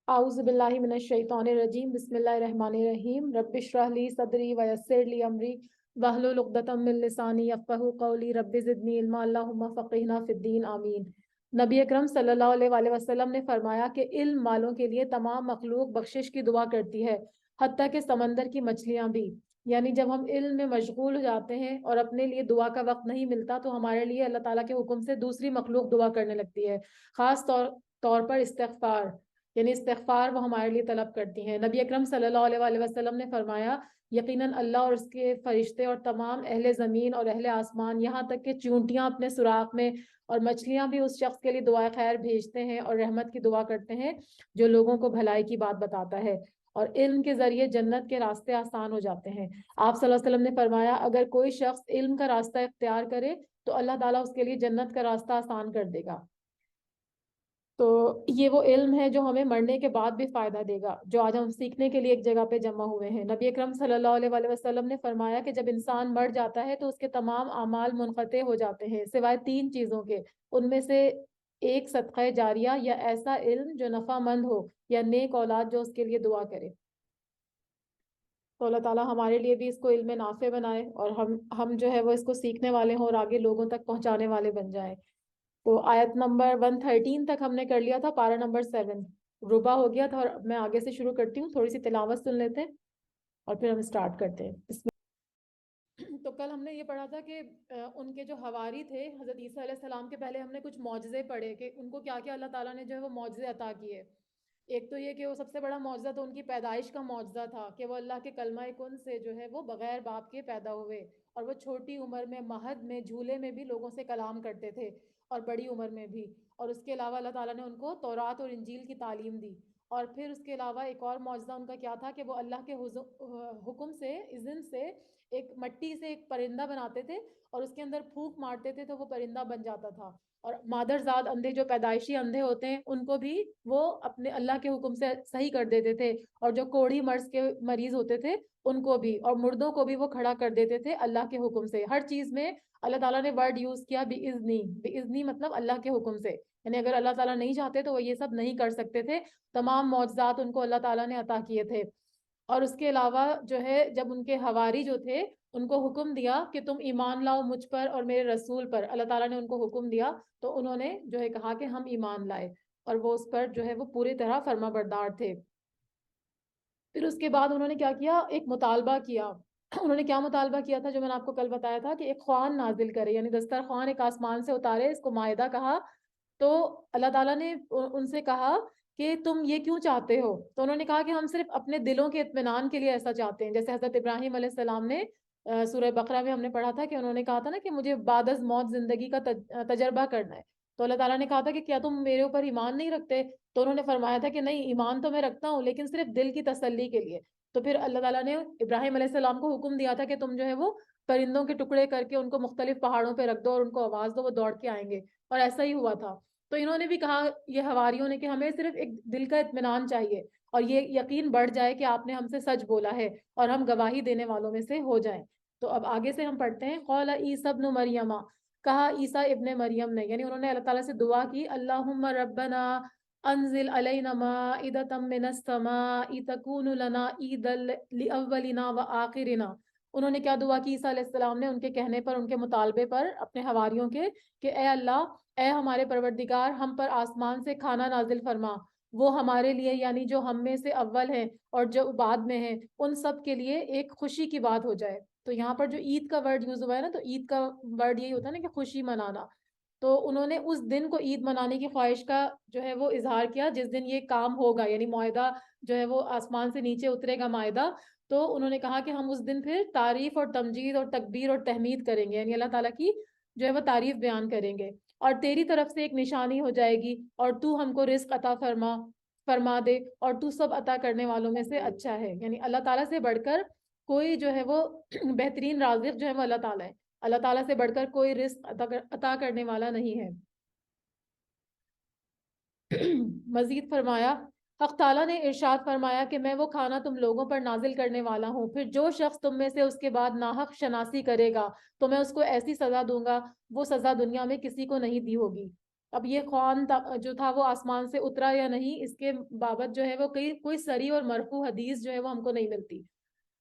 اعوذ باللہ من الشیطان الرجیم بسم اللہ الرحمن الرحیم رب اشرح لی صدری ویسر لی امری واحلل عقدۃ من لسانی یفقہوا قولی رب زدنی علما اللہم فقہنا فی الدین آمین۔ نبی اکرم صلی اللہ علیہ وآلہ وسلم نے فرمایا کہ علم والوں کے لیے تمام مخلوق بخشش کی دعا کرتی ہے، حتیٰ کہ سمندر کی مچھلیاں بھی۔ یعنی جب ہم علم میں مشغول ہو جاتے ہیں اور اپنے لیے دعا کا وقت نہیں ملتا تو ہمارے لیے اللہ تعالیٰ کے حکم سے دوسری مخلوق دعا کرنے لگتی ہے، خاص طور پر استغفار، یعنی استغفار وہ ہمارے لیے طلب کرتی ہیں۔ نبی اکرم صلی اللہ علیہ وآلہ وسلم نے فرمایا یقیناً اللہ اور اس کے فرشتے اور تمام اہل زمین اور اہل آسمان، یہاں تک کہ چونٹیاں اپنے سوراخ میں اور مچھلیاں بھی اس شخص کے لیے دعائے خیر بھیجتے ہیں اور رحمت کی دعا کرتے ہیں جو لوگوں کو بھلائی کی بات بتاتا ہے، اور علم کے ذریعے جنت کے راستے آسان ہو جاتے ہیں۔ آپ صلی اللہ علیہ وسلم نے فرمایا اگر کوئی شخص علم کا راستہ اختیار کرے تو اللہ تعالیٰ اس کے لیے جنت کا راستہ آسان کر دے گا۔ تو یہ وہ علم ہے جو ہمیں مرنے کے بعد بھی فائدہ دے گا، جو آج ہم سیکھنے کے لیے ایک جگہ پہ جمع ہوئے ہیں۔ نبی اکرم صلی اللہ علیہ وآلہ وسلم نے فرمایا کہ جب انسان مر جاتا ہے تو اس کے تمام اعمال منقطع ہو جاتے ہیں سوائے تین چیزوں کے، ان میں سے ایک صدقہ جاریہ یا ایسا علم جو نفع مند ہو، یا نیک اولاد جو اس کے لیے دعا کرے۔ تو اللہ تعالیٰ ہمارے لیے بھی اس کو علم نافع بنائے اور ہم جو ہے وہ اس کو سیکھنے والے ہوں اور آگے لوگوں تک پہنچانے والے بن جائیں۔ تو آیت نمبر 113 تک ہم نے کر لیا تھا، پارہ نمبر 7 ربع ہو گیا تھا، اور میں آگے سے شروع کرتی ہوں، تھوڑی سی تلاوت سن لیتے ہیں اور پھر ہم اسٹارٹ کرتے ہیں۔ تو کل ہم نے یہ پڑھا تھا کہ ان کے جو حواری تھے حضرت عیسیٰ علیہ السلام کے، پہلے ہم نے کچھ معجزے پڑھے کہ ان کو کیا کیا اللہ تعالیٰ نے جو ہے وہ معجزے عطا کیے۔ ایک تو یہ کہ وہ سب سے بڑا معجزہ تو ان کی پیدائش کا معجزہ تھا کہ وہ اللہ کے کلمہ کن سے جو ہے وہ بغیر باپ کے پیدا ہوئے، اور وہ چھوٹی عمر میں مہد میں جھولے میں بھی لوگوں سے کلام کرتے تھے، اور بڑی عمر میں بھی۔ اور اس کے علاوہ اللہ تعالیٰ نے ان کو تورات اور انجیل کی تعلیم دی۔ اور پھر اس کے علاوہ ایک اور معجزہ ان کا کیا تھا کہ وہ اللہ کے حکم سے، اذن سے ایک مٹی سے ایک پرندہ بناتے تھے اور اس کے اندر پھونک مارتے تھے تو وہ پرندہ بن جاتا تھا۔ اور مادرزاد اندھے جو پیدائشی اندھے ہوتے ہیں ان کو بھی وہ اپنے اللہ کے حکم سے صحیح کر دیتے تھے، اور جو کوڑی مرض کے مریض ہوتے تھے ان کو بھی، اور مردوں کو بھی وہ کھڑا کر دیتے تھے اللہ کے حکم سے۔ ہر چیز میں اللہ تعالیٰ نے ورڈ یوز کیا بِإِذْنِی، بِإِذْنِی مطلب اللہ کے حکم سے، یعنی اگر اللہ تعالیٰ نہیں چاہتے تو وہ یہ سب نہیں کر سکتے تھے۔ تمام معجزات ان کو اللہ تعالیٰ نے عطا کیے تھے۔ اور اس کے علاوہ جو ہے جب ان کے حواری جو تھے ان کو حکم دیا کہ تم ایمان لاؤ مجھ پر اور میرے رسول پر، اللہ تعالیٰ نے ان کو حکم دیا تو انہوں نے جو ہے کہا کہ ہم ایمان لائے، اور وہ اس پر جو ہے وہ پوری طرح فرما بردار تھے۔ پھر اس کے بعد انہوں نے کیا کیا، ایک مطالبہ کیا۔ انہوں نے کیا مطالبہ کیا تھا جو میں نے آپ کو کل بتایا تھا کہ ایک خوان نازل کرے، یعنی دسترخوان ایک آسمان سے اتارے، اس کو مائدہ کہا۔ تو اللہ تعالیٰ نے ان سے کہا کہ تم یہ کیوں چاہتے ہو؟ تو انہوں نے کہا کہ ہم صرف اپنے دلوں کے اطمینان کے لیے ایسا چاہتے ہیں، جیسے حضرت ابراہیم علیہ السلام نے سورہ بقرہ میں ہم نے پڑھا تھا کہ انہوں نے کہا تھا نا کہ مجھے بعد از موت زندگی کا تجربہ کرنا ہے۔ تو اللہ تعالیٰ نے کہا تھا کہ کیا تم میرے اوپر ایمان نہیں رکھتے؟ تو انہوں نے فرمایا تھا کہ نہیں، ایمان تو میں رکھتا ہوں لیکن صرف دل کی تسلی کے لیے۔ تو پھر اللہ تعالیٰ نے ابراہیم علیہ السلام کو حکم دیا تھا کہ تم جو ہے وہ پرندوں کے ٹکڑے کر کے ان کو مختلف پہاڑوں پہ رکھ دو اور ان کو آواز دو، وہ دوڑ کے آئیں گے، اور ایسا ہی ہوا تھا۔ تو انہوں نے بھی کہا، یہ حواریوں نے، کہ ہمیں صرف ایک دل کا اطمینان چاہیے اور یہ یقین بڑھ جائے کہ آپ نے ہم سے سچ بولا ہے اور ہم گواہی دینے والوں میں سے ہو جائیں۔ تو اب آگے سے ہم پڑھتے ہیں، قال عیسی ابن مریم، کہا عیسیٰ ابن مریم نے، یعنی انہوں نے اللہ تعالیٰ سے دعا کی، اللہم ربنا انزل علینا مائدۃ من السماء تکون لنا عیدا لاولنا وآخرنا۔ انہوں نے کیا دعا کی عیسیٰ علیہ السلام نے ان کے کہنے پر، ان کے مطالبے پر اپنے حواریوں کے، کہ اے اللہ، اے ہمارے پروردگار، ہم پر آسمان سے کھانا نازل فرما، وہ ہمارے لیے، یعنی جو ہم میں سے اول ہیں اور جو بعد میں ہیں، ان سب کے لیے ایک خوشی کی بات ہو جائے۔ تو یہاں پر جو عید کا ورڈ یوز ہوا ہے نا، تو عید کا ورڈ یہی ہوتا ہے نا کہ خوشی منانا۔ تو انہوں نے اس دن کو عید منانے کی خواہش کا جو ہے وہ اظہار کیا جس دن یہ کام ہوگا، یعنی معاہدہ جو ہے وہ آسمان سے نیچے اترے گا معاہدہ۔ تو انہوں نے کہا کہ ہم اس دن پھر تعریف اور تمجید اور تکبیر اور تحمید کریں گے، یعنی اللہ تعالیٰ کی جو ہے وہ تعریف بیان کریں گے، اور تیری طرف سے ایک نشانی ہو جائے گی اور تو ہم کو رزق عطا فرما دے، اور تو سب عطا کرنے والوں میں سے اچھا ہے۔ یعنی اللہ تعالیٰ سے بڑھ کر کوئی جو ہے وہ بہترین رازق جو ہے وہ اللہ تعالیٰ ہے، اللہ تعالیٰ سے بڑھ کر کوئی رزق عطا کرنے والا نہیں ہے۔ مزید فرمایا، حق تعالیٰ نے ارشاد فرمایا کہ میں وہ کھانا تم لوگوں پر نازل کرنے والا ہوں، پھر جو شخص تم میں سے اس کے بعد ناحق شناسی کرے گا تو میں اس کو ایسی سزا دوں گا وہ سزا دنیا میں کسی کو نہیں دی ہوگی۔ اب یہ خوان جو تھا وہ آسمان سے اترا یا نہیں، اس کے بابت جو ہے وہ کوئی صریح اور مرفوع حدیث جو ہے وہ ہم کو نہیں ملتی،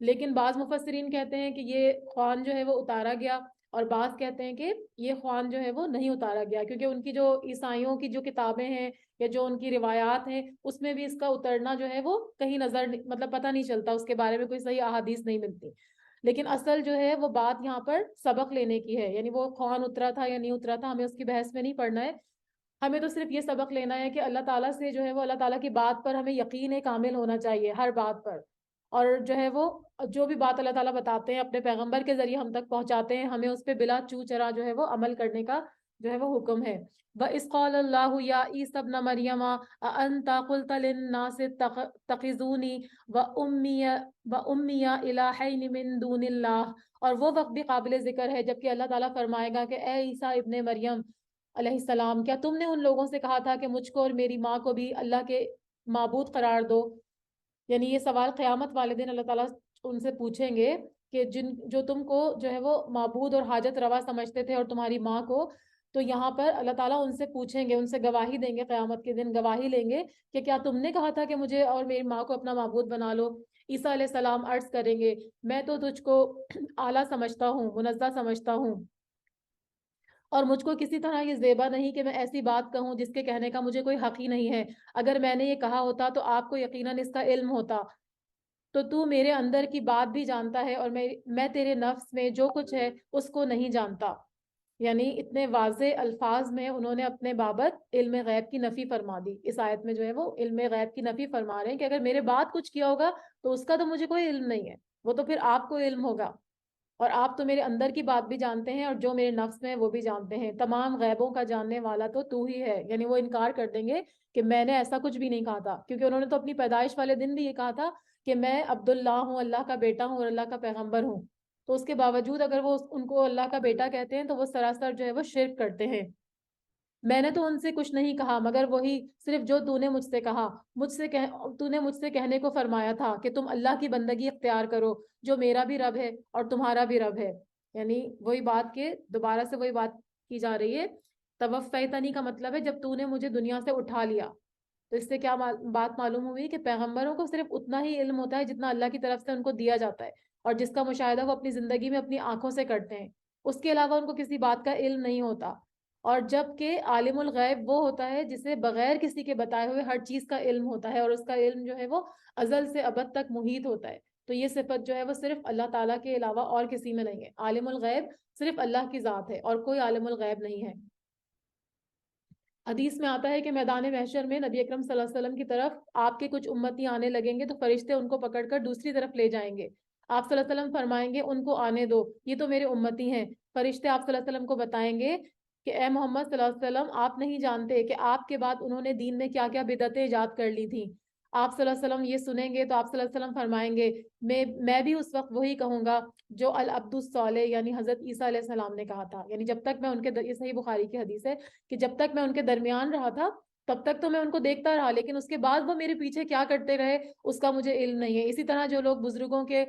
لیکن بعض مفسرین کہتے ہیں کہ یہ خوان جو ہے وہ اتارا گیا، اور بعض کہتے ہیں کہ یہ خوان جو ہے وہ نہیں اتارا گیا، کیونکہ ان کی جو عیسائیوں کی جو کتابیں ہیں یا جو ان کی روایات ہیں اس میں بھی اس کا اترنا جو ہے وہ کہیں نظر مطلب پتہ نہیں چلتا، اس کے بارے میں کوئی صحیح احادیث نہیں ملتی۔ لیکن اصل جو ہے وہ بات یہاں پر سبق لینے کی ہے، یعنی وہ خوان اترا تھا یا نہیں اترا تھا ہمیں اس کی بحث میں نہیں پڑنا ہے، ہمیں تو صرف یہ سبق لینا ہے کہ اللہ تعالیٰ سے جو ہے وہ اللہ تعالیٰ کی بات پر ہمیں یقین کامل ہونا چاہیے ہر بات پر، اور جو ہے وہ جو بھی بات اللہ تعالیٰ بتاتے ہیں اپنے پیغمبر کے ذریعے ہم تک پہنچاتے ہیں، ہمیں اس پہ بلا چو چرا جو ہے وہ عمل کرنے کا جو ہے وہ حکم ہے۔ وَإِذْ قَالَ اللَّهُ يَا عِيسَى ابْنَ مَرْيَمَ أَأَنْتَ قُلْتَ لِلنَّاسِ اتَّخِذُونِي وَأُمِّيَ إِلَٰهَيْنِ مِن دُونِ اللَّهِ، اور وہ وقت بھی قابل ذکر ہے جبکہ اللہ تعالیٰ فرمائے گا کہ اے عیسیٰ ابن مریم علیہ السلام، کیا تم نے ان لوگوں سے کہا تھا کہ مجھ کو اور میری ماں کو بھی اللہ کے معبود قرار دو؟ یعنی یہ سوال قیامت والے دن اللہ تعالیٰ ان سے پوچھیں گے کہ جو تم کو جو ہے وہ معبود اور حاجت روا سمجھتے تھے اور تمہاری ماں کو، تو یہاں پر اللہ تعالیٰ ان سے پوچھیں گے، ان سے گواہی دیں گے، قیامت کے دن گواہی لیں گے کہ کیا تم نے کہا تھا کہ مجھے اور میری ماں کو اپنا معبود بنا لو؟ عیسیٰ علیہ السلام عرض کریں گے میں تو تجھ کو اعلیٰ سمجھتا ہوں، منزہ سمجھتا ہوں، اور مجھ کو کسی طرح یہ زیبا نہیں کہ میں ایسی بات کہوں جس کے کہنے کا مجھے کوئی حق ہی نہیں ہے، اگر میں نے یہ کہا ہوتا تو آپ کو یقیناً اس کا علم ہوتا، تو میرے اندر کی بات بھی جانتا ہے اور میں تیرے نفس میں جو کچھ ہے اس کو نہیں جانتا۔ یعنی اتنے واضح الفاظ میں انہوں نے اپنے بابت علم غیب کی نفی فرما دی، اس آیت میں جو ہے وہ علم غیب کی نفی فرما رہے ہیں کہ اگر میرے بعد کچھ کیا ہوگا تو اس کا تو مجھے کوئی علم نہیں ہے، وہ تو پھر آپ کو علم ہوگا، اور آپ تو میرے اندر کی بات بھی جانتے ہیں اور جو میرے نفس میں ہے وہ بھی جانتے ہیں، تمام غیبوں کا جاننے والا تو ہی ہے۔ یعنی وہ انکار کر دیں گے کہ میں نے ایسا کچھ بھی نہیں کہا تھا، کیونکہ انہوں نے تو اپنی پیدائش والے دن بھی یہ کہا تھا کہ میں عبداللہ ہوں، اللہ کا بیٹا ہوں اور اللہ کا پیغمبر ہوں، تو اس کے باوجود اگر وہ ان کو اللہ کا بیٹا کہتے ہیں تو وہ سراسر جو ہے وہ شرک کرتے ہیں۔ میں نے تو ان سے کچھ نہیں کہا مگر وہی صرف جو تو نے مجھ سے کہا، تو نے مجھ سے کہنے کو فرمایا تھا کہ تم اللہ کی بندگی اختیار کرو جو میرا بھی رب ہے اور تمہارا بھی رب ہے۔ یعنی وہی بات کہ دوبارہ سے وہی بات کی جا رہی ہے، توفیتنی کا مطلب ہے جب تو نے مجھے دنیا سے اٹھا لیا، تو اس سے کیا بات معلوم ہوئی کہ پیغمبروں کو صرف اتنا ہی علم ہوتا ہے جتنا اللہ کی طرف سے ان کو دیا جاتا ہے، اور جس کا مشاہدہ وہ اپنی زندگی میں اپنی آنکھوں سے کرتے ہیں، اس کے علاوہ ان کو کسی بات کا علم نہیں ہوتا۔ اور جب کہ عالم الغیب وہ ہوتا ہے جسے بغیر کسی کے بتائے ہوئے ہر چیز کا علم ہوتا ہے، اور اس کا علم جو ہے وہ ازل سے ابد تک محیط ہوتا ہے، تو یہ صفت جو ہے وہ صرف اللہ تعالیٰ کے علاوہ اور کسی میں نہیں ہے۔ عالم الغیب صرف اللہ کی ذات ہے اور کوئی عالم الغیب نہیں ہے۔ حدیث میں آتا ہے کہ میدان محشر میں نبی اکرم صلی اللہ علیہ وسلم کی طرف آپ کے کچھ امتی آنے لگیں گے تو فرشتے ان کو پکڑ کر دوسری طرف لے جائیں گے، آپ صلی اللہ علیہ وسلم فرمائیں گے ان کو آنے دو، یہ تو میرے امتی ہیں۔ فرشتے آپ صلی اللہ علیہ وسلم کو بتائیں گے کہ اے محمد صلی اللہ علیہ وسلم، آپ نہیں جانتے کہ آپ کے بعد انہوں نے دین میں کیا کیا بدعتیں ایجاد کر لی تھیں۔ آپ صلی اللہ علیہ وسلم یہ سنیں گے تو آپ صلی اللہ علیہ وسلم فرمائیں گے میں بھی اس وقت وہی کہوں گا جو العبد الصالح یعنی حضرت عیسیٰ علیہ السلام نے کہا تھا، یعنی جب تک میں ان کے یہ صحیح بخاری کی حدیث ہے کہ جب تک میں ان کے درمیان رہا تھا تب تک تو میں ان کو دیکھتا رہا، لیکن اس کے بعد وہ میرے پیچھے کیا کرتے رہے اس کا مجھے علم نہیں ہے۔ اسی طرح جو لوگ بزرگوں کے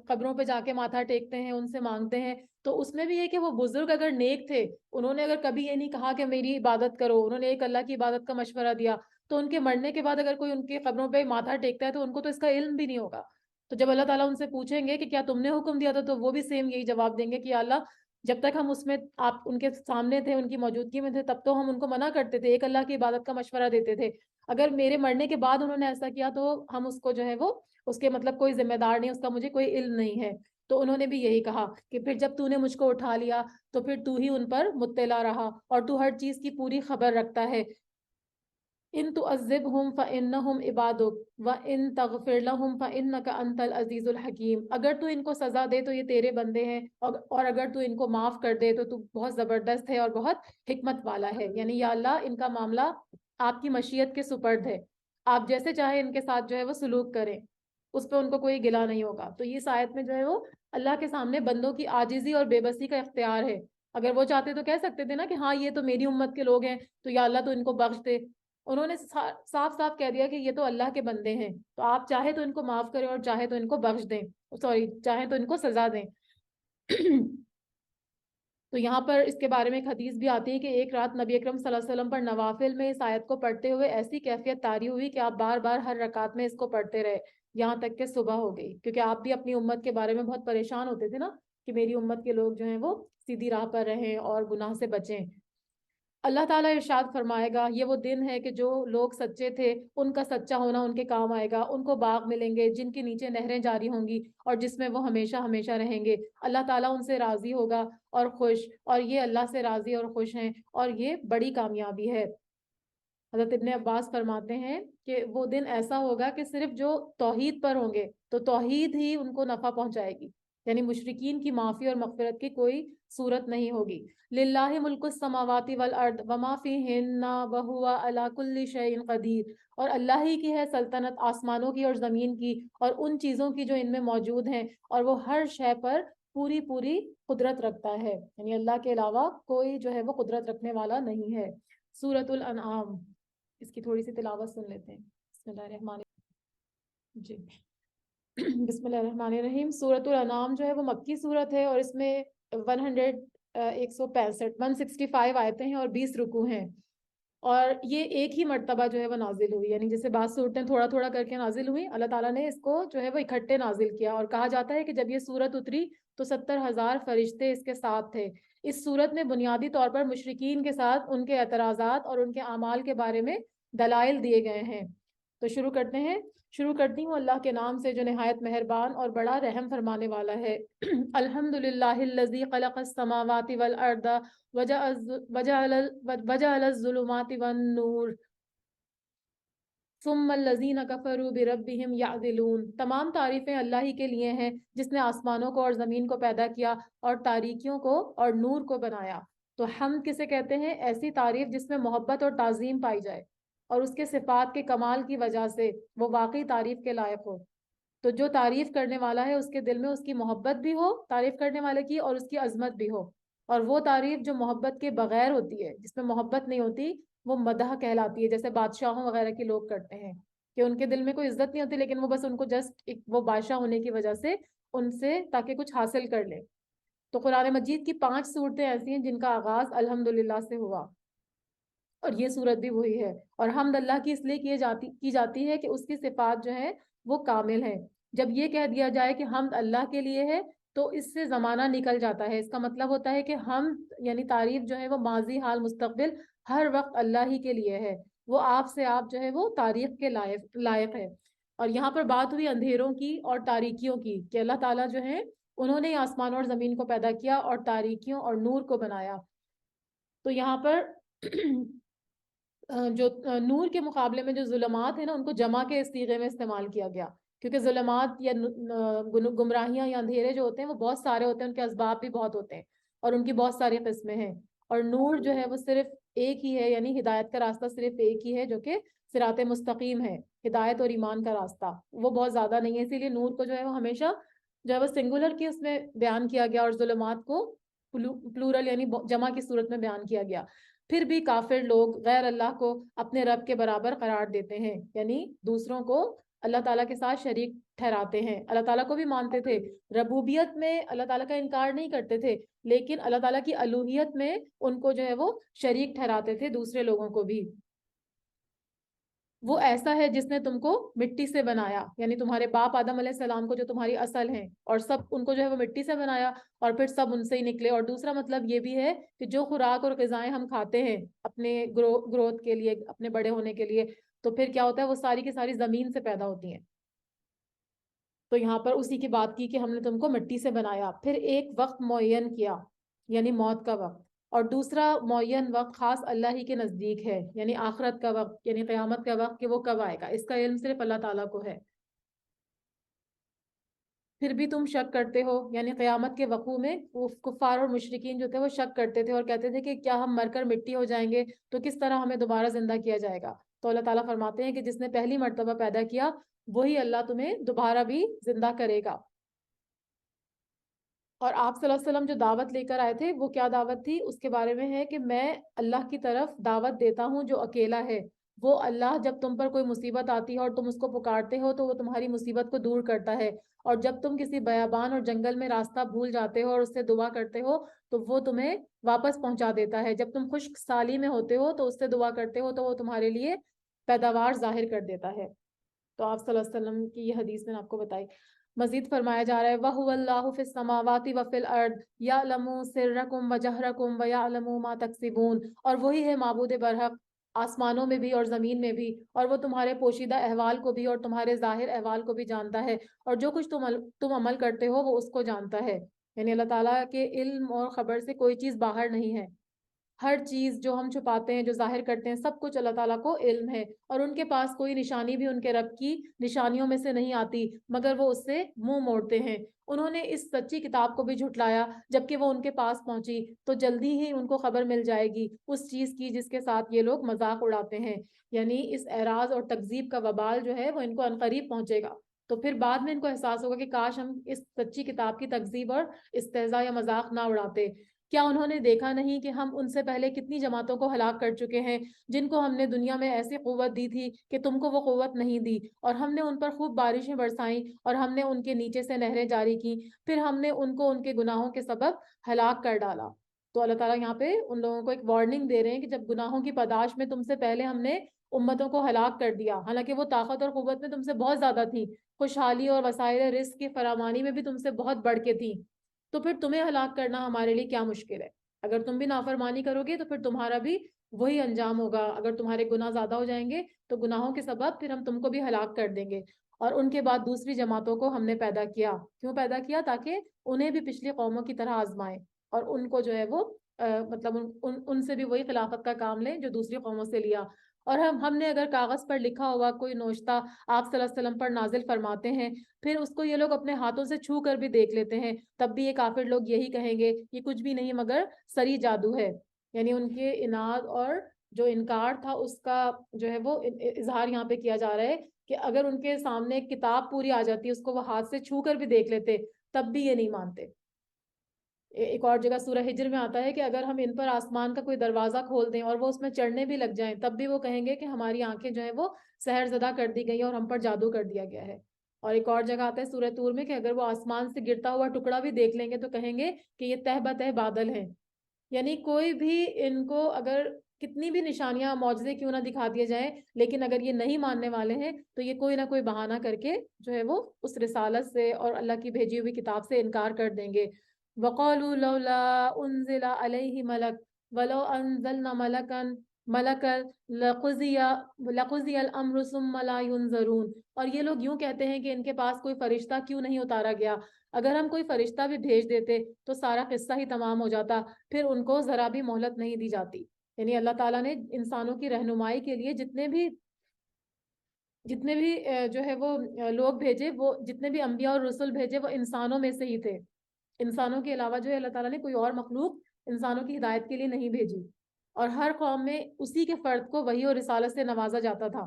قبروں پہ جا کے ماتھا ٹیکتے ہیں، ان سے مانگتے ہیں، تو اس میں بھی یہ کہ وہ بزرگ اگر نیک تھے، انہوں نے اگر کبھی یہ نہیں کہا کہ میری عبادت کرو، انہوں نے ایک اللہ کی عبادت کا مشورہ دیا، تو ان کے مرنے کے بعد اگر کوئی ان کی قبروں پہ ماتھا ٹیکتا ہے تو ان کو تو اس کا علم بھی نہیں ہوگا۔ تو جب اللہ تعالیٰ ان سے پوچھیں گے کہ کیا تم نے حکم دیا تھا، تو وہ بھی سیم یہی جواب دیں گے کہ یا اللہ، جب تک ہم اس میں آپ ان کے سامنے تھے، ان کی موجودگی میں تھے، تب تو ہم ان کو منع کرتے تھے، ایک اللہ کی عبادت کا مشورہ دیتے تھے، اگر میرے مرنے کے بعد انہوں نے ایسا کیا تو ہم اس کو جو ہے وہ اس کے مطلب کوئی ذمہ دار نہیں، اس کا مجھے کوئی علم نہیں ہے۔ تو انہوں نے بھی یہی کہا کہ پھر جب تو نے مجھ کو اٹھا لیا تو پھر تو ہی ان پر مطلع رہا اور تو ہر چیز کی پوری خبر رکھتا ہے۔ ان تعذبہم فانہم عبادک وان تغفر لہم فانک انت العزیز الحکیم، اگر تو ان کو سزا دے تو یہ تیرے بندے ہیں، اور اگر تو ان کو معاف کر دے تو بہت زبردست ہے اور بہت حکمت والا ہے۔ یعنی یا اللہ، ان کا معاملہ آپ کی مشیت کے سپرد ہے، آپ جیسے چاہے ان کے ساتھ جو ہے وہ سلوک کریں، اس پہ ان کو کوئی گلہ نہیں ہوگا۔ تو یہ آیت میں جو ہے وہ اللہ کے سامنے بندوں کی عاجزی اور بے بسی کا اختیار ہے، اگر وہ چاہتے تو کہہ سکتے تھے نا کہ ہاں یہ تو میری امت کے لوگ ہیں تو یا اللہ تو ان کو بخش دے، انہوں نے صاف صاف کہہ دیا کہ یہ تو اللہ کے بندے ہیں، تو آپ چاہے تو ان کو معاف کریں اور چاہے تو ان کو بخش دیں، چاہے تو ان کو سزا دیں۔ تو یہاں پر اس کے بارے میں ایک حدیث بھی آتی ہے کہ ایک رات نبی اکرم صلی اللہ علیہ وسلم پر نوافل میں اس آیت کو پڑھتے ہوئے ایسی کیفیت طاری ہوئی کہ آپ بار بار ہر رکعت میں اس کو پڑھتے رہے یہاں تک کہ صبح ہو گئی، کیونکہ آپ بھی اپنی امت کے بارے میں بہت پریشان ہوتے تھے نا کہ میری امت کے لوگ جو ہیں وہ سیدھی راہ پر رہیں اور گناہ سے بچیں۔ اللہ تعالیٰ ارشاد فرمائے گا یہ وہ دن ہے کہ جو لوگ سچے تھے ان کا سچا ہونا ان کے کام آئے گا، ان کو باغ ملیں گے جن کے نیچے نہریں جاری ہوں گی اور جس میں وہ ہمیشہ ہمیشہ رہیں گے۔ اللہ تعالیٰ ان سے راضی ہوگا اور خوش، اور یہ اللہ سے راضی اور خوش ہیں، اور یہ بڑی کامیابی ہے۔ حضرت ابن عباس فرماتے ہیں کہ وہ دن ایسا ہوگا کہ صرف جو توحید پر ہوں گے تو توحید ہی ان کو نفع پہنچائے گی، یعنی مشرکین کی معافی اور مغفرت کی کوئی صورت نہیں ہوگی۔ للہ ملک السماوات والارض وما فیہن وہو علی کل شیء قدیر، اور اللہ ہی کی ہے سلطنت آسمانوں کی اور زمین کی اور ان چیزوں کی جو ان میں موجود ہیں، اور وہ ہر شے پر پوری پوری قدرت رکھتا ہے، یعنی اللہ کے علاوہ کوئی جو ہے وہ قدرت رکھنے والا نہیں ہے۔ سورۃ الانعام، اس کی تھوڑی سی تلاوت سن لیتے ہیں۔ بسم اللہ الرحمن جی بسم اللہ الرحمن الرحیم۔ سورۃ الانعام جو ہے وہ مکی صورت ہے اور اس میں 165 آیتیں ہیں اور 20 رکوع ہیں، اور یہ ایک ہی مرتبہ جو ہے وہ نازل ہوئی، یعنی جیسے بعض صورتیں تھوڑا تھوڑا کر کے نازل ہوئی، اللہ تعالیٰ نے اس کو جو ہے وہ اکٹھے نازل کیا، اور کہا جاتا ہے کہ جب یہ صورت اتری تو 70,000 فرشتے اس کے ساتھ تھے۔ اس صورت میں بنیادی طور پر مشرکین کے ساتھ ان کے اعتراضات اور ان کے اعمال کے بارے میں دلائل دیے گئے ہیں۔ تو شروع کرتی ہوں اللہ کے نام سے جو نہایت مہربان اور بڑا رحم فرمانے والا ہے۔ الحمدللہ الذی خلق السماوات والارض وجعل الظلمات والنور ثم الذین کفروا بربہم یعدلون۔ تمام تعریفیں اللہ ہی کے لیے ہیں جس نے آسمانوں کو اور زمین کو پیدا کیا اور تاریکیوں کو اور نور کو بنایا۔ تو حمد کسے کہتے ہیں؟ ایسی تعریف جس میں محبت اور تعظیم پائی جائے اور اس کے صفات کے کمال کی وجہ سے وہ واقعی تعریف کے لائق ہو۔ تو جو تعریف کرنے والا ہے اس کے دل میں اس کی محبت بھی ہو تعریف کرنے والے کی، اور اس کی عظمت بھی ہو، اور وہ تعریف جو محبت کے بغیر ہوتی ہے، جس میں محبت نہیں ہوتی، وہ مدح کہلاتی ہے، جیسے بادشاہوں وغیرہ کے لوگ کرتے ہیں کہ ان کے دل میں کوئی عزت نہیں ہوتی لیکن وہ بس ان کو جسٹ وہ بادشاہ ہونے کی وجہ سے ان سے تاکہ کچھ حاصل کر لے۔ تو قرآن مجید کی 5 صورتیں ایسی ہیں جن کا آغاز الحمدللہ سے ہوا، اور یہ صورت بھی وہی ہے۔ اور حمد اللہ کی اس لیے کی جاتی ہے کہ اس کی صفات جو ہیں وہ کامل ہیں۔ جب یہ کہہ دیا جائے کہ حمد اللہ کے لیے ہے تو اس سے زمانہ نکل جاتا ہے، اس کا مطلب ہوتا ہے کہ حمد یعنی تعریف جو ہے وہ ماضی، حال، مستقبل ہر وقت اللہ ہی کے لیے ہے، وہ آپ سے آپ جو ہے وہ تعریف کے لائق ہے۔ اور یہاں پر بات ہوئی اندھیروں کی اور تاریکیوں کی کہ اللہ تعالیٰ جو ہے انہوں نے آسمان اور زمین کو پیدا کیا اور تاریکیوں اور نور کو بنایا۔ تو یہاں پر جو نور کے مقابلے میں جو ظلمات ہیں نا ان کو جمع کے صیغے میں استعمال کیا گیا، کیونکہ ظلمات یا گمراہیاں یا اندھیرے جو ہوتے ہیں وہ بہت سارے ہوتے ہیں، ان کے اسباب بھی بہت ہوتے ہیں اور ان کی بہت ساری قسمیں ہیں، اور نور جو ہے وہ صرف ایک ہی ہے، یعنی ہدایت کا راستہ صرف ایک ہی ہے جو کہ صراط مستقیم ہے، ہدایت اور ایمان کا راستہ، وہ بہت زیادہ نہیں ہے، اسی لیے نور کو جو ہے وہ ہمیشہ جو ہے وہ سنگولر کی اس میں بیان کیا گیا اور ظلمات کو پلورل یعنی جمع کی صورت میں بیان کیا گیا۔ پھر بھی کافر لوگ غیر اللہ کو اپنے رب کے برابر قرار دیتے ہیں، یعنی دوسروں کو اللہ تعالیٰ کے ساتھ شریک ٹھہراتے ہیں۔ اللہ تعالیٰ کو بھی مانتے تھے، ربوبیت میں اللہ تعالیٰ کا انکار نہیں کرتے تھے، لیکن اللہ تعالیٰ کی الوہیت میں ان کو جو ہے وہ شریک ٹھہراتے تھے دوسرے لوگوں کو بھی۔ وہ ایسا ہے جس نے تم کو مٹی سے بنایا، یعنی تمہارے باپ آدم علیہ السلام کو جو تمہاری اصل ہیں، اور سب ان کو جو ہے وہ مٹی سے بنایا اور پھر سب ان سے ہی نکلے۔ اور دوسرا مطلب یہ بھی ہے کہ جو خوراک اور غذائیں ہم کھاتے ہیں اپنے گروتھ کے لیے، اپنے بڑے ہونے کے لیے، تو پھر کیا ہوتا ہے وہ ساری کی ساری زمین سے پیدا ہوتی ہیں۔ تو یہاں پر اسی کی بات کی کہ ہم نے تم کو مٹی سے بنایا، پھر ایک وقت معین کیا یعنی موت کا وقت، اور دوسرا معین وقت خاص اللہ ہی کے نزدیک ہے یعنی آخرت کا وقت یعنی قیامت کا وقت کہ وہ کب آئے گا، اس کا علم صرف اللہ تعالیٰ کو ہے۔ پھر بھی تم شک کرتے ہو، یعنی قیامت کے وقوع میں کفار اور مشرکین جو تھے وہ شک کرتے تھے اور کہتے تھے کہ کیا ہم مر کر مٹی ہو جائیں گے تو کس طرح ہمیں دوبارہ زندہ کیا جائے گا؟ تو اللہ تعالیٰ فرماتے ہیں کہ جس نے پہلی مرتبہ پیدا کیا وہی اللہ تمہیں دوبارہ بھی زندہ کرے گا۔ اور آپ صلی اللہ علیہ وسلم جو دعوت لے کر آئے تھے وہ کیا دعوت تھی؟ اس کے بارے میں ہے کہ میں اللہ کی طرف دعوت دیتا ہوں جو اکیلا ہے، وہ اللہ جب تم پر کوئی مصیبت آتی ہے اور تم اس کو پکارتے ہو تو وہ تمہاری مصیبت کو دور کرتا ہے، اور جب تم کسی بیابان اور جنگل میں راستہ بھول جاتے ہو اور اس سے دعا کرتے ہو تو وہ تمہیں واپس پہنچا دیتا ہے، جب تم خشک سالی میں ہوتے ہو تو اس سے دعا کرتے ہو تو وہ تمہارے لیے پیداوار ظاہر کر دیتا ہے۔ تو آپ صلی اللہ علیہ وسلم کی یہ حدیث میں نے آپ کو بتائی۔ مزید فرمایا جا رہا ہے وَهُوَ اللَّهُ فِي السَّمَاوَاتِ وَفِي الْأَرْضِ يَعْلَمُ سِرَّكُمْ وَجَهْرَكُمْ وَيَعْلَمُ مَا تَكْسِبُونَ، اور وہی ہے معبود برحق آسمانوں میں بھی اور زمین میں بھی، اور وہ تمہارے پوشیدہ احوال کو بھی اور تمہارے ظاہر احوال کو بھی جانتا ہے، اور جو کچھ تم عمل کرتے ہو وہ اس کو جانتا ہے۔ یعنی اللہ تعالیٰ کے علم اور خبر سے کوئی چیز باہر نہیں ہے، ہر چیز جو ہم چھپاتے ہیں جو ظاہر کرتے ہیں سب کچھ اللہ تعالیٰ کو علم ہے، اور ان کے پاس کوئی نشانی بھی ان کے رب کی نشانیوں میں سے نہیں آتی مگر وہ اس سے منہ موڑتے ہیں۔ انہوں نے اس سچی کتاب کو بھی جھٹلایا جبکہ وہ ان کے پاس پہنچی تو جلدی ہی ان کو خبر مل جائے گی اس چیز کی جس کے ساتھ یہ لوگ مذاق اڑاتے ہیں، یعنی اس اعراض اور تکذیب کا وبال جو ہے وہ ان کو عنقریب پہنچے گا، تو پھر بعد میں ان کو احساس ہوگا کہ کاش ہم اس سچی کتاب کی تکذیب اور استہزاء یا مذاق نہ اڑاتے۔ کیا انہوں نے دیکھا نہیں کہ ہم ان سے پہلے کتنی جماعتوں کو ہلاک کر چکے ہیں جن کو ہم نے دنیا میں ایسی قوت دی تھی کہ تم کو وہ قوت نہیں دی، اور ہم نے ان پر خوب بارشیں برسائیں اور ہم نے ان کے نیچے سے نہریں جاری کی، پھر ہم نے ان کو ان کے گناہوں کے سبب ہلاک کر ڈالا۔ تو اللہ تعالیٰ یہاں پہ ان لوگوں کو ایک وارننگ دے رہے ہیں کہ جب گناہوں کی پاداش میں تم سے پہلے ہم نے امتوں کو ہلاک کر دیا، حالانکہ وہ طاقت اور قوت میں تم سے بہت زیادہ تھی، خوشحالی اور وسائل رزق کی فراوانی میں بھی تم سے بہت بڑھ کے تھی، تو پھر تمہیں ہلاک کرنا ہمارے لیے کیا مشکل ہے؟ اگر تم بھی نافرمانی کرو گے تو پھر تمہارا بھی وہی انجام ہوگا، اگر تمہارے گناہ زیادہ ہو جائیں گے تو گناہوں کے سبب پھر ہم تم کو بھی ہلاک کر دیں گے۔ اور ان کے بعد دوسری جماعتوں کو ہم نے پیدا کیا، کیوں پیدا کیا؟ تاکہ انہیں بھی پچھلی قوموں کی طرح آزمائیں اور ان کو جو ہے وہ مطلب ان سے بھی وہی خلافت کا کام لیں جو دوسری قوموں سے لیا۔ اور ہم نے اگر کاغذ پر لکھا ہوا کوئی نوشتہ آپ صلی اللہ علیہ وسلم پر نازل فرماتے ہیں، پھر اس کو یہ لوگ اپنے ہاتھوں سے چھو کر بھی دیکھ لیتے ہیں، تب بھی یہ کافر لوگ یہی کہیں گے یہ کچھ بھی نہیں مگر سری جادو ہے۔ یعنی ان کے اناد اور جو انکار تھا اس کا جو ہے وہ اظہار یہاں پہ کیا جا رہا ہے کہ اگر ان کے سامنے ایک کتاب پوری آ جاتی اس کو وہ ہاتھ سے چھو کر بھی دیکھ لیتے تب بھی یہ نہیں مانتے۔ ایک اور جگہ سورہ ہجر میں آتا ہے کہ اگر ہم ان پر آسمان کا کوئی دروازہ کھول دیں اور وہ اس میں چڑھنے بھی لگ جائیں تب بھی وہ کہیں گے کہ ہماری آنکھیں جو ہیں وہ سحر زدہ کر دی گئی اور ہم پر جادو کر دیا گیا ہے۔ اور ایک اور جگہ آتا ہے سورہ طور میں کہ اگر وہ آسمان سے گرتا ہوا ٹکڑا بھی دیکھ لیں گے تو کہیں گے کہ یہ تہ بتہ بادل ہیں۔ یعنی کوئی بھی ان کو اگر کتنی بھی نشانیاں معجزے کیوں نہ دکھا دیے جائیں، لیکن اگر یہ نہیں ماننے والے ہیں تو یہ کوئی نہ کوئی بہانہ کر کے جو ہے وہ اس رسالت سے اور اللہ کی بھیجی ہوئی کتاب سے انکار کر دیں گے۔ وَقَالُوا لَوْلَا أُنزِلَ عَلَيْهِ مَلَكٌ وَلَوْ أَنزَلْنَا مَلَكًا لَقُضِيَ الْأَمْرُ ثُمَّ لَا يُنظَرُونَ، اور یہ لوگ یوں کہتے ہیں کہ ان کے پاس کوئی فرشتہ کیوں نہیں اتارا گیا، اگر ہم کوئی فرشتہ بھی بھیج دیتے تو سارا قصہ ہی تمام ہو جاتا، پھر ان کو ذرا بھی مہلت نہیں دی جاتی۔ یعنی اللہ تعالیٰ نے انسانوں کی رہنمائی کے لیے جتنے بھی جو ہے وہ لوگ بھیجے، وہ جتنے بھی انبیاء اور رسول بھیجے وہ انسانوں میں سے ہی تھے، انسانوں کے علاوہ جو ہے اللہ تعالیٰ نے کوئی اور مخلوق انسانوں کی ہدایت کے لیے نہیں بھیجی، اور ہر قوم میں اسی کے فرد کو وحی اور رسالت سے نوازا جاتا تھا۔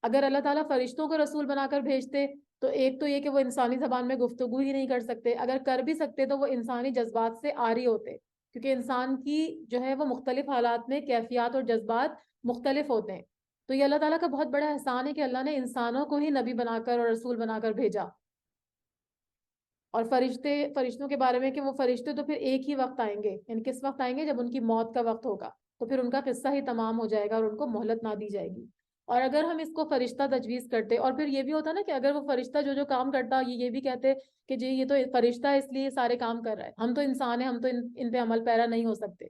اگر اللہ تعالیٰ فرشتوں کو رسول بنا کر بھیجتے تو ایک تو یہ کہ وہ انسانی زبان میں گفتگو ہی نہیں کر سکتے، اگر کر بھی سکتے تو وہ انسانی جذبات سے عاری ہوتے، کیونکہ انسان کی جو ہے وہ مختلف حالات میں کیفیات اور جذبات مختلف ہوتے ہیں۔ تو یہ اللہ تعالیٰ کا بہت بڑا احسان ہے کہ اللہ نے انسانوں کو ہی نبی بنا کر اور رسول بنا کر بھیجا۔ اور فرشتوں کے بارے میں کہ وہ فرشتے تو پھر ایک ہی وقت آئیں گے، یعنی کس وقت آئیں گے؟ جب ان کی موت کا وقت ہوگا تو پھر ان کا قصہ ہی تمام ہو جائے گا اور ان کو مہلت نہ دی جائے گی۔ اور اگر ہم اس کو فرشتہ تجویز کرتے، اور پھر یہ بھی ہوتا نا کہ اگر وہ فرشتہ جو کام کرتا یہ بھی کہتے کہ جی یہ تو فرشتہ ہے اس لیے سارے کام کر رہا ہے، ہم تو انسان ہیں، ہم تو ان پہ عمل پیرا نہیں ہو سکتے،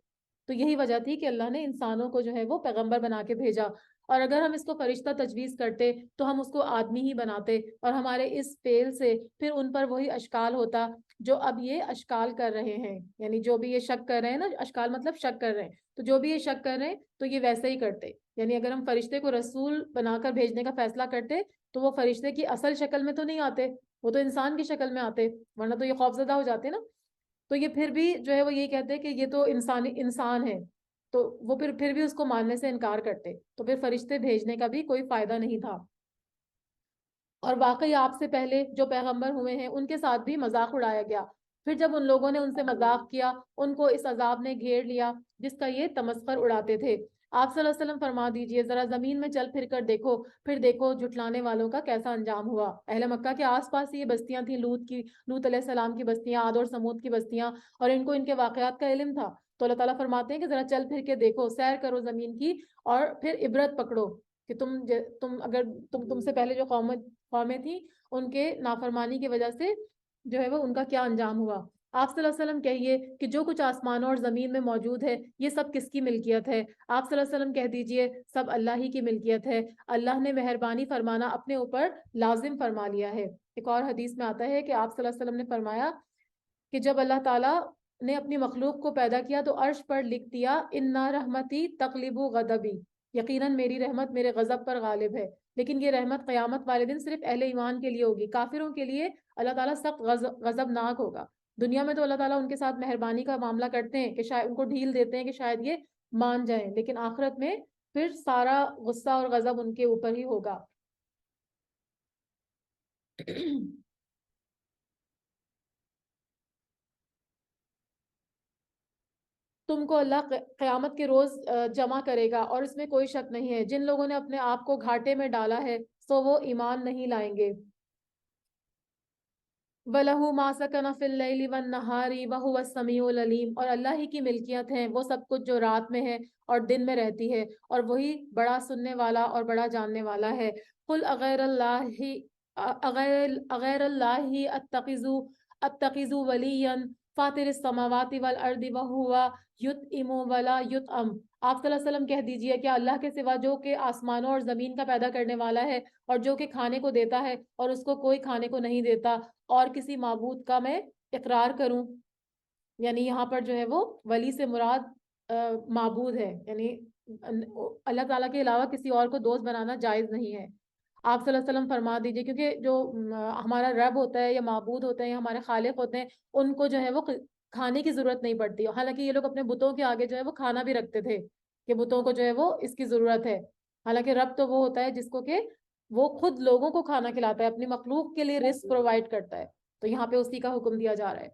تو یہی وجہ تھی کہ اللہ نے انسانوں کو جو ہے وہ پیغمبر بنا کے بھیجا، اور اگر ہم اس کو فرشتہ تجویز کرتے تو ہم اس کو آدمی ہی بناتے، اور ہمارے اس فعل سے پھر ان پر وہی اشکال ہوتا جو اب یہ اشکال کر رہے ہیں، یعنی جو بھی یہ شک کر رہے ہیں نا، اشکال مطلب شک کر رہے ہیں، تو جو بھی یہ شک کر رہے ہیں تو یہ ویسے ہی کرتے۔ یعنی اگر ہم فرشتے کو رسول بنا کر بھیجنے کا فیصلہ کرتے تو وہ فرشتے کی اصل شکل میں تو نہیں آتے، وہ تو انسان کی شکل میں آتے، ورنہ تو یہ خوفزدہ ہو جاتے نا۔ تو یہ پھر بھی جو ہے وہ یہ کہتے کہ یہ تو انسان ہے، تو وہ پھر بھی اس کو ماننے سے انکار کرتے، تو پھر فرشتے بھیجنے کا بھی کوئی فائدہ نہیں تھا۔ اور واقعی آپ سے پہلے جو پیغمبر ہوئے ہیں ان کے ساتھ بھی مذاق اڑایا گیا، پھر جب ان لوگوں نے ان سے مذاق کیا ان کو اس عذاب نے گھیر لیا جس کا یہ تمسخر اڑاتے تھے۔ آپ صلی اللہ علیہ وسلم فرما دیجئے ذرا زمین میں چل پھر کر دیکھو، پھر دیکھو جھٹلانے والوں کا کیسا انجام ہوا۔ اہل مکہ کے آس پاس یہ بستیاں تھیں، لوط علیہ السلام کی بستیاں، عاد اور سمود کی بستیاں، اور ان کو ان کے واقعات کا علم تھا۔ تو اللہ تعالیٰ فرماتے ہیں کہ ذرا چل پھر کے دیکھو، سیر کرو زمین کی، اور پھر عبرت پکڑو کہ تم سے پہلے جو قومیں تھیں ان کے نافرمانی کی وجہ سے جو ہے وہ ان کا کیا انجام ہوا۔ آپ صلی اللہ علیہ وسلم کہیے کہ جو کچھ آسمانوں اور زمین میں موجود ہے یہ سب کس کی ملکیت ہے؟ آپ صلی اللہ علیہ وسلم کہہ دیجئے سب اللہ ہی کی ملکیت ہے، اللہ نے مہربانی فرمانا اپنے اوپر لازم فرما لیا ہے۔ ایک اور حدیث میں آتا ہے کہ آپ صلی اللہ علیہ وسلم نے فرمایا کہ جب اللہ تعالیٰ نے اپنی مخلوق کو پیدا کیا تو عرش پر لکھ دیا اِنَّ رحمتی تغلب غضبی، یقیناً میری رحمت میرے غضب پر غالب ہے۔ لیکن یہ رحمت قیامت والے دن صرف اہل ایمان کے لیے ہوگی، کافروں کے لیے اللہ تعالیٰ سخت غضبناک ہوگا۔ دنیا میں تو اللہ تعالیٰ ان کے ساتھ مہربانی کا معاملہ کرتے ہیں کہ شاید ان کو ڈھیل دیتے ہیں کہ شاید یہ مان جائیں، لیکن آخرت میں پھر سارا غصہ اور غضب ان کے اوپر ہی ہوگا۔ تم کو اللہ قیامت کے روز جمع کرے گا، اور اس میں کوئی شک نہیں ہے جن لوگوں نے اپنے آپ کو گھاٹے میں ڈالا ہے سو وہ ایمان نہیں لائیں گے۔ وَلَهُ مَا سَكَنَ فِي اللَّيْلِ وَالنَّهَارِ وَهُوَ السَّمِيعُ الْعَلِيمُ، اور اللہ ہی کی ملکیت ہیں وہ سب کچھ جو رات میں ہے اور دن میں رہتی ہے، اور وہی بڑا سننے والا اور بڑا جاننے والا ہے۔ قُلْ أَغَيْرَ اللَّهِ أَتَّخِذُ وَلِيًّا فَاطِرِ السَّمَاوَاتِ وَالْأَرْضِ وَهُوَ يُطْعِمُ وَلَا يُطْعَمُ، آپ صلی اللہ علیہ وسلم کہہ دیجئے کیا اللہ کے سوا جو کہ آسمانوں اور زمین کا پیدا کرنے والا ہے اور جو کہ کھانے کو دیتا ہے اور اس کو کوئی کھانے کو نہیں دیتا، اور کسی معبود کا میں اقرار کروں؟ یعنی یہاں پر جو ہے وہ ولی سے مراد معبود ہے، یعنی اللہ تعالیٰ کے علاوہ کسی اور کو دوست بنانا جائز نہیں ہے۔ آپ صلی اللہ علیہ وسلم فرما دیجئے کیونکہ جو ہمارا رب ہوتا ہے یا معبود ہوتے ہیں یا ہمارے خالق ہوتے ہیں ان کو جو ہے وہ کھانے کی ضرورت نہیں پڑتی، حالانکہ یہ لوگ اپنے بتوں کے آگے جو ہے وہ کھانا بھی رکھتے تھے کہ بتوں کو جو ہے وہ اس کی ضرورت ہے، حالانکہ رب تو وہ ہوتا ہے جس کو کہ وہ خود لوگوں کو کھانا کھلاتا ہے، اپنی مخلوق کے لیے رزق پرووائڈ کرتا ہے، تو یہاں پہ اسی کا حکم دیا جا رہا ہے۔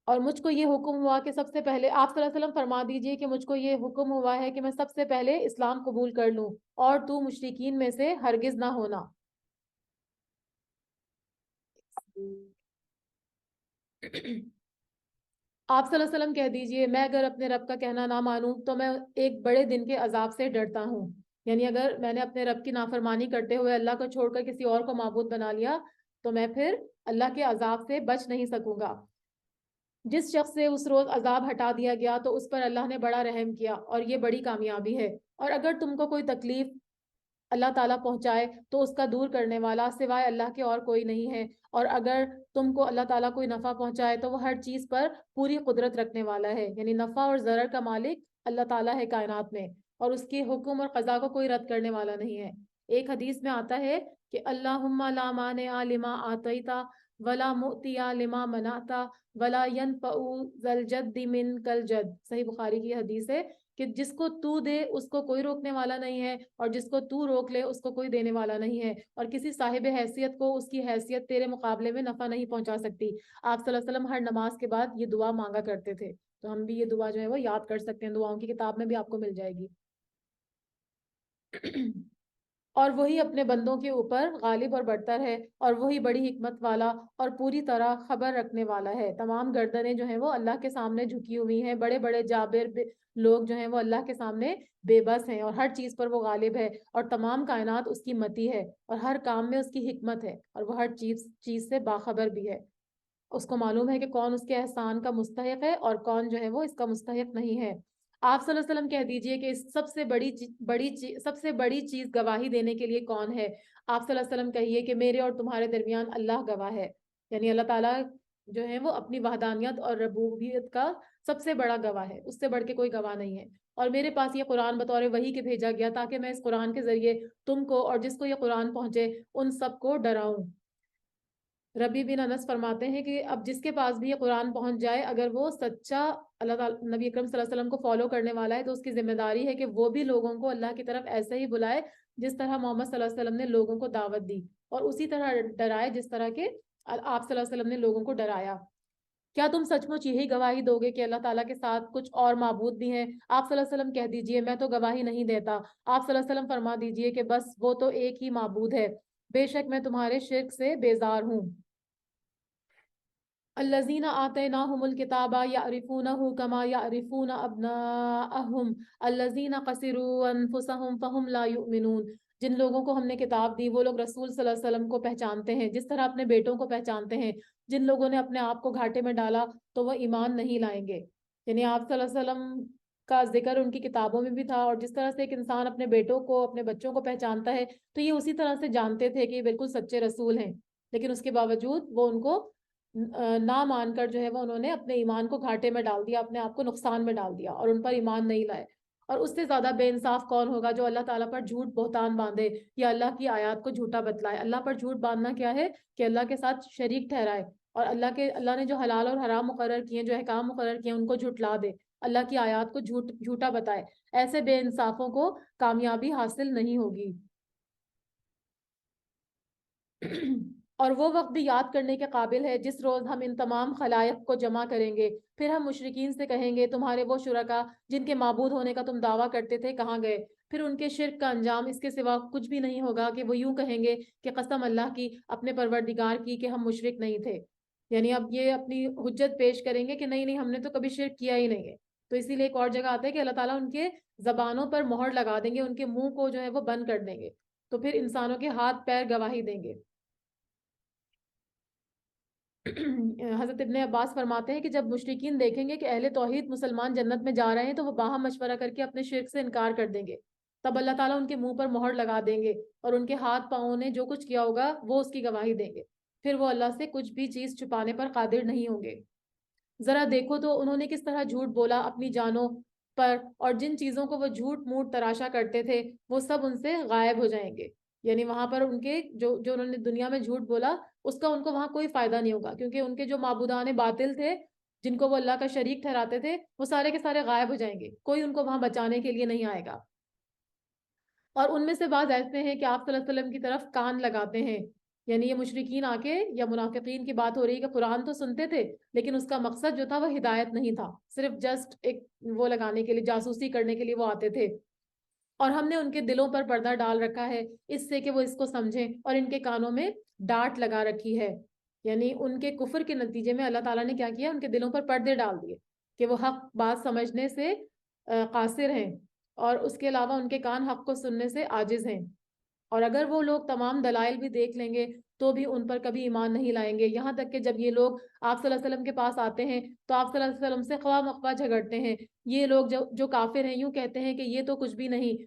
اور مجھ کو یہ حکم ہوا کہ سب سے پہلے آپ صلی اللہ علیہ وسلم فرما دیجئے کہ مجھ کو یہ حکم ہوا ہے کہ میں سب سے پہلے اسلام قبول کر لوں اور تو مشرکین میں سے ہرگز نہ ہونا۔ آپ صلی اللہ علیہ وسلم کہہ دیجئے میں اگر اپنے رب کا کہنا نہ مانوں تو میں ایک بڑے دن کے عذاب سے ڈرتا ہوں، یعنی اگر میں نے اپنے رب کی نافرمانی کرتے ہوئے اللہ کو چھوڑ کر کسی اور کو معبود بنا لیا تو میں پھر اللہ کے عذاب سے بچ نہیں سکوں گا۔ جس شخص سے اس روز عذاب ہٹا دیا گیا تو اس پر اللہ نے بڑا رحم کیا اور یہ بڑی کامیابی ہے۔ اور اگر تم کو کوئی تکلیف اللہ تعالیٰ پہنچائے تو اس کا دور کرنے والا سوائے اللہ کے اور کوئی نہیں ہے، اور اگر تم کو اللہ تعالیٰ کوئی نفع پہنچائے تو وہ ہر چیز پر پوری قدرت رکھنے والا ہے، یعنی نفع اور ضرر کا مالک اللہ تعالیٰ ہے کائنات میں، اور اس کے حکم اور قضا کو کوئی رد کرنے والا نہیں ہے۔ ایک حدیث میں آتا ہے کہ اللہم لا مانع لما آتیتا ولا معطی لما منعتا ولا ينفع ذا الجد منک الجد، صحیح بخاری کی حدیث ہے کہ جس کو تو دے اس کو کوئی روکنے والا نہیں ہے اور جس کو تو روک لے اس کو کوئی دینے والا نہیں ہے، اور کسی صاحب حیثیت کو اس کی حیثیت تیرے مقابلے میں نفع نہیں پہنچا سکتی۔ آپ صلی اللہ علیہ وسلم ہر نماز کے بعد یہ دعا مانگا کرتے تھے، تو ہم بھی یہ دعا جو ہے وہ یاد کر سکتے ہیں، دعاؤں کی کتاب میں بھی آپ کو مل جائے گی۔ اور وہی اپنے بندوں کے اوپر غالب اور برتر ہے، اور وہی بڑی حکمت والا اور پوری طرح خبر رکھنے والا ہے۔ تمام گردنیں جو ہیں وہ اللہ کے سامنے جھکی ہوئی ہیں، بڑے بڑے جابر لوگ جو ہیں وہ اللہ کے سامنے بے بس ہیں، اور ہر چیز پر وہ غالب ہے، اور تمام کائنات اس کی متی ہے، اور ہر کام میں اس کی حکمت ہے، اور وہ ہر چیز سے باخبر بھی ہے۔ اس کو معلوم ہے کہ کون اس کے احسان کا مستحق ہے اور کون جو ہے وہ اس کا مستحق نہیں ہے۔ آپ صلی اللہ علیہ وسلم کہہ دیجئے کہ اس سب سے بڑی چیز گواہی دینے کے لیے کون ہے؟ آپ صلی اللہ علیہ وسلم کہیے کہ میرے اور تمہارے درمیان اللہ گواہ ہے، یعنی اللہ تعالیٰ جو ہے وہ اپنی وحدانیت اور ربوبیت کا سب سے بڑا گواہ ہے، اس سے بڑھ کے کوئی گواہ نہیں ہے، اور میرے پاس یہ قرآن بطور وحی کے بھیجا گیا تاکہ میں اس قرآن کے ذریعے تم کو اور جس کو یہ قرآن پہنچے ان سب کو ڈراؤں۔ ربی بن انس فرماتے ہیں کہ اب جس کے پاس بھی یہ قرآن پہنچ جائے اگر وہ سچا اللہ تعالیٰ نبی اکرم صلی اللہ علیہ وسلم کو فالو کرنے والا ہے تو اس کی ذمہ داری ہے کہ وہ بھی لوگوں کو اللہ کی طرف ایسے ہی بلائے جس طرح محمد صلی اللہ علیہ وسلم نے لوگوں کو دعوت دی، اور اسی طرح ڈرائے جس طرح کہ آپ صلی اللہ علیہ وسلم نے لوگوں کو ڈرایا۔ کیا تم سچ مچ یہی گواہی دو گے کہ اللہ تعالیٰ کے ساتھ کچھ اور معبود بھی ہیں؟ آپ صلی اللہ علیہ وسلم کہہ دیجئے میں تو گواہی نہیں دیتا۔ آپ صلی اللہ علیہ وسلم فرما دیجئے کہ بس وہ تو ایک ہی معبود ہے، بے شک میں تمہارے شرک سے بیزار ہوں۔ الذین آتیناہم الکتاب یعرفونہ کما یعرفون ابناءہم الذین خسروا انفسہم فہم لا یؤمنون۔ جن لوگوں کو ہم نے کتاب دی وہ لوگ رسول صلی اللہ علیہ وسلم کو پہچانتے ہیں جس طرح اپنے بیٹوں کو پہچانتے ہیں۔ جن لوگوں نے اپنے آپ کو گھاٹے میں ڈالا تو وہ ایمان نہیں لائیں گے۔ یعنی آپ صلی اللہ علیہ وسلم کا ذکر ان کی کتابوں میں بھی تھا، اور جس طرح سے ایک انسان اپنے بیٹوں کو اپنے بچوں کو پہچانتا ہے تو یہ اسی طرح سے جانتے تھے کہ یہ بالکل سچے رسول ہیں، لیکن اس کے باوجود وہ ان کو نہ مان کر جو ہے وہ انہوں نے اپنے ایمان کو گھاٹے میں ڈال دیا، اپنے آپ کو نقصان میں ڈال دیا اور ان پر ایمان نہیں لائے۔ اور اس سے زیادہ بے انصاف کون ہوگا جو اللہ تعالیٰ پر جھوٹ بہتان باندھے یا اللہ کی آیات کو جھوٹا بتلائے۔ اللہ پر جھوٹ باندھنا کیا ہے کہ اللہ کے ساتھ شریک ٹھہرائے، اور اللہ نے جو حلال اور حرام مقرر کیے، جو احکام مقرر کیے ان کو جھٹلا دے، اللہ کی آیات کو جھوٹا بتائے۔ ایسے بے انصافوں کو کامیابی حاصل نہیں ہوگی۔ اور وہ وقت بھی یاد کرنے کے قابل ہے جس روز ہم ان تمام خلائق کو جمع کریں گے، پھر ہم مشرکین سے کہیں گے تمہارے وہ شرکا جن کے معبود ہونے کا تم دعویٰ کرتے تھے کہاں گئے؟ پھر ان کے شرک کا انجام اس کے سوا کچھ بھی نہیں ہوگا کہ وہ یوں کہیں گے کہ قسم اللہ کی، اپنے پروردگار کی، کہ ہم مشرک نہیں تھے۔ یعنی اب یہ اپنی حجت پیش کریں گے کہ نہیں نہیں ہم نے تو کبھی شرک کیا ہی نہیں ہے۔ تو اسی لیے ایک اور جگہ آتا ہے کہ اللہ تعالیٰ ان کے زبانوں پر مہر لگا دیں گے، ان کے منہ کو جو ہے وہ بند کر دیں گے، تو پھر انسانوں کے ہاتھ پیر گواہی دیں گے۔ حضرت ابن عباس فرماتے ہیں کہ جب مشرکین دیکھیں گے کہ اہل توحید مسلمان جنت میں جا رہے ہیں تو وہ باہم مشورہ کر کے اپنے شرک سے انکار کر دیں گے، تب اللہ تعالیٰ ان کے منہ پر مہر لگا دیں گے اور ان کے ہاتھ پاؤں نے جو کچھ کیا ہوگا وہ اس کی گواہی دیں گے، پھر وہ اللہ سے کچھ بھی چیز چھپانے پر قادر نہیں ہوں گے۔ ذرا دیکھو تو انہوں نے کس طرح جھوٹ بولا اپنی جانوں پر، اور جن چیزوں کو وہ جھوٹ موٹ تراشا کرتے تھے وہ سب ان سے غائب ہو جائیں گے۔ یعنی وہاں پر ان کے جو انہوں نے دنیا میں جھوٹ بولا اس کا ان کو وہاں کوئی فائدہ نہیں ہوگا، کیونکہ ان کے جو معبودان باطل تھے جن کو وہ اللہ کا شریک ٹھہراتے تھے وہ سارے کے سارے غائب ہو جائیں گے، کوئی ان کو وہاں بچانے کے لیے نہیں آئے گا۔ اور ان میں سے بعض ایسے ہیں کہ آپ صلی اللہ علیہ وسلم کی طرف کان لگاتے ہیں، یعنی یہ مشرکین آ کے یا منافقین کی بات ہو رہی ہے کہ قرآن تو سنتے تھے لیکن اس کا مقصد جو تھا وہ ہدایت نہیں تھا، صرف جسٹ ایک وہ لگانے کے لیے، جاسوسی کرنے کے لیے وہ آتے تھے۔ اور ہم نے ان کے دلوں پر پردہ ڈال رکھا ہے اس سے کہ وہ اس کو سمجھیں، اور ان کے کانوں میں ڈانٹ لگا رکھی ہے۔ یعنی ان کے کفر کے نتیجے میں اللہ تعالیٰ نے کیا کیا، ان کے دلوں پر پردے ڈال دیے کہ وہ حق بات سمجھنے سے قاصر ہیں، اور اس کے علاوہ ان کے کان حق کو سننے سے عاجز ہیں۔ اور اگر وہ لوگ تمام دلائل بھی دیکھ لیں گے تو بھی ان پر کبھی ایمان نہیں لائیں گے، یہاں تک کہ جب یہ لوگ آپ صلی اللہ علیہ وسلم کے پاس آتے ہیں تو آپ صلی اللہ علیہ وسلم سے خواہ مخواہ جھگڑتے ہیں۔ یہ لوگ جو کافر ہیں یوں کہتے ہیں کہ یہ تو کچھ بھی نہیں،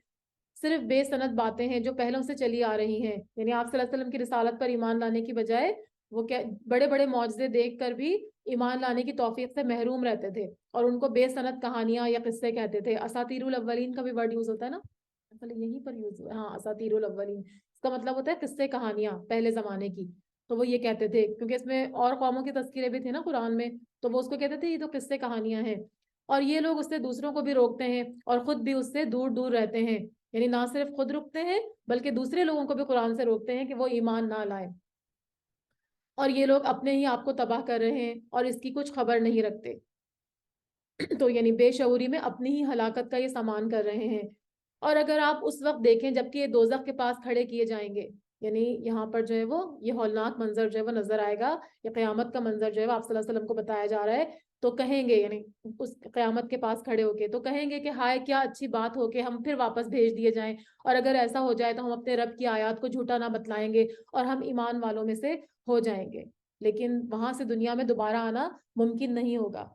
صرف بے سند باتیں ہیں جو پہلوں سے چلی آ رہی ہیں۔ یعنی آپ صلی اللہ علیہ وسلم کی رسالت پر ایمان لانے کی بجائے وہ کیا بڑے بڑے معجزے دیکھ کر بھی ایمان لانے کی توفیق سے محروم رہتے تھے، اور ان کو بے سند کہانیاں یا قصے کہتے تھے۔ اساطیر الاولین کا بھی ورڈ یوز ہوتا ہے نا، یہیں پر یوز ہوا ہے، ہاں اساطیر الاولین، اس کا مطلب ہوتا ہے قصے کہانیاں پہلے زمانے کی۔ تو وہ یہ کہتے تھے کیونکہ اس میں اور قوموں کی تذکرے بھی تھے نا قرآن میں، تو وہ اس کو کہتے تھے یہ تو قصے کہانیاں ہیں۔ اور یہ لوگ اس سے دوسروں کو بھی روکتے ہیں اور خود بھی اس سے دور دور رہتے ہیں، یعنی نہ صرف خود رکتے ہیں بلکہ دوسرے لوگوں کو بھی قرآن سے روکتے ہیں کہ وہ ایمان نہ لائیں۔ اور یہ لوگ اپنے ہی آپ کو تباہ کر رہے ہیں اور اس کی کچھ خبر نہیں رکھتے۔ تو یعنی بے شعوری میں اپنی ہی ہلاکت کا یہ سامان کر رہے ہیں۔ اور اگر آپ اس وقت دیکھیں جبکہ یہ دوزخ کے پاس کھڑے کیے جائیں گے، یعنی یہاں پر جو ہے وہ یہ ہولناک منظر جو ہے وہ نظر آئے گا، یہ قیامت کا منظر جو ہے وہ آپ صلی اللہ علیہ وسلم کو بتایا جا رہا ہے، تو کہیں گے یعنی اس قیامت کے پاس کھڑے ہو کے تو کہیں گے کہ ہائے کیا اچھی بات ہو کہ ہم پھر واپس بھیج دیے جائیں، اور اگر ایسا ہو جائے تو ہم اپنے رب کی آیات کو جھوٹا نہ بتلائیں گے اور ہم ایمان والوں میں سے ہو جائیں گے۔ لیکن وہاں سے دنیا میں دوبارہ آنا ممکن نہیں ہوگا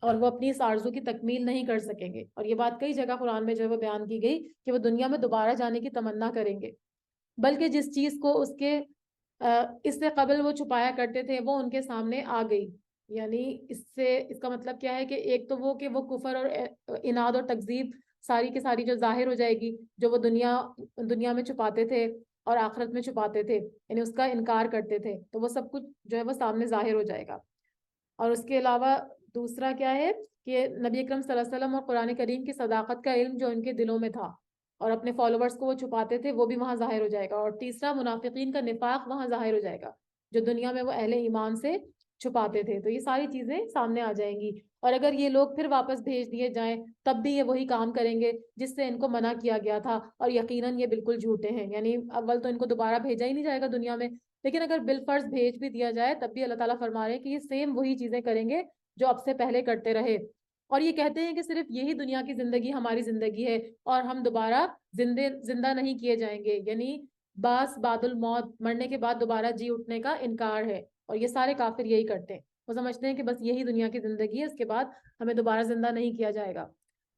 اور وہ اپنی اس آرزو کی تکمیل نہیں کر سکیں گے، اور یہ بات کئی جگہ قرآن میں جو ہے وہ بیان کی گئی کہ وہ دنیا میں دوبارہ جانے کی تمنا کریں گے، بلکہ جس چیز کو اس سے قبل وہ چھپایا کرتے تھے وہ ان کے سامنے آ گئی۔ یعنی اس کا مطلب کیا ہے کہ ایک تو وہ کہ وہ کفر اور اناد اور تکذیب ساری کی ساری جو ظاہر ہو جائے گی، جو وہ دنیا میں چھپاتے تھے اور آخرت میں چھپاتے تھے، یعنی اس کا انکار کرتے تھے، تو وہ سب کچھ جو ہے وہ سامنے ظاہر ہو جائے گا۔ اور اس کے علاوہ دوسرا کیا ہے کہ نبی اکرم صلی اللہ علیہ وسلم اور قرآن کریم کی صداقت کا علم جو ان کے دلوں میں تھا اور اپنے فالوورز کو وہ چھپاتے تھے وہ بھی وہاں ظاہر ہو جائے گا۔ اور تیسرا منافقین کا نفاق وہاں ظاہر ہو جائے گا، جو دنیا میں وہ اہل ایمان سے چھپاتے تھے. تو یہ ساری چیزیں سامنے آ جائیں گی. اور اگر یہ لوگ پھر واپس بھیج دیے جائیں تب بھی یہ وہی کام کریں گے جس سے ان کو منع کیا گیا تھا, اور یقیناً یہ بالکل جھوٹے ہیں. یعنی اول تو ان کو دوبارہ بھیجا ہی نہیں جائے گا دنیا میں, لیکن اگر بالفرض بھیج بھی دیا جائے تب بھی اللہ تعالیٰ فرما رہے ہیں کہ یہ سیم وہی چیزیں کریں گے جو اب سے پہلے کرتے رہے. اور یہ کہتے ہیں کہ صرف یہی دنیا کی زندگی ہماری زندگی ہے اور ہم دوبارہ زندہ نہیں کیے جائیں گے. یعنی باس بعد الموت, مرنے کے بعد دوبارہ جی اٹھنے کا انکار ہے. اور یہ سارے کافر یہی کرتے ہیں, وہ سمجھتے ہیں کہ بس یہی دنیا کی زندگی ہے, اس کے بعد ہمیں دوبارہ زندہ نہیں کیا جائے گا.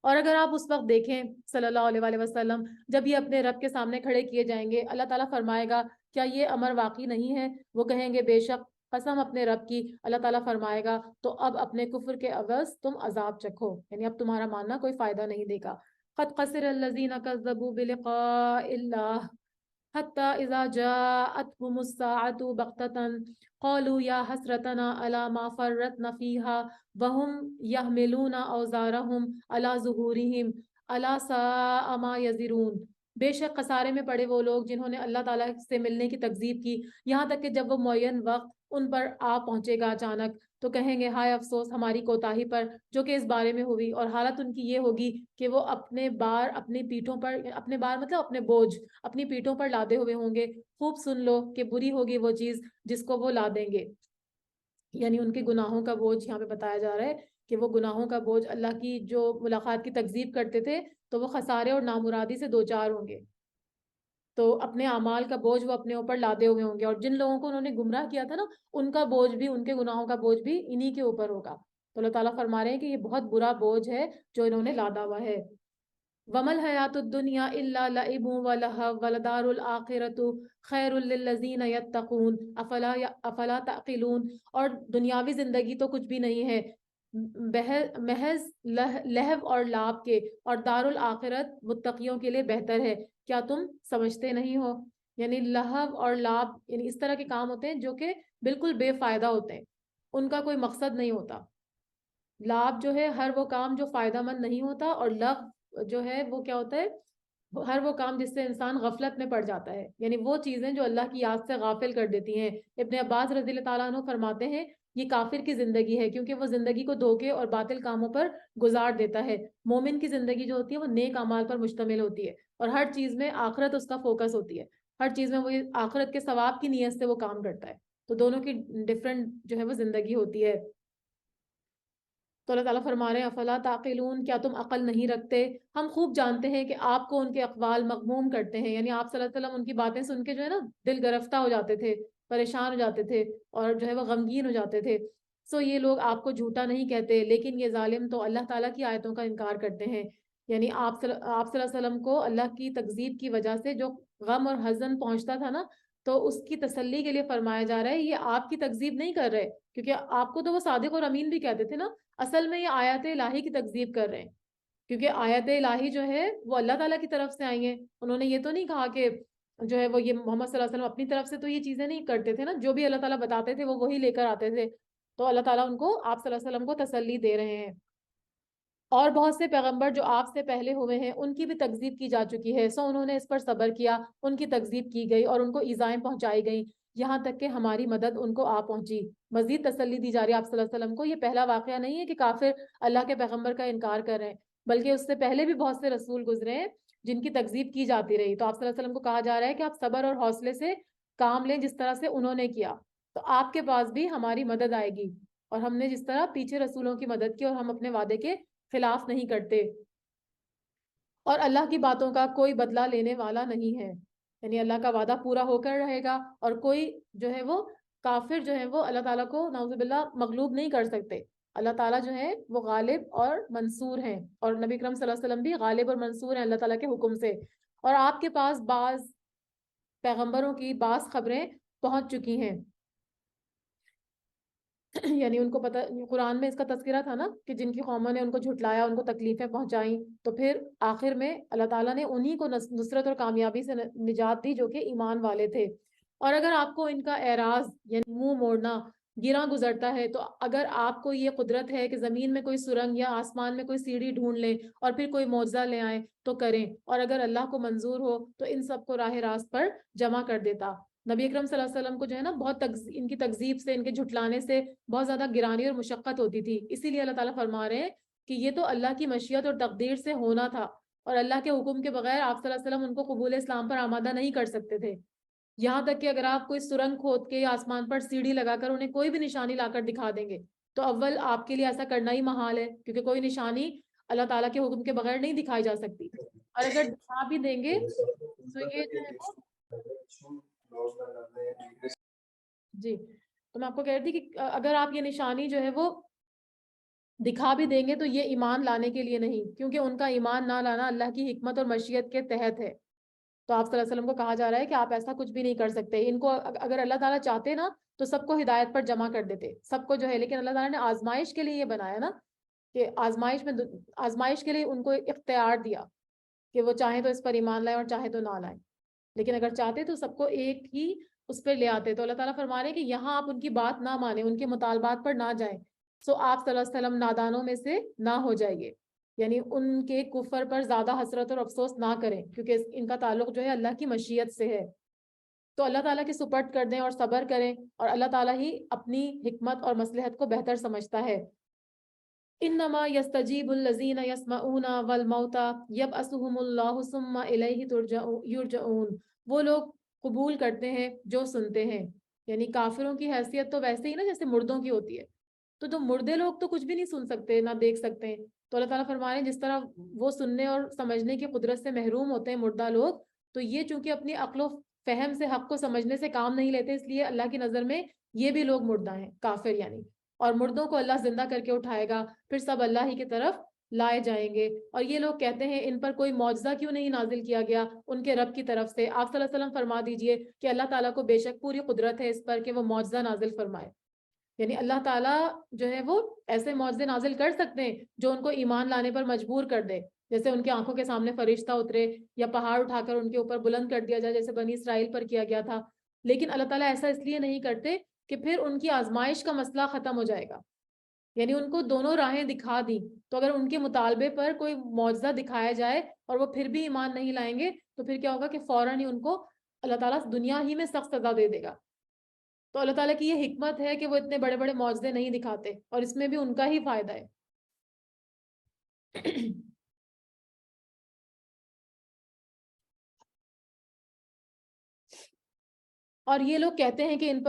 اور اگر آپ اس وقت دیکھیں صلی اللہ علیہ وآلہ وسلم, جب یہ اپنے رب کے سامنے کھڑے کیے جائیں گے, اللہ تعالیٰ فرمائے گا کیا یہ امر واقعی نہیں ہے؟ وہ کہیں گے بے شک, قسم اپنے رب کی. اللہ تعالیٰ فرمائے گا تو اب اپنے کفر کے عوض تم عذاب چکھو, یعنی اب تمہارا ماننا کوئی فائدہ نہیں دے گا. قد خسر الذین کذبوا بلقاء اللہ حتی اذا جاءتهم الساعة بغتة قالوا یا حسرتنا علی ما فرطنا فیہا وهم یحملون اوزارهم علی ظہورہم الا ساء ما یزرون. بے شک خسارے میں پڑے وہ لوگ جنہوں نے اللہ تعالیٰ سے ملنے کی تکذیب کی, یہاں تک کہ جب وہ معین وقت ان پر آ پہنچے گا اچانک تو کہیں گے ہائے افسوس ہماری کوتاہی پر جو کہ اس بارے میں ہوئی. اور حالت ان کی یہ ہوگی کہ وہ اپنے بار اپنی پیٹھوں پر, اپنے بار مطلب اپنے بوجھ اپنی پیٹھوں پر لادے ہوئے ہوں گے. خوب سن لو کہ بری ہوگی وہ چیز جس کو وہ لا دیں گے. یعنی ان کے گناہوں کا بوجھ یہاں پہ بتایا جا رہا ہے کہ وہ گناہوں کا بوجھ, اللہ کی جو ملاقات کی تکذیب کرتے تھے تو وہ خسارے اور نامرادی سے دوچار ہوں گے. تو اپنے اعمال کا بوجھ وہ اپنے اوپر لادے ہوئے ہوں گے, اور جن لوگوں کو انہوں نے گمراہ کیا تھا نا, ان کا بوجھ بھی, ان کے گناہوں کا بوجھ بھی انہی کے اوپر ہوگا. تو اللہ تعالیٰ فرما رہے ہیں کہ یہ بہت برا بوجھ ہے جو انہوں نے لادا ہوا ہے. وَمَا الْحَيَاةُ الدُّنْيَا إِلَّا لَعِبٌ وَلَهْوٌ وَلَدَارُ الْآخِرَةُ خَيْرٌ لِّلَّذِينَ يَتَّقُونَ أَفَلَا تَعْقِلُونَ. اور دنیاوی زندگی تو کچھ بھی نہیں ہے محض لہو اور لعب کے, اور دار الآخرت متقیوں کے لیے بہتر ہے, کیا تم سمجھتے نہیں ہو؟ یعنی لہو اور لعب یعنی اس طرح کے کام ہوتے ہیں جو کہ بالکل بے فائدہ ہوتے ہیں, ان کا کوئی مقصد نہیں ہوتا. لعب جو ہے ہر وہ کام جو فائدہ مند نہیں ہوتا, اور لغو جو ہے وہ کیا ہوتا ہے, ہر وہ کام جس سے انسان غفلت میں پڑ جاتا ہے, یعنی وہ چیزیں جو اللہ کی یاد سے غافل کر دیتی ہیں. ابن عباس رضی اللہ تعالیٰ عنہ فرماتے ہیں یہ کافر کی زندگی ہے, کیونکہ وہ زندگی کو دھوکے اور باطل کاموں پر گزار دیتا ہے. مومن کی زندگی جو ہوتی ہے وہ نیک اعمال پر مشتمل ہوتی ہے, اور ہر چیز میں آخرت اس کا فوکس ہوتی ہے, ہر چیز میں وہ آخرت کے ثواب کی نیت سے وہ کام کرتا ہے. تو دونوں کی ڈفرنٹ جو ہے وہ زندگی ہوتی ہے. تو اللہ تعالیٰ فرما رہے ہیں افلا تعقلون, کیا تم عقل نہیں رکھتے؟ ہم خوب جانتے ہیں کہ آپ کو ان کے اقوال مغموم کرتے ہیں, یعنی آپ صلی اللہ علیہ وسلم ان کی باتیں سن کے جو ہے نا دل گرفتہ ہو جاتے تھے, پریشان ہو جاتے تھے, اور جو ہے وہ غمگین ہو جاتے تھے. سو یہ لوگ آپ کو جھوٹا نہیں کہتے, لیکن یہ ظالم تو اللہ تعالیٰ کی آیتوں کا انکار کرتے ہیں. یعنی آپ صلی اللہ علیہ وسلم کو اللہ کی تکذیب کی وجہ سے جو غم اور حزن پہنچتا تھا نا, تو اس کی تسلی کے لیے فرمایا جا رہا ہے یہ آپ کی تکذیب نہیں کر رہے, کیونکہ آپ کو تو وہ صادق اور امین بھی کہتے تھے نا, اصل میں یہ آیات الہی کی تکذیب کر رہے ہیں, کیونکہ آیات الہی جو ہے وہ اللہ تعالیٰ کی طرف سے آئی ہیں. انہوں نے یہ تو نہیں کہا کہ جو ہے وہ یہ محمد صلی اللہ علیہ وسلم اپنی طرف سے تو یہ چیزیں نہیں کرتے تھے نا, جو بھی اللہ تعالیٰ بتاتے تھے وہ وہی لے کر آتے تھے. تو اللہ تعالیٰ ان کو, آپ صلی اللہ علیہ وسلم کو تسلی دے رہے ہیں. اور بہت سے پیغمبر جو آپ سے پہلے ہوئے ہیں ان کی بھی تکذیب کی جا چکی ہے, سو انہوں نے اس پر صبر کیا, ان کی تکذیب کی گئی اور ان کو ایذائیں پہنچائی گئیں, یہاں تک کہ ہماری مدد ان کو آ پہنچی. مزید تسلی دی جا رہی ہے آپ صلی اللہ علیہ وسلم کو. یہ پہلا واقعہ نہیں ہے کہ کافر اللہ کے پیغمبر کا انکار کر رہے ہیں, بلکہ اس سے پہلے بھی بہت سے رسول گزرے ہیں جن کی تکذیب کی جاتی رہی. تو آپ صلی اللہ علیہ وسلم کو کہا جا رہا ہے کہ آپ صبر اور حوصلے سے کام لیں جس طرح سے انہوں نے کیا, تو آپ کے پاس بھی ہماری مدد آئے گی. اور ہم نے جس طرح پیچھے رسولوں کی مدد کی, اور ہم اپنے وعدے کے خلاف نہیں کرتے, اور اللہ کی باتوں کا کوئی بدلہ لینے والا نہیں ہے. یعنی اللہ کا وعدہ پورا ہو کر رہے گا, اور کوئی جو ہے وہ کافر جو ہے وہ اللہ تعالیٰ کو نعوذ باللہ مغلوب نہیں کر سکتے. اللہ تعالیٰ جو ہے وہ غالب اور منصور ہیں, اور نبی اکرم صلی اللہ علیہ وسلم بھی غالب اور منصور ہیں اللہ تعالیٰ کے حکم سے. اور آپ کے پاس بعض پیغمبروں کی بعض خبریں پہنچ چکی ہیں, یعنی ان کو پتہ, قرآن میں اس کا تذکرہ تھا نا کہ جن کی قوموں نے ان کو جھٹلایا, ان کو تکلیفیں پہنچائیں, تو پھر آخر میں اللہ تعالیٰ نے انہی کو نصرت اور کامیابی سے نجات دی جو کہ ایمان والے تھے. اور اگر آپ کو ان کا اعراض یعنی منہ موڑنا گراں گزرتا ہے, تو اگر آپ کو یہ قدرت ہے کہ زمین میں کوئی سرنگ یا آسمان میں کوئی سیڑھی ڈھونڈ لیں اور پھر کوئی معجزہ لے آئیں تو کریں, اور اگر اللہ کو منظور ہو تو ان سب کو راہ راست پر جمع کر دیتا. نبی اکرم صلی اللہ علیہ وسلم کو جو ہے نا بہت ان کی تکذیب سے، ان کے جھٹلانے سے بہت زیادہ گرانی اور مشقت ہوتی تھی. اسی لیے اللہ تعالیٰ فرما رہے ہیں کہ یہ تو اللہ کی مشیت اور تقدیر سے ہونا تھا، اور اللہ کے حکم کے بغیر آپ صلی اللہ علیہ وسلم ان کو قبول اسلام پر آمادہ نہیں کر سکتے تھے. یہاں تک کہ اگر آپ کوئی سرنگ کھود کے آسمان پر سیڑھی لگا کر انہیں کوئی بھی نشانی لا کر دکھا دیں گے تو اول آپ کے لیے ایسا کرنا ہی محال ہے، کیونکہ کوئی نشانی اللہ تعالیٰ کے حکم کے بغیر نہیں دکھائی جا سکتی. اور اگر دکھا بھی دیں گے تو یہ جو ہے جی، تو میں آپ کو کہہ رہی تھی کہ اگر آپ یہ نشانی جو ہے وہ دکھا بھی دیں گے تو یہ ایمان لانے کے لیے نہیں، کیونکہ ان کا ایمان نہ لانا اللہ کی حکمت اور مشیت کے تحت ہے. تو آپ صلی اللہ علیہ وسلم کو کہا جا رہا ہے کہ آپ ایسا کچھ بھی نہیں کر سکتے. ان کو اگر اللہ تعالیٰ چاہتے نا تو سب کو ہدایت پر جمع کر دیتے، سب کو جو ہے، لیکن اللہ تعالیٰ نے آزمائش کے لیے یہ بنایا نا کہ آزمائش کے لیے ان کو اختیار دیا کہ وہ چاہیں تو اس پر ایمان لائیں اور چاہیں تو نہ لائیں. لیکن اگر چاہتے تو سب کو ایک ہی اس پہ لے آتے. تو اللہ تعالیٰ فرما رہے ہیں کہ یہاں آپ ان کی بات نہ مانیں، ان کے مطالبات پر نہ جائیں. سو آپ صلی اللہ علیہ وسلم نادانوں میں سے نہ ہو جائیے، یعنی ان کے کفر پر زیادہ حسرت اور افسوس نہ کریں، کیونکہ ان کا تعلق جو ہے اللہ کی مشیت سے ہے. تو اللہ تعالیٰ کے سپرد کر دیں اور صبر کریں، اور اللہ تعالیٰ ہی اپنی حکمت اور مصلحت کو بہتر سمجھتا ہے. انما یستجیب الذین یسمعون والموتى یبعثهم اللہ ثم الیہ یرجعون. وہ لوگ قبول کرتے ہیں جو سنتے ہیں، یعنی کافروں کی حیثیت تو ویسے ہی نا جیسے مردوں کی ہوتی ہے، تو مردے لوگ تو کچھ بھی نہیں سن سکتے نہ دیکھ سکتے ہیں. تو اللہ تعالیٰ فرما رہے ہیں جس طرح وہ سننے اور سمجھنے کی قدرت سے محروم ہوتے ہیں مردہ لوگ، تو یہ چونکہ اپنی عقل و فہم سے حق کو سمجھنے سے کام نہیں لیتے، اس لیے اللہ کی نظر میں یہ بھی لوگ مردہ ہیں، کافر یعنی. اور مردوں کو اللہ زندہ کر کے اٹھائے گا، پھر سب اللہ ہی کی طرف لائے جائیں گے. اور یہ لوگ کہتے ہیں ان پر کوئی معجزہ کیوں نہیں نازل کیا گیا ان کے رب کی طرف سے. آپ صلی اللہ علیہ وسلم فرما دیجئے کہ اللہ تعالیٰ کو بے شک پوری قدرت ہے اس پر کہ وہ معجزہ نازل فرمائے. یعنی اللہ تعالیٰ جو ہے وہ ایسے معجزے نازل کر سکتے ہیں جو ان کو ایمان لانے پر مجبور کر دے، جیسے ان کی آنکھوں کے سامنے فرشتہ اترے یا پہاڑ اٹھا کر ان کے اوپر بلند کر دیا جائے جیسے بنی اسرائیل پر کیا گیا تھا. لیکن اللہ تعالیٰ ایسا اس لیے نہیں کرتے کہ پھر ان کی آزمائش کا مسئلہ ختم ہو جائے گا. یعنی ان کو دونوں راہیں دکھا دی، تو اگر ان کے مطالبے پر کوئی معجزہ دکھایا جائے اور وہ پھر بھی ایمان نہیں لائیں گے تو پھر کیا ہوگا کہ فوراً ہی ان کو اللہ تعالیٰ دنیا ہی میں سخت سزا دے دے گا. تو اللہ تعالیٰ کی یہ حکمت ہے کہ وہ اتنے بڑے بڑے معجزے نہیں دکھاتے، اور اس میں بھی ان کا ہی فائدہ ہے. اور یہ لوگ کہتے ہیں کہ ان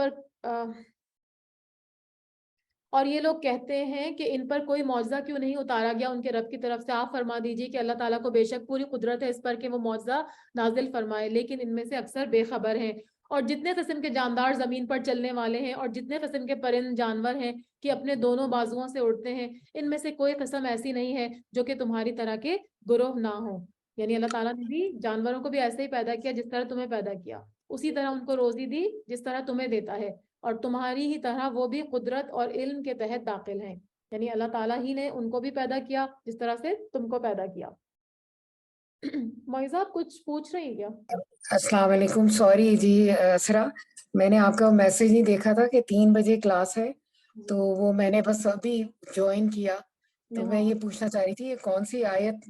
پر کوئی معجزہ کیوں نہیں اتارا گیا ان کے رب کی طرف سے. آپ فرما دیجئے کہ اللہ تعالیٰ کو بے شک پوری قدرت ہے اس پر کہ وہ معجزہ نازل فرمائے، لیکن ان میں سے اکثر بے خبر ہیں. اور جتنے قسم کے جاندار زمین پر چلنے والے ہیں اور جتنے قسم کے پرند جانور ہیں کہ اپنے دونوں بازوؤں سے اڑتے ہیں، ان میں سے کوئی قسم ایسی نہیں ہے جو کہ تمہاری طرح کے گروہ نہ ہو. یعنی اللہ تعالیٰ نے بھی جانوروں کو بھی ایسے ہی پیدا کیا جس طرح تمہیں پیدا کیا، اسی طرح ان کو روزی دی جس طرح تمہیں دیتا ہے، اور تمہاری ہی طرح وہ بھی قدرت اور علم کے تحت داخل ہیں. یعنی اللہ تعالیٰ ہی نے ان کو بھی پیدا کیا جس طرح سے تم کو پیدا کیا. معیزہ آپ کچھ پوچھ رہی ہیں کیا؟ السلام علیکم. سوری جی اسرا، میں نے آپ کا میسج نہیں دیکھا تھا کہ 3 بجے کلاس ہے، تو وہ میں نے بس ابھی جوائن کیا. تو میں یہ پوچھنا چاہ رہی تھی یہ کون سی آیت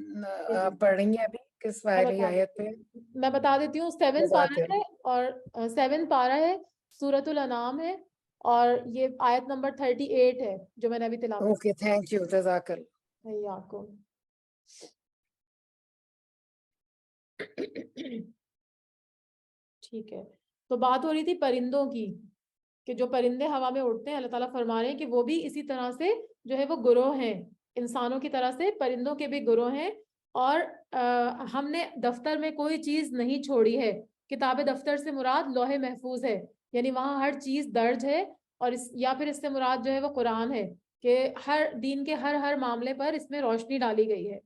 آپ پڑھ رہی ہیں ابھی، کس والی آیت پہ؟ میں بتا دیتی ہوں. 7 پارہ ہے، اور 7 پارہ ہے، سورۃ الانعام ہے، اور یہ آیت نمبر 38 ہے جو میں نے ابھی تلاوت. اوکے، تھینک یو، جزاک اللہ. آپ کو ٹھیک ہے. تو بات ہو رہی تھی پرندوں کی کہ جو پرندے ہوا میں اڑتے ہیں، اللہ تعالیٰ فرما رہے ہیں کہ وہ بھی اسی طرح سے جو ہے وہ گروہ ہیں، انسانوں کی طرح سے پرندوں کے بھی گروہ ہیں. اور ہم نے دفتر میں کوئی چیز نہیں چھوڑی ہے. کتاب دفتر سے مراد لوح محفوظ ہے، یعنی وہاں ہر چیز درج ہے. اور یا پھر اس سے مراد جو ہے وہ قرآن ہے کہ ہر دین کے ہر معاملے پر اس میں روشنی ڈالی گئی ہے.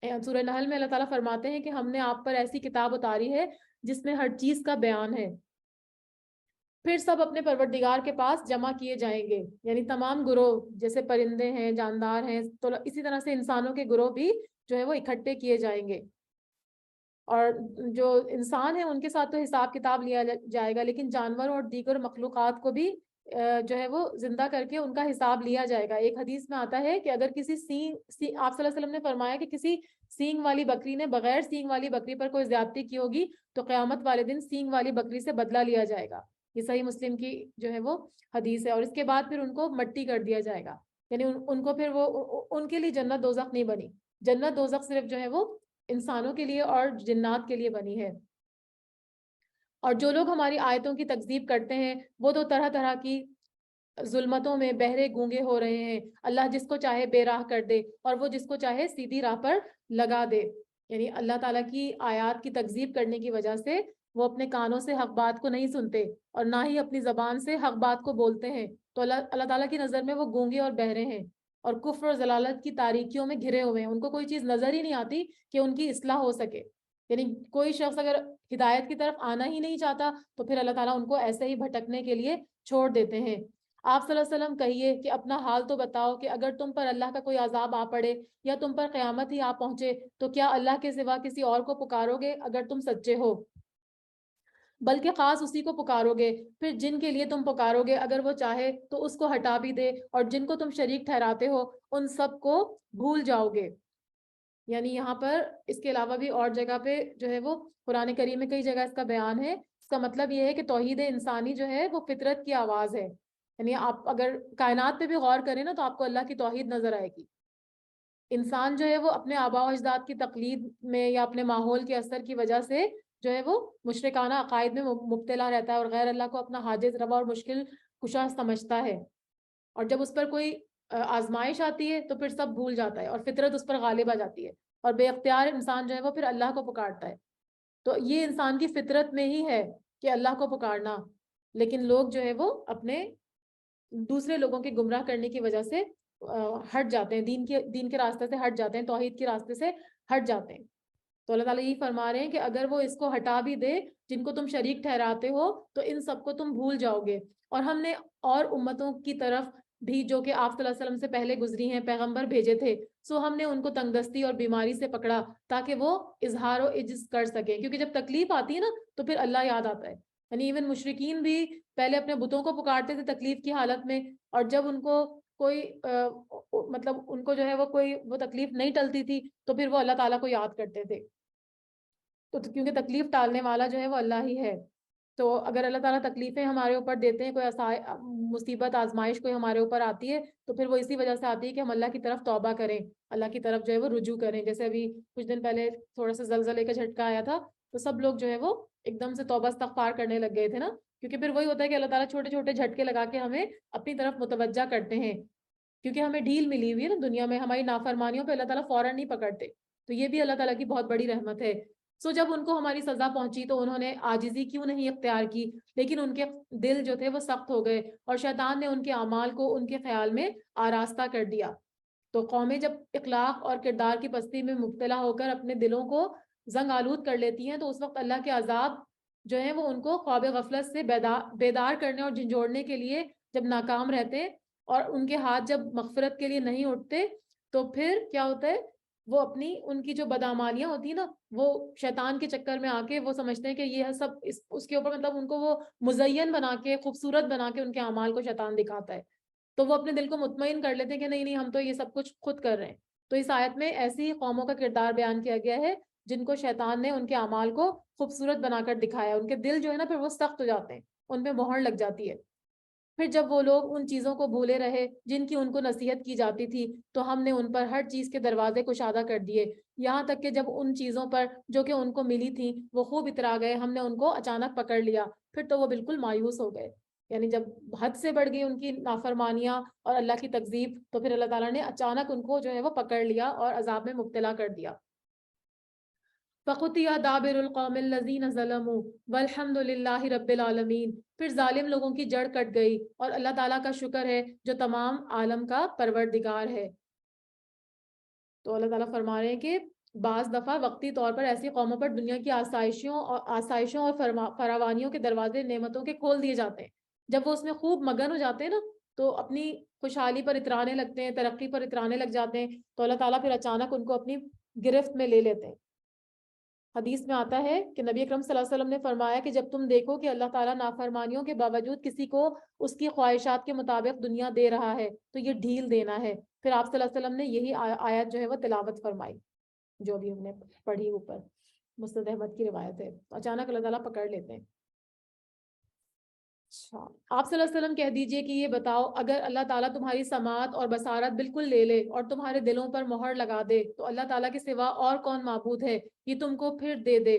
سورہ نحل میں اللہ تعالیٰ فرماتے ہیں کہ ہم نے آپ پر ایسی کتاب اتاری ہے جس میں ہر چیز کا بیان ہے. پھر سب اپنے پروردگار کے پاس جمع کیے جائیں گے، یعنی تمام گروہ جیسے پرندے ہیں، جاندار ہیں، تو اسی طرح سے انسانوں کے گروہ بھی جو ہے وہ اکٹھے کیے جائیں گے. اور جو انسان ہیں ان کے ساتھ تو حساب کتاب لیا جائے گا، لیکن جانوروں اور دیگر مخلوقات کو بھی جو ہے وہ زندہ کر کے ان کا حساب لیا جائے گا۔ ایک حدیث میں آتا ہے کہ اگر کسی آپ صلی اللہ علیہ وسلم نے فرمایا کہ کسی سینگ والی بکری نے بغیر سینگ والی بکری پر کوئی زیادتی کی ہوگی تو قیامت والے دن سینگ والی بکری سے بدلہ لیا جائے گا۔ یہ صحیح مسلم کی جو ہے وہ حدیث ہے۔ اور اس کے بعد پھر ان کو مٹی کر دیا جائے گا، یعنی ان کو پھر وہ ان کے لیے جنت دوزخ نہیں بنی، جنت دوزخ صرف جو ہے وہ انسانوں کے لیے اور جنات کے لیے بنی ہے۔ اور جو لوگ ہماری آیتوں کی تکذیب کرتے ہیں وہ تو طرح طرح کی ظلمتوں میں بہرے گونگے ہو رہے ہیں۔ اللہ جس کو چاہے بے راہ کر دے اور وہ جس کو چاہے سیدھی راہ پر لگا دے، یعنی اللہ تعالیٰ کی آیات کی تکذیب کرنے کی وجہ سے وہ اپنے کانوں سے حق بات کو نہیں سنتے اور نہ ہی اپنی زبان سے حق بات کو بولتے ہیں، تو اللہ تعالیٰ کی نظر میں وہ گونگے اور بہرے ہیں اور کفر اور ضلالت کی تاریکیوں میں گھرے ہوئے ہیں۔ ان کو کوئی چیز نظر ہی نہیں آتی کہ ان کی اصلاح ہو سکے، یعنی کوئی شخص اگر ہدایت کی طرف آنا ہی نہیں چاہتا تو پھر اللہ تعالیٰ ان کو ایسے ہی بھٹکنے کے لیے چھوڑ دیتے ہیں۔ آپ صلی اللہ علیہ وسلم کہیے کہ اپنا حال تو بتاؤ کہ اگر تم پر اللہ کا کوئی عذاب آ پڑے یا تم پر قیامت ہی آ پہنچے تو کیا اللہ کے سوا کسی اور کو پکارو گے اگر تم سچے ہو؟ بلکہ خاص اسی کو پکارو گے۔ پھر جن کے لیے تم پکارو گے اگر وہ چاہے تو اس کو ہٹا بھی دے، اور جن کو تم شریک ٹھہراتے ہو ان سب کو بھول جاؤ گے۔ یعنی یہاں پر اس کے علاوہ بھی اور جگہ پہ جو ہے وہ قرآن کریم میں کئی جگہ اس کا بیان ہے۔ اس کا مطلب یہ ہے کہ توحید انسانی جو ہے وہ فطرت کی آواز ہے، یعنی آپ اگر کائنات پہ بھی غور کریں نا تو آپ کو اللہ کی توحید نظر آئے گی۔ انسان جو ہے وہ اپنے آباء و اجداد کی تقلید میں یا اپنے ماحول کے اثر کی وجہ سے جو ہے وہ مشرکانہ عقائد میں مبتلا رہتا ہے اور غیر اللہ کو اپنا حاجز روا اور مشکل کشا سمجھتا ہے، اور جب اس پر کوئی آزمائش آتی ہے تو پھر سب بھول جاتا ہے اور فطرت اس پر غالب آ جاتی ہے اور بے اختیار انسان جو ہے وہ پھر اللہ کو پکارتا ہے۔ تو یہ انسان کی فطرت میں ہی ہے کہ اللہ کو پکارنا، لیکن لوگ جو ہے وہ اپنے دوسرے لوگوں کے گمراہ کرنے کی وجہ سے ہٹ جاتے ہیں، دین کے راستے سے ہٹ جاتے ہیں، توحید کے راستے سے ہٹ جاتے ہیں۔ تو اللہ تعالیٰ یہی فرما رہے ہیں کہ اگر وہ اس کو ہٹا بھی دے جن کو تم شریک ٹھہراتے ہو تو ان سب کو تم بھول جاؤ گے۔ اور ہم نے اور امتوں کی طرف بھی جو کہ آپ صلی اللہ علیہ وسلم سے پہلے گزری ہیں پیغمبر بھیجے تھے، سو ہم نے ان کو تنگ دستی اور بیماری سے پکڑا تاکہ وہ اظہار و عجز کر سکیں، کیونکہ جب تکلیف آتی ہے نا تو پھر اللہ یاد آتا ہے۔ یعنی ایون مشرکین بھی پہلے اپنے بتوں کو پکارتے تھے تکلیف کی حالت میں، اور جب ان کو کوئی مطلب ان کو جو ہے وہ کوئی وہ تکلیف نہیں ٹلتی تھی تو پھر وہ اللہ تعالیٰ کو یاد کرتے تھے، تو کیونکہ تکلیف ٹالنے والا جو ہے وہ اللہ ہی ہے۔ تو اگر اللہ تعالیٰ تکلیفیں ہمارے اوپر دیتے ہیں، کوئی مصیبت آزمائش کوئی ہمارے اوپر آتی ہے تو پھر وہ اسی وجہ سے آتی ہے کہ ہم اللہ کی طرف توبہ کریں، اللہ کی طرف جو ہے وہ رجوع کریں۔ جیسے ابھی کچھ دن پہلے تھوڑا سا زلزلے کا جھٹکا آیا تھا تو سب لوگ جو ہے وہ ایک دم سے توبہ استغفار کرنے لگ گئے تھے نا، کیونکہ پھر وہی ہوتا ہے کہ اللہ تعالیٰ چھوٹے چھوٹے جھٹکے لگا کے ہمیں اپنی طرف متوجہ کرتے ہیں، کیونکہ ہمیں ڈھیل ملی ہوئی ہے نا دنیا میں، ہماری نافرمانیوں پہ اللہ تعالیٰ فوراً نہیں پکڑتے، تو یہ بھی اللہ تعالیٰ کی بہت بڑی رحمت ہے۔ سو جب ان کو ہماری سزا پہنچی تو انہوں نے عاجزی کیوں نہیں اختیار کی، لیکن ان کے دل جو تھے وہ سخت ہو گئے اور شیطان نے ان کے اعمال کو ان کے خیال میں آراستہ کر دیا۔ تو قومیں جب اخلاق اور کردار کی پستی میں مبتلا ہو کر اپنے دلوں کو زنگ آلود کر لیتی ہیں تو اس وقت اللہ کے عذاب جو ہیں وہ ان کو خواب غفلت سے بیدار کرنے اور جھنجھوڑنے کے لیے جب ناکام رہتے ہیں اور ان کے ہاتھ جب مغفرت کے لیے نہیں اٹھتے تو پھر کیا ہوتا ہے، وہ اپنی ان کی جو بدعمالیاں ہوتی ہیں نا وہ شیطان کے چکر میں آ کے وہ سمجھتے ہیں کہ یہ سب اس کے اوپر مطلب ان کو وہ مزین بنا کے خوبصورت بنا کے ان کے اعمال کو شیطان دکھاتا ہے، تو وہ اپنے دل کو مطمئن کر لیتے ہیں کہ نہیں نہیں ہم تو یہ سب کچھ خود کر رہے ہیں۔ تو اس آیت میں ایسی قوموں کا کردار بیان کیا گیا ہے جن کو شیطان نے ان کے اعمال کو خوبصورت بنا کر دکھایا، ان کے دل جو ہے نا پھر وہ سخت ہو جاتے ہیں، ان پہ مہر لگ جاتی ہے۔ پھر جب وہ لوگ ان چیزوں کو بھولے رہے جن کی ان کو نصیحت کی جاتی تھی تو ہم نے ان پر ہر چیز کے دروازے کشادہ کر دیے، یہاں تک کہ جب ان چیزوں پر جو کہ ان کو ملی تھی وہ خوب اترا گئے ہم نے ان کو اچانک پکڑ لیا، پھر تو وہ بالکل مایوس ہو گئے۔ یعنی جب حد سے بڑھ گئی ان کی نافرمانیاں اور اللہ کی تکذیب تو پھر اللہ تعالیٰ نے اچانک ان کو جو ہے وہ پکڑ لیا اور عذاب میں مبتلا کر دیا۔ فَقُطِعَ دَابِرُ الْقَوْمِ الَّذِينَ ظَلَمُوا وَالْحَمْدُ لِلَّهِ رَبِّ الْعَالَمِينَ۔ پھر ظالم لوگوں کی جڑ کٹ گئی اور اللہ تعالیٰ کا شکر ہے جو تمام عالم کا پروردگار ہے۔ تو اللہ تعالیٰ فرما رہے ہیں کہ بعض دفعہ وقتی طور پر ایسی قوموں پر دنیا کی آسائشوں اور فراوانیوں کے دروازے نعمتوں کے کھول دیے جاتے ہیں، جب وہ اس میں خوب مگن ہو جاتے ہیں نا تو اپنی خوشحالی پر اترانے لگتے ہیں، ترقی پر اترانے لگ جاتے ہیں، تو اللہ تعالیٰ پھر اچانک ان کو اپنی گرفت میں لے لیتے ہیں۔ حدیث میں آتا ہے کہ نبی اکرم صلی اللہ علیہ وسلم نے فرمایا کہ جب تم دیکھو کہ اللہ تعالیٰ نافرمانیوں کے باوجود کسی کو اس کی خواہشات کے مطابق دنیا دے رہا ہے تو یہ ڈھیل دینا ہے. پھر آپ صلی اللہ علیہ وسلم نے یہی آیت جو ہے وہ تلاوت فرمائی جو بھی ہم نے پڑھی اوپر. مسند احمد کی روایت ہے. اچانک اللہ تعالیٰ پکڑ لیتے ہیں. اچھا آپ صلی اللہ علیہ وسلم کہہ دیجئے کہ یہ بتاؤ اگر اللہ تعالیٰ تمہاری سماعت اور بصارت بالکل لے لے اور تمہارے دلوں پر مہر لگا دے تو اللہ تعالیٰ کے سوا اور کون معبود ہے یہ تم کو پھر دے دے,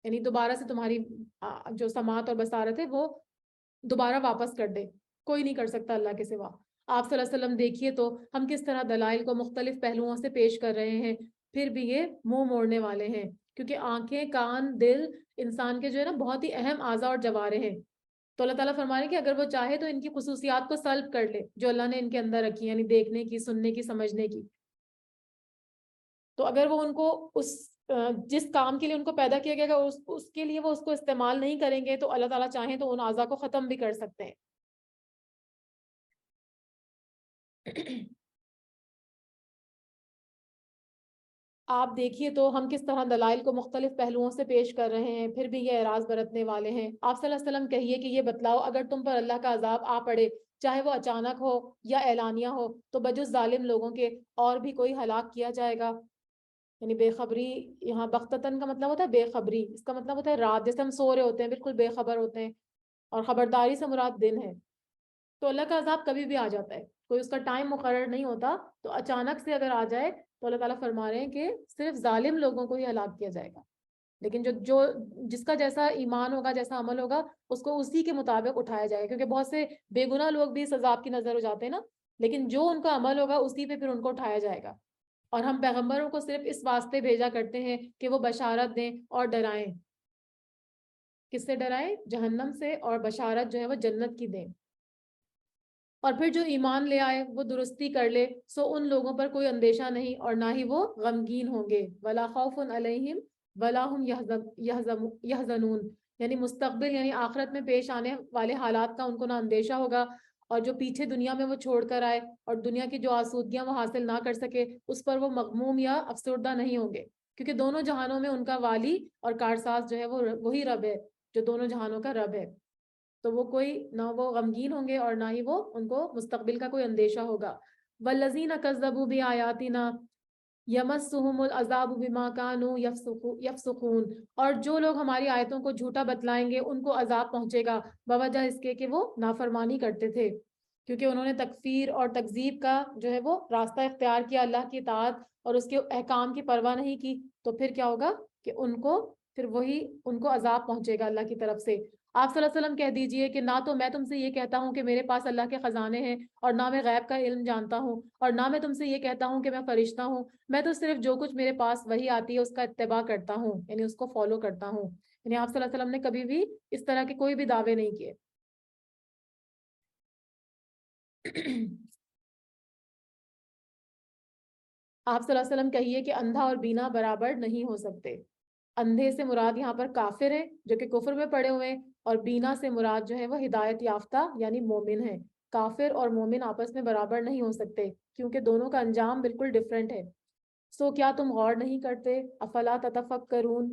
یعنی دوبارہ سے تمہاری جو سماعت اور بصارت ہے وہ دوبارہ واپس کر دے. کوئی نہیں کر سکتا اللہ کے سوا. آپ صلی اللہ علیہ وسلم دیکھیے تو ہم کس طرح دلائل کو مختلف پہلوؤں سے پیش کر رہے ہیں, پھر بھی یہ منہ موڑنے والے ہیں, کیونکہ آنکھیں, کان, دل انسان کے جو ہے نا بہت ہی اہم اعضاء اور جوارے ہیں. تو اللہ تعالیٰ فرما رہے ہیں کہ اگر وہ چاہے تو ان کی خصوصیات کو سلب کر لے جو اللہ نے ان کے اندر رکھی, یعنی دیکھنے کی, سننے کی, سمجھنے کی. تو اگر وہ ان کو اس جس کام کے لیے ان کو پیدا کیا گیا اس کے لیے وہ اس کو استعمال نہیں کریں گے تو اللہ تعالیٰ چاہیں تو ان اعضاء کو ختم بھی کر سکتے ہیں. آپ دیکھیے تو ہم کس طرح دلائل کو مختلف پہلوؤں سے پیش کر رہے ہیں, پھر بھی یہ اعراض برتنے والے ہیں. آپ صلی اللہ علیہ وسلم کہیے کہ یہ بتلاؤ اگر تم پر اللہ کا عذاب آ پڑے, چاہے وہ اچانک ہو یا اعلانیہ ہو, تو بجز ظالم لوگوں کے اور بھی کوئی ہلاک کیا جائے گا. یعنی بے خبری, یہاں بختتن کا مطلب ہوتا ہے بے خبری, اس کا مطلب ہوتا ہے رات, جیسے ہم سو رہے ہوتے ہیں بالکل بے خبر ہوتے ہیں, اور خبرداری سے مراد دن ہے. تو اللہ کا عذاب کبھی بھی آ جاتا ہے, کوئی اس کا ٹائم مقرر نہیں ہوتا. تو اچانک سے اگر آ جائے تو اللہ تعالیٰ فرما رہے ہیں کہ صرف ظالم لوگوں کو ہی ہلاک کیا جائے گا, لیکن جس کا جیسا ایمان ہوگا, جیسا عمل ہوگا, اس کو اسی کے مطابق اٹھایا جائے گا. کیونکہ بہت سے بے گناہ لوگ بھی اس عذاب کی نظر ہو جاتے ہیں نا, لیکن جو ان کا عمل ہوگا اسی پہ پھر ان کو اٹھایا جائے گا. اور ہم پیغمبروں کو صرف اس واسطے بھیجا کرتے ہیں کہ وہ بشارت دیں اور ڈرائیں. کس سے ڈرائیں؟ جہنم سے, اور بشارت جو ہے وہ جنت کی دیں. اور پھر جو ایمان لے آئے وہ درستی کر لے, سو ان لوگوں پر کوئی اندیشہ نہیں اور نہ ہی وہ غمگین ہوں گے. ولا خوف علیہم ولا هم یحزنون, یعنی مستقبل یعنی آخرت میں پیش آنے والے حالات کا ان کو نہ اندیشہ ہوگا, اور جو پیچھے دنیا میں وہ چھوڑ کر آئے اور دنیا کی جو آسودگیاں وہ حاصل نہ کر سکے اس پر وہ مغموم یا افسردہ نہیں ہوں گے, کیونکہ دونوں جہانوں میں ان کا والی اور کارساز جو ہے وہ وہی رب ہے جو دونوں جہانوں کا رب ہے. تو وہ کوئی نہ وہ غمگین ہوں گے اور نہ ہی وہ ان کو مستقبل کا کوئی اندیشہ ہوگا. والذین کذبوا بآیاتنا یمسهم العذاب بما كانوا یفسقون, اور جو لوگ ہماری آیتوں کو جھوٹا بتلائیں گے ان کو عذاب پہنچے گا بوجہ اس کے کہ وہ نافرمانی کرتے تھے, کیونکہ انہوں نے تکفیر اور تکذیب کا جو ہے وہ راستہ اختیار کیا, اللہ کی اطاعت اور اس کے احکام کی پرواہ نہیں کی. تو پھر کیا ہوگا کہ ان کو عذاب پہنچے گا اللہ کی طرف سے. آپ صلی اللہ علیہ وسلم کہہ دیجئے کہ نہ تو میں تم سے یہ کہتا ہوں کہ میرے پاس اللہ کے خزانے ہیں, اور نہ میں غیب کا علم جانتا ہوں, اور نہ میں تم سے یہ کہتا ہوں کہ میں فرشتہ ہوں. میں تو صرف جو کچھ میرے پاس وہی آتی ہے اس کا اتباع کرتا ہوں, یعنی اس کو فالو کرتا ہوں. یعنی آپ صلی اللہ علیہ وسلم نے کبھی بھی اس طرح کے کوئی بھی دعوے نہیں کیے. آپ صلی اللہ علیہ وسلم کہیے کہ اندھا اور بینا برابر نہیں ہو سکتے. اندھے سے مراد یہاں پر کافر ہے جو کہ کفر میں پڑے ہوئے ہیں, اور بینا سے مراد جو ہے وہ ہدایت یافتہ یعنی مومن ہے. کافر اور مومن آپس میں برابر نہیں ہو سکتے کیونکہ دونوں کا انجام بالکل ڈیفرنٹ ہے. سو کیا تم غور نہیں کرتے؟ افلا تتفکرون.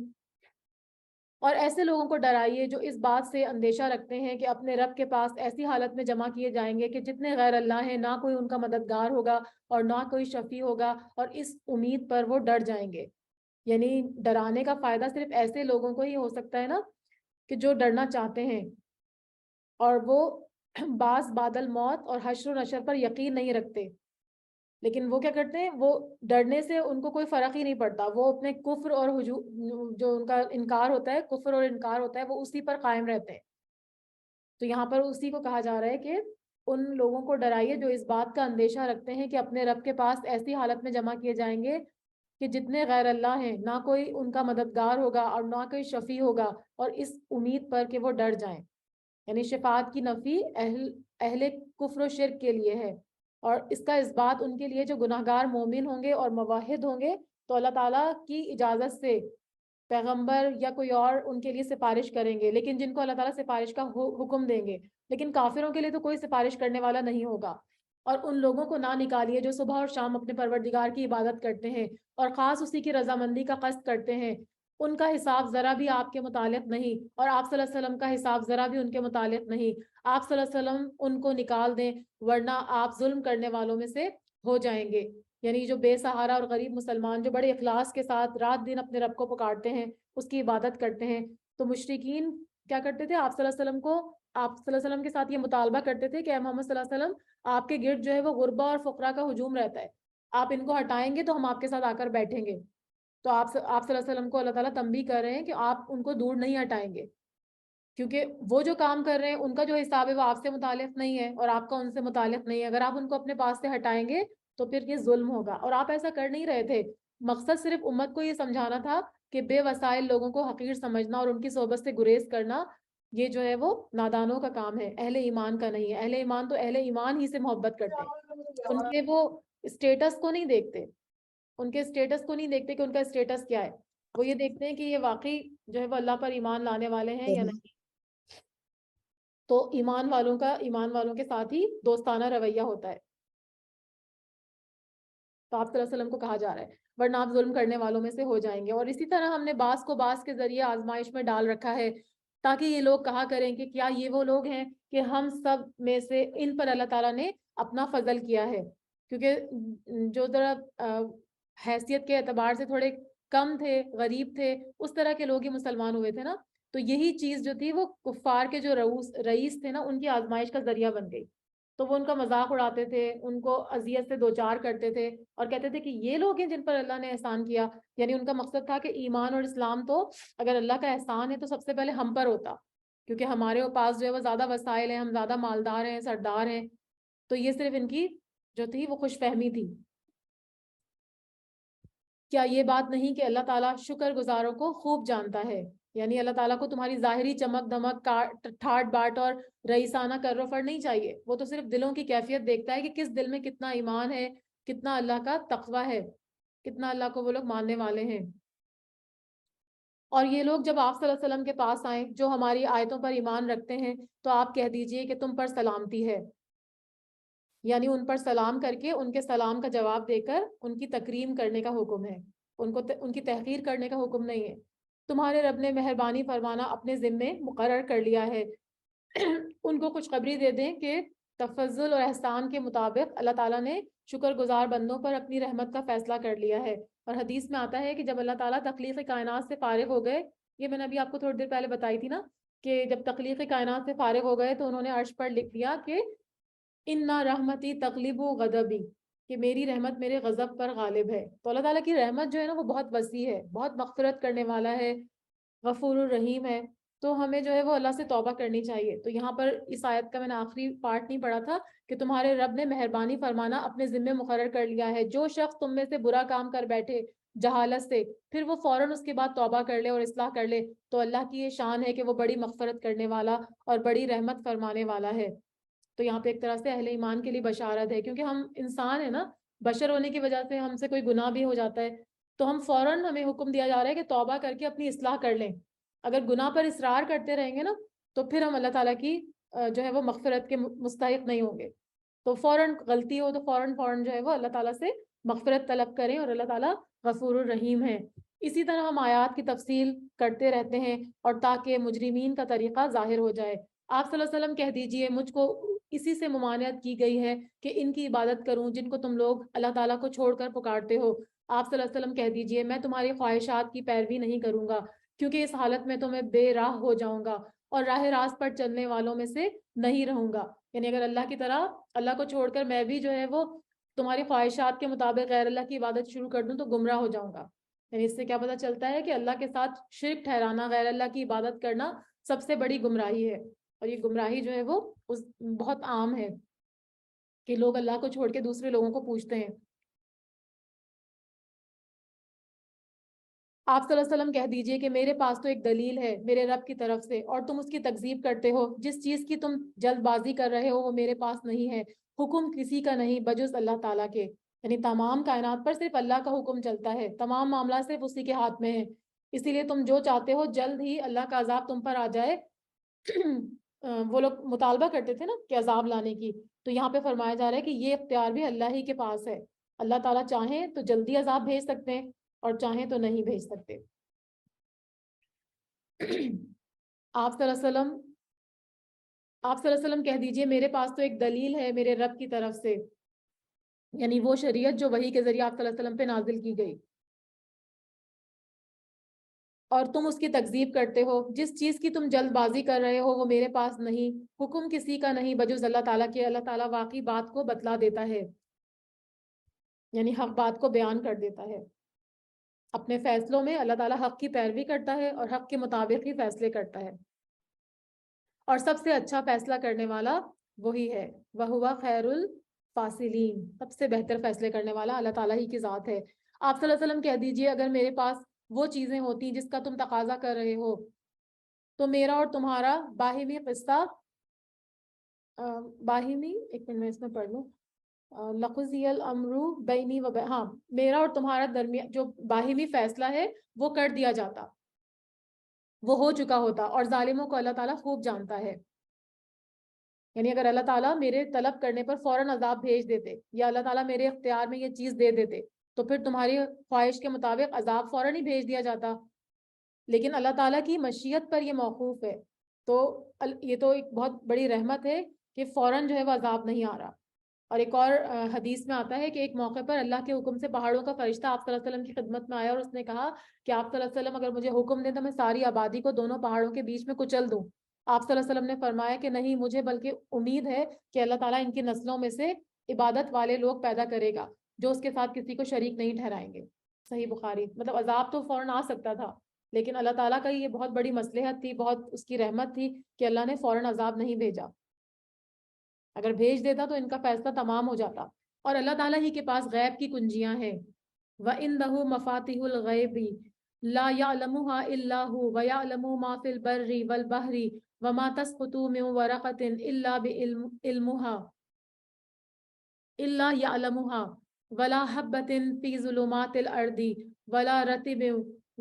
اور ایسے لوگوں کو ڈرائیے جو اس بات سے اندیشہ رکھتے ہیں کہ اپنے رب کے پاس ایسی حالت میں جمع کیے جائیں گے کہ جتنے غیر اللہ ہیں نہ کوئی ان کا مددگار ہوگا اور نہ کوئی شفیع ہوگا, اور اس امید پر وہ ڈر جائیں گے. یعنی ڈرانے کا فائدہ صرف ایسے لوگوں کو ہی ہو سکتا ہے نا کہ جو ڈرنا چاہتے ہیں اور وہ بعض بعد الموت اور حشر و نشر پر یقین نہیں رکھتے, لیکن وہ کیا کرتے ہیں, وہ ڈرنے سے ان کو کوئی فرق ہی نہیں پڑتا, وہ اپنے کفر اور جو ان کا انکار ہوتا ہے, کفر اور انکار ہوتا ہے, وہ اسی پر قائم رہتے ہیں. تو یہاں پر اسی کو کہا جا رہا ہے کہ ان لوگوں کو ڈرائیے جو اس بات کا اندیشہ رکھتے ہیں کہ اپنے رب کے پاس ایسی حالت میں جمع کیے جائیں گے کہ جتنے غیر اللہ ہیں نہ کوئی ان کا مددگار ہوگا اور نہ کوئی شفیع ہوگا, اور اس امید پر کہ وہ ڈر جائیں. یعنی شفاعت کی نفی اہل کفر و شرک کے لیے ہے, اور اس کا اثبات ان کے لیے جو گناہگار مومن ہوں گے اور موحد ہوں گے تو اللہ تعالیٰ کی اجازت سے پیغمبر یا کوئی اور ان کے لیے سفارش کریں گے, لیکن جن کو اللہ تعالیٰ سفارش کا حکم دیں گے. لیکن کافروں کے لیے تو کوئی سفارش کرنے والا نہیں ہوگا. اور ان لوگوں کو نہ نکالیے جو صبح اور شام اپنے پروردگار کی عبادت کرتے ہیں اور خاص اسی کی رضامندی کا قصد کرتے ہیں, ان کا حساب ذرا بھی آپ کے متعلق نہیں، اور آپ صلی اللہ علیہ وسلم کا حساب ذرا بھی ان کے متعلق نہیں. آپ صلی اللہ علیہ وسلم ان کو نکال دیں ورنہ آپ ظلم کرنے والوں میں سے ہو جائیں گے. یعنی جو بے سہارا اور غریب مسلمان جو بڑے اخلاص کے ساتھ رات دن اپنے رب کو پکارتے ہیں، اس کی عبادت کرتے ہیں، تو مشرکین کیا کرتے تھے؟ آپ صلی اللہ علیہ وسلم کو، آپ صلی اللہ علیہ وسلم کے ساتھ یہ مطالبہ کرتے تھے کہ اے محمد صلی اللہ علیہ وسلم، آپ کے گرد جو ہے وہ غربا اور فقراء کا ہجوم رہتا ہے، آپ ان کو ہٹائیں گے تو ہم آپ کے ساتھ آ کر بیٹھیں گے. تو آپ صلی اللہ علیہ وسلم کو اللہ تعالیٰ تنبیہ کر رہے ہیں کہ آپ ان کو دور نہیں ہٹائیں گے، کیونکہ وہ جو کام کر رہے ہیں ان کا جو حساب ہے وہ آپ سے متعلق نہیں ہے اور آپ کا ان سے متعلق نہیں ہے. اگر آپ ان کو اپنے پاس سے ہٹائیں گے تو پھر یہ ظلم ہوگا، اور آپ ایسا کر نہیں رہے تھے. مقصد صرف امت کو یہ سمجھانا تھا کہ بے وسائل لوگوں کو حقیر سمجھنا اور ان کی صحبت سے گریز کرنا یہ جو ہے وہ نادانوں کا کام ہے، اہل ایمان کا نہیں ہے. اہل ایمان تو اہل ایمان ہی سے محبت کرتے ہیں، ان کے وہ اسٹیٹس کو نہیں دیکھتے، ان کے اسٹیٹس کو نہیں دیکھتے کہ ان کا اسٹیٹس کیا ہے. وہ یہ دیکھتے ہیں کہ یہ واقعی جو ہے وہ اللہ پر ایمان لانے والے ہیں یا نہیں. تو ایمان والوں کے ساتھ ہی دوستانہ رویہ ہوتا ہے. تو آپ صلی اللہ علیہ وسلم کو کہا جا رہا ہے ورنہ آپ ظلم کرنے والوں میں سے ہو جائیں گے. اور اسی طرح ہم نے بعض کو بعض کے ذریعے آزمائش میں ڈال رکھا ہے تاکہ یہ لوگ کہا کریں کہ کیا یہ وہ لوگ ہیں کہ ہم سب میں سے ان پر اللہ تعالیٰ نے اپنا فضل کیا ہے. کیونکہ جو ذرا حیثیت کے اعتبار سے تھوڑے کم تھے، غریب تھے، اس طرح کے لوگ ہی مسلمان ہوئے تھے نا. تو یہی چیز جو تھی وہ کفار کے جو رئیس تھے نا ان کی آزمائش کا ذریعہ بن گئی. تو وہ ان کا مذاق اڑاتے تھے، ان کو اذیت سے دوچار کرتے تھے اور کہتے تھے کہ یہ لوگ ہیں جن پر اللہ نے احسان کیا. یعنی ان کا مقصد تھا کہ ایمان اور اسلام تو اگر اللہ کا احسان ہے تو سب سے پہلے ہم پر ہوتا، کیونکہ ہمارے پاس جو ہے وہ زیادہ وسائل ہیں، ہم زیادہ مالدار ہیں، سردار ہیں. تو یہ صرف ان کی جو تھی وہ خوش فہمی تھی. کیا یہ بات نہیں کہ اللہ تعالیٰ شکر گزاروں کو خوب جانتا ہے؟ یعنی اللہ تعالیٰ کو تمہاری ظاہری چمک دھمک ٹھاٹ باٹ اور رئیسانہ کر و فر نہیں چاہیے. وہ تو صرف دلوں کی کیفیت دیکھتا ہے کہ کس دل میں کتنا ایمان ہے، کتنا اللہ کا تقوی ہے، کتنا اللہ کو وہ لوگ ماننے والے ہیں. اور یہ لوگ جب آپ صلی اللہ علیہ وسلم کے پاس آئیں جو ہماری آیتوں پر ایمان رکھتے ہیں تو آپ کہہ دیجئے کہ تم پر سلامتی ہے. یعنی ان پر سلام کر کے ان کے سلام کا جواب دے کر ان کی تکریم کرنے کا حکم ہے، ان کی تحقیر کرنے کا حکم نہیں ہے. تمہارے رب نے مہربانی فرمانا اپنے ذمے مقرر کر لیا ہے. ان کو خوشخبری دے دیں کہ تفضل اور احسان کے مطابق اللہ تعالیٰ نے شکر گزار بندوں پر اپنی رحمت کا فیصلہ کر لیا ہے. اور حدیث میں آتا ہے کہ جب اللہ تعالیٰ تخلیق کائنات سے فارغ ہو گئے، یہ میں نے ابھی آپ کو تھوڑی دیر پہلے بتائی تھی نا کہ جب تخلیق کائنات سے فارغ ہو گئے تو انہوں نے عرش پر لکھ دیا کہ اِنَّ رحمتی تغلب غضبی، کہ میری رحمت میرے غضب پر غالب ہے. تو اللہ تعالیٰ کی رحمت جو ہے نا وہ بہت وسیع ہے، بہت مغفرت کرنے والا ہے، غفور الرحیم ہے. تو ہمیں جو ہے وہ اللہ سے توبہ کرنی چاہیے. تو یہاں پر اس آیت کا میں نے آخری پارٹ نہیں پڑھا تھا کہ تمہارے رب نے مہربانی فرمانا اپنے ذمے مقرر کر لیا ہے. جو شخص تم میں سے برا کام کر بیٹھے جہالت سے، پھر وہ فوراً اس کے بعد توبہ کر لے اور اصلاح کر لے، تو اللہ کی یہ شان ہے کہ وہ بڑی مغفرت کرنے والا اور بڑی رحمت فرمانے والا ہے. تو یہاں پہ ایک طرح سے اہل ایمان کے لیے بشارت ہے، کیونکہ ہم انسان ہیں نا، بشر ہونے کی وجہ سے ہم سے کوئی گناہ بھی ہو جاتا ہے تو ہم فوراً ہمیں حکم دیا جا رہا ہے کہ توبہ کر کے اپنی اصلاح کر لیں. اگر گناہ پر اصرار کرتے رہیں گے نا تو پھر ہم اللہ تعالیٰ کی جو ہے وہ مغفرت کے مستحق نہیں ہوں گے. تو فوراً غلطی ہو تو فوراً جو ہے وہ اللہ تعالیٰ سے مغفرت طلب کریں، اور اللہ تعالیٰ غفور الرحیم ہے. اسی طرح ہم آیات کی تفصیل کرتے رہتے ہیں اور تاکہ مجرمین کا طریقہ ظاہر ہو جائے. آپ صلی اللہ علیہ وسلم کہہ دیجئے مجھ کو اسی سے ممانعت کی گئی ہے کہ ان کی عبادت کروں جن کو تم لوگ اللہ تعالیٰ کو چھوڑ کر پکارتے ہو. آپ صلی اللہ علیہ وسلم کہہ دیجئے میں تمہاری خواہشات کی پیروی نہیں کروں گا، کیونکہ اس حالت میں تو میں بے راہ ہو جاؤں گا اور راہ راست پر چلنے والوں میں سے نہیں رہوں گا. یعنی اگر اللہ کی طرح اللہ کو چھوڑ کر میں بھی جو ہے وہ تمہاری خواہشات کے مطابق غیر اللہ کی عبادت شروع کر دوں تو گمراہ ہو جاؤں گا. یعنی اس سے کیا پتہ چلتا ہے کہ اللہ کے ساتھ شرک ٹھہرانا، غیر اللہ کی عبادت کرنا سب سے بڑی گمراہی ہے. اور یہ گمراہی جو ہے وہ بہت عام ہے کہ لوگ اللہ کو چھوڑ کے دوسرے لوگوں کو پوچھتے ہیں. آپ صلی اللہ علیہ وسلم کہہ دیجئے کہ میرے پاس تو ایک دلیل ہے میرے رب کی طرف سے اور تم اس کی تکذیب کرتے ہو. جس چیز کی تم جلد بازی کر رہے ہو وہ میرے پاس نہیں ہے. حکم کسی کا نہیں بجز اللہ تعالیٰ کے. یعنی تمام کائنات پر صرف اللہ کا حکم چلتا ہے، تمام معاملہ صرف اسی کے ہاتھ میں ہے. اسی لیے تم جو چاہتے ہو جلد ہی اللہ کا عذاب تم پر آ جائے. وہ لوگ مطالبہ کرتے تھے نا کہ عذاب لانے کی، تو یہاں پہ فرمایا جا رہا ہے کہ یہ اختیار بھی اللہ ہی کے پاس ہے. اللہ تعالیٰ چاہیں تو جلدی عذاب بھیج سکتے ہیں اور چاہیں تو نہیں بھیج سکتے. آپ صلی اللہ علیہ وسلم کہہ دیجئے میرے پاس تو ایک دلیل ہے میرے رب کی طرف سے، یعنی وہ شریعت جو وحی کے ذریعے آپ صلی اللہ علیہ وسلم پہ نازل کی گئی، اور تم اس کی تکذیب کرتے ہو۔ جس چیز کی تم جلد بازی کر رہے ہو وہ میرے پاس نہیں، حکم کسی کا نہیں بجز اللہ تعالیٰ کے۔ اللہ تعالیٰ واقعی بات کو بتلا دیتا ہے، یعنی حق بات کو بیان کر دیتا ہے۔ اپنے فیصلوں میں اللہ تعالیٰ حق کی پیروی کرتا ہے اور حق کے مطابق ہی فیصلے کرتا ہے، اور سب سے اچھا فیصلہ کرنے والا وہی ہے۔ وَهُوَ خَيْرُ الْفَاصِلِينَ، سب سے بہتر فیصلے کرنے والا اللہ تعالیٰ ہی کی ذات ہے۔ آپ صلی اللہ علیہ وسلم کہہ دیجئے اگر میرے پاس وہ چیزیں ہوتی جس کا تم تقاضا کر رہے ہو تو میرا اور تمہارا باہمی قصہ باہمی، ایک منٹ میں اس میں پڑھ لوں، لقضی الامر بینی و ہاں، میرا اور تمہارا درمیان جو باہمی فیصلہ ہے وہ کر دیا جاتا، وہ ہو چکا ہوتا، اور ظالموں کو اللہ تعالیٰ خوب جانتا ہے۔ یعنی اگر اللہ تعالیٰ میرے طلب کرنے پر فوراً عذاب بھیج دیتے، یا اللہ تعالیٰ میرے اختیار میں یہ چیز دے دیتے، تو پھر تمہاری خواہش کے مطابق عذاب فوراً ہی بھیج دیا جاتا، لیکن اللہ تعالیٰ کی مشیت پر یہ موقوف ہے۔ تو یہ تو ایک بہت بڑی رحمت ہے کہ فوراً جو ہے وہ عذاب نہیں آ رہا۔ اور ایک اور حدیث میں آتا ہے کہ ایک موقع پر اللہ کے حکم سے پہاڑوں کا فرشتہ آپ صلی اللہ علیہ وسلم کی خدمت میں آیا اور اس نے کہا کہ آپ صلی اللہ علیہ وسلم اگر مجھے حکم دیں تو میں ساری آبادی کو دونوں پہاڑوں کے بیچ میں کچل دوں۔ آپ صلی اللہ علیہ وسلم نے فرمایا کہ نہیں، مجھے بلکہ امید ہے کہ اللہ تعالیٰ ان کی نسلوں میں سے عبادت والے لوگ پیدا کرے گا جو اس کے ساتھ کسی کو شریک نہیں ٹھہرائیں گے۔ صحیح بخاری۔ مطلب عذاب تو فوراً آ سکتا تھا، لیکن اللہ تعالیٰ کا یہ بہت بڑی مصلحت تھی، بہت اس کی رحمت تھی کہ اللہ نے فوراً عذاب نہیں بھیجا۔ اگر بھیج دیتا تو ان کا فیصلہ تمام ہو جاتا۔ اور اللہ تعالیٰ ہی کے پاس غیب کی کنجیاں ہیں۔ وَإِنَّهُ مَفَاتِحُ الْغَيْبِ لَا يَعْلَمُهَا إِلَّا هُوَ وَيَعْلَمُ مَا فِي الْبَرِّ وَالْبَحْرِ وَمَا تَسْقُطُ مِنْ وَرَقَةٍ إِلَّا يَعْلَمُهَا وَلَا حَبَّةٍ فِي ظُلُمَاتِ الْأَرْضِ وَلَا رَطْبٍ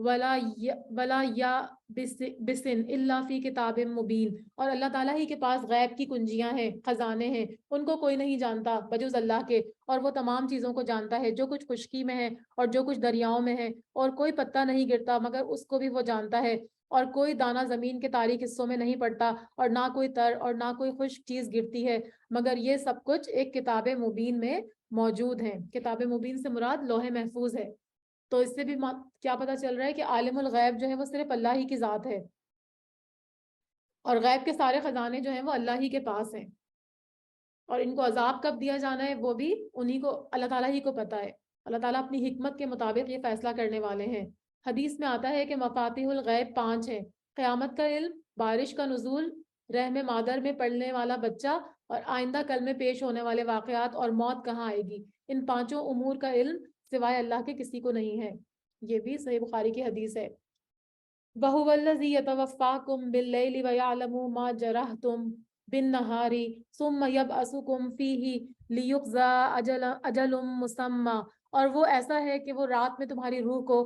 وَلَا يَابِسٍ إِلَّا فِي كِتَابٍ مُبِينٍ۔ اور اللہ تعالیٰ ہی کے پاس غیب کی کنجیاں ہیں، خزانے ہیں، ان کو کوئی نہیں جانتا بجز اللہ کے، اور وہ تمام چیزوں کو جانتا ہے، جو کچھ خشکی میں ہے اور جو کچھ دریاؤں میں ہے، اور کوئی پتا نہیں گرتا مگر اس کو بھی وہ جانتا ہے، اور کوئی دانہ زمین کے تاریک حصوں میں نہیں پڑتا، اور نہ کوئی تر اور نہ کوئی خشک چیز گرتی ہے، مگر یہ سب کچھ ایک کتاب مبین میں موجود ہیں۔ کتاب مبین سے مراد لوح محفوظ ہے۔ تو اس سے بھی کیا پتہ چل رہا ہے کہ عالم الغیب جو ہے وہ صرف اللہ ہی کی ذات ہے، اور غیب کے سارے خزانے جو ہیں وہ اللہ ہی کے پاس ہیں، اور ان کو عذاب کب دیا جانا ہے وہ بھی انہی کو، اللہ تعالیٰ ہی کو پتہ ہے۔ اللہ تعالیٰ اپنی حکمت کے مطابق یہ فیصلہ کرنے والے ہیں۔ حدیث میں آتا ہے کہ مفاتیح الغیب 5 ہیں: قیامت کا علم، بارش کا نزول، رحم مادر میں پڑھنے والا بچہ، اور آئندہ کل میں پیش ہونے والے واقعات، اور موت کہاں آئے گی۔ ان 5 امور کا علم سوائے اللہ کے کسی کو نہیں ہے۔ یہ بھی صحیح بخاری کی حدیث ہے۔ وَهُوَ الَّذِي يَتَوَفَّاكُم بِاللَّيْلِ وَيَعْلَمُ مَا جَرَحْتُم بِالنَّهَارِ ثُمَّ يَبْعَثُكُم فِيهِ لِيُقْضَىٰ أَجَلٌ مُّسَمًّى۔ اور وہ ایسا ہے کہ وہ رات میں تمہاری روح کو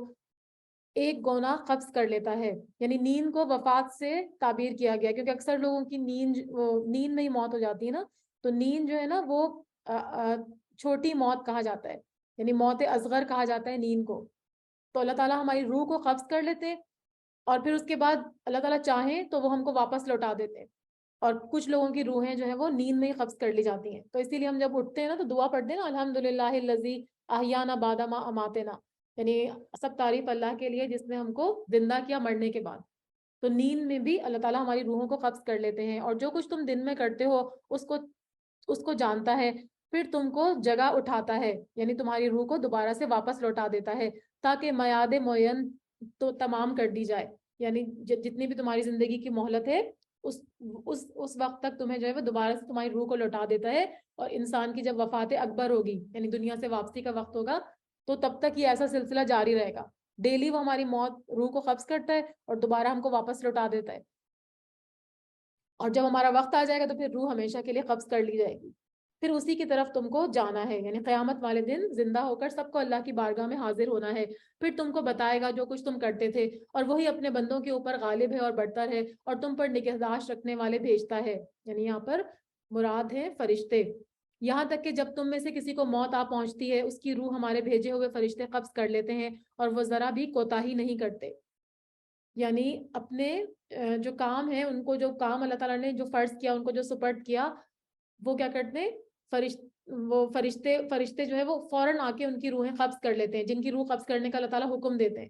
ایک گونا قبض کر لیتا ہے، یعنی نیند کو وفات سے تعبیر کیا گیا، کیونکہ اکثر لوگوں کی نیند میں ہی موت ہو جاتی ہے نا، تو نیند جو ہے نا وہ چھوٹی موت کہا جاتا ہے، یعنی موت اصغر کہا جاتا ہے نیند کو۔ تو اللہ تعالیٰ ہماری روح کو قبض کر لیتے، اور پھر اس کے بعد اللہ تعالیٰ چاہیں تو وہ ہم کو واپس لوٹا دیتے، اور کچھ لوگوں کی روحیں جو ہیں وہ نیند میں ہی قبض کر لی جاتی ہیں۔ تو اسی لیے ہم جب اٹھتے ہیں نا تو دعا پڑھتے ہیں نا، الحمدللہ الذی احیانا بعد ما اماتنا، یعنی سب تعریف اللہ کے لیے جس نے ہم کو زندہ کیا مرنے کے بعد۔ تو نیند میں بھی اللہ تعالیٰ ہماری روحوں کو قبض کر لیتے ہیں، اور جو کچھ تم دن میں کرتے ہو اس کو جانتا ہے، پھر تم کو جگہ اٹھاتا ہے، یعنی تمہاری روح کو دوبارہ سے واپس لوٹا دیتا ہے، تاکہ میعاد معین تو تمام کر دی جائے، یعنی جتنی بھی تمہاری زندگی کی مہلت ہے اس وقت تک تمہیں جو ہے وہ دوبارہ سے تمہاری روح کو لوٹا دیتا ہے۔ اور انسان کی جب وفات اکبر ہوگی، یعنی دنیا سے واپسی کا وقت ہوگا، تو تب تک یہ ایسا سلسلہ جاری رہے گا، ڈیلی وہ ہماری روح کو قبض کرتا ہے اور دوبارہ ہم کو واپس لوٹا دیتا ہے، اور جب ہمارا وقت آ جائے گا تو پھر روح ہمیشہ کے لیے قبض کر لی جائے گی، پھر اسی کی طرف تم کو جانا ہے، یعنی قیامت والے دن زندہ ہو کر سب کو اللہ کی بارگاہ میں حاضر ہونا ہے، پھر تم کو بتائے گا جو کچھ تم کرتے تھے، اور وہی اپنے بندوں کے اوپر غالب ہے اور برتر ہے، اور تم پر نگہداشت رکھنے والے بھیجتا ہے، یعنی یہاں پر مراد ہے فرشتے، یہاں تک کہ جب تم میں سے کسی کو موت آ پہنچتی ہے اس کی روح ہمارے بھیجے ہوئے فرشتے قبض کر لیتے ہیں، اور وہ ذرا بھی کوتاہی نہیں کرتے۔ یعنی اپنے جو کام ہیں ان کو، جو کام اللہ تعالیٰ نے جو فرض کیا، ان کو جو سپرد کیا، وہ کیا کرتے ہیں، وہ فرشتے جو ہے وہ فوراً آ کے ان کی روحیں قبض کر لیتے ہیں، جن کی روح قبض کرنے کا اللہ تعالیٰ حکم دیتے ہیں.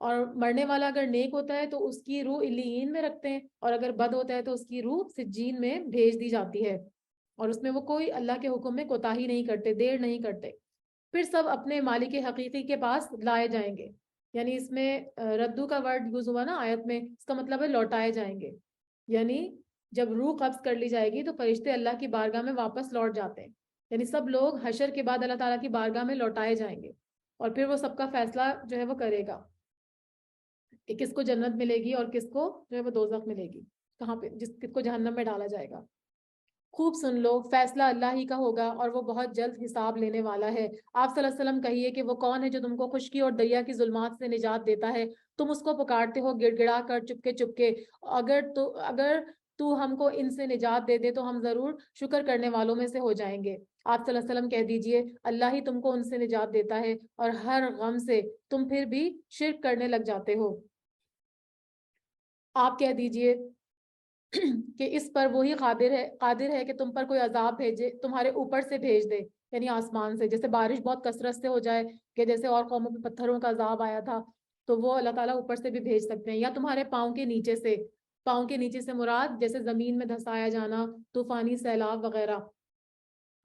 اور مرنے والا اگر نیک ہوتا ہے تو اس کی روح علیین میں رکھتے ہیں، اور اگر بد ہوتا ہے تو اس کی روح سجین میں بھیج دی جاتی ہے، اور اس میں وہ کوئی اللہ کے حکم میں کوتاہی نہیں کرتے، دیر نہیں کرتے. پھر سب اپنے مالک حقیقی کے پاس لائے جائیں گے. یعنی اس میں ردو کا ورڈ یوز ہوا نا آیت میں، اس کا مطلب ہے لوٹائے جائیں گے. یعنی جب روح قبض کر لی جائے گی تو فرشتے اللہ کی بارگاہ میں واپس لوٹ جاتے ہیں. یعنی سب لوگ حشر کے بعد اللہ تعالیٰ کی بارگاہ میں لوٹائے جائیں گے، اور پھر وہ سب کا فیصلہ جو ہے وہ کرے گا کہ کس کو جنت ملے گی اور کس کو جو ہے وہ دوزخ ملے گی، کہاں پہ کس کو جہنم میں ڈالا جائے گا. خوب سن لو، فیصلہ اللہ ہی کا ہوگا اور وہ بہت جلد حساب لینے والا ہے. آپ صلی اللہ علیہ وسلم کہیے کہ وہ کون ہے جو تم کو خشکی اور دریا کی ظلمات سے نجات دیتا ہے؟ تم اس کو پکارتے ہو گڑ گڑا کر، چپکے چپکے. اگر تو ہم کو ان سے نجات دے دے تو ہم ضرور شکر کرنے والوں میں سے ہو جائیں گے. آپ صلی اللہ علیہ وسلم کہہ دیجئے اللہ ہی تم کو ان سے نجات دیتا ہے، اور ہر غم سے تم پھر بھی شرک کرنے لگ جاتے ہو. آپ کہہ دیجئے کہ اس پر وہی قادر ہے کہ تم پر کوئی عذاب بھیجے، تمہارے اوپر سے بھیج دے، یعنی آسمان سے. جیسے بارش بہت کثرت سے ہو جائے کہ جیسے اور قوموں پہ پتھروں کا عذاب آیا تھا، تو وہ اللہ تعالیٰ اوپر سے بھی بھیج سکتے ہیں. یا تمہارے پاؤں کے نیچے سے. پاؤں کے نیچے سے مراد جیسے زمین میں دھسایا جانا، طوفانی سیلاب وغیرہ،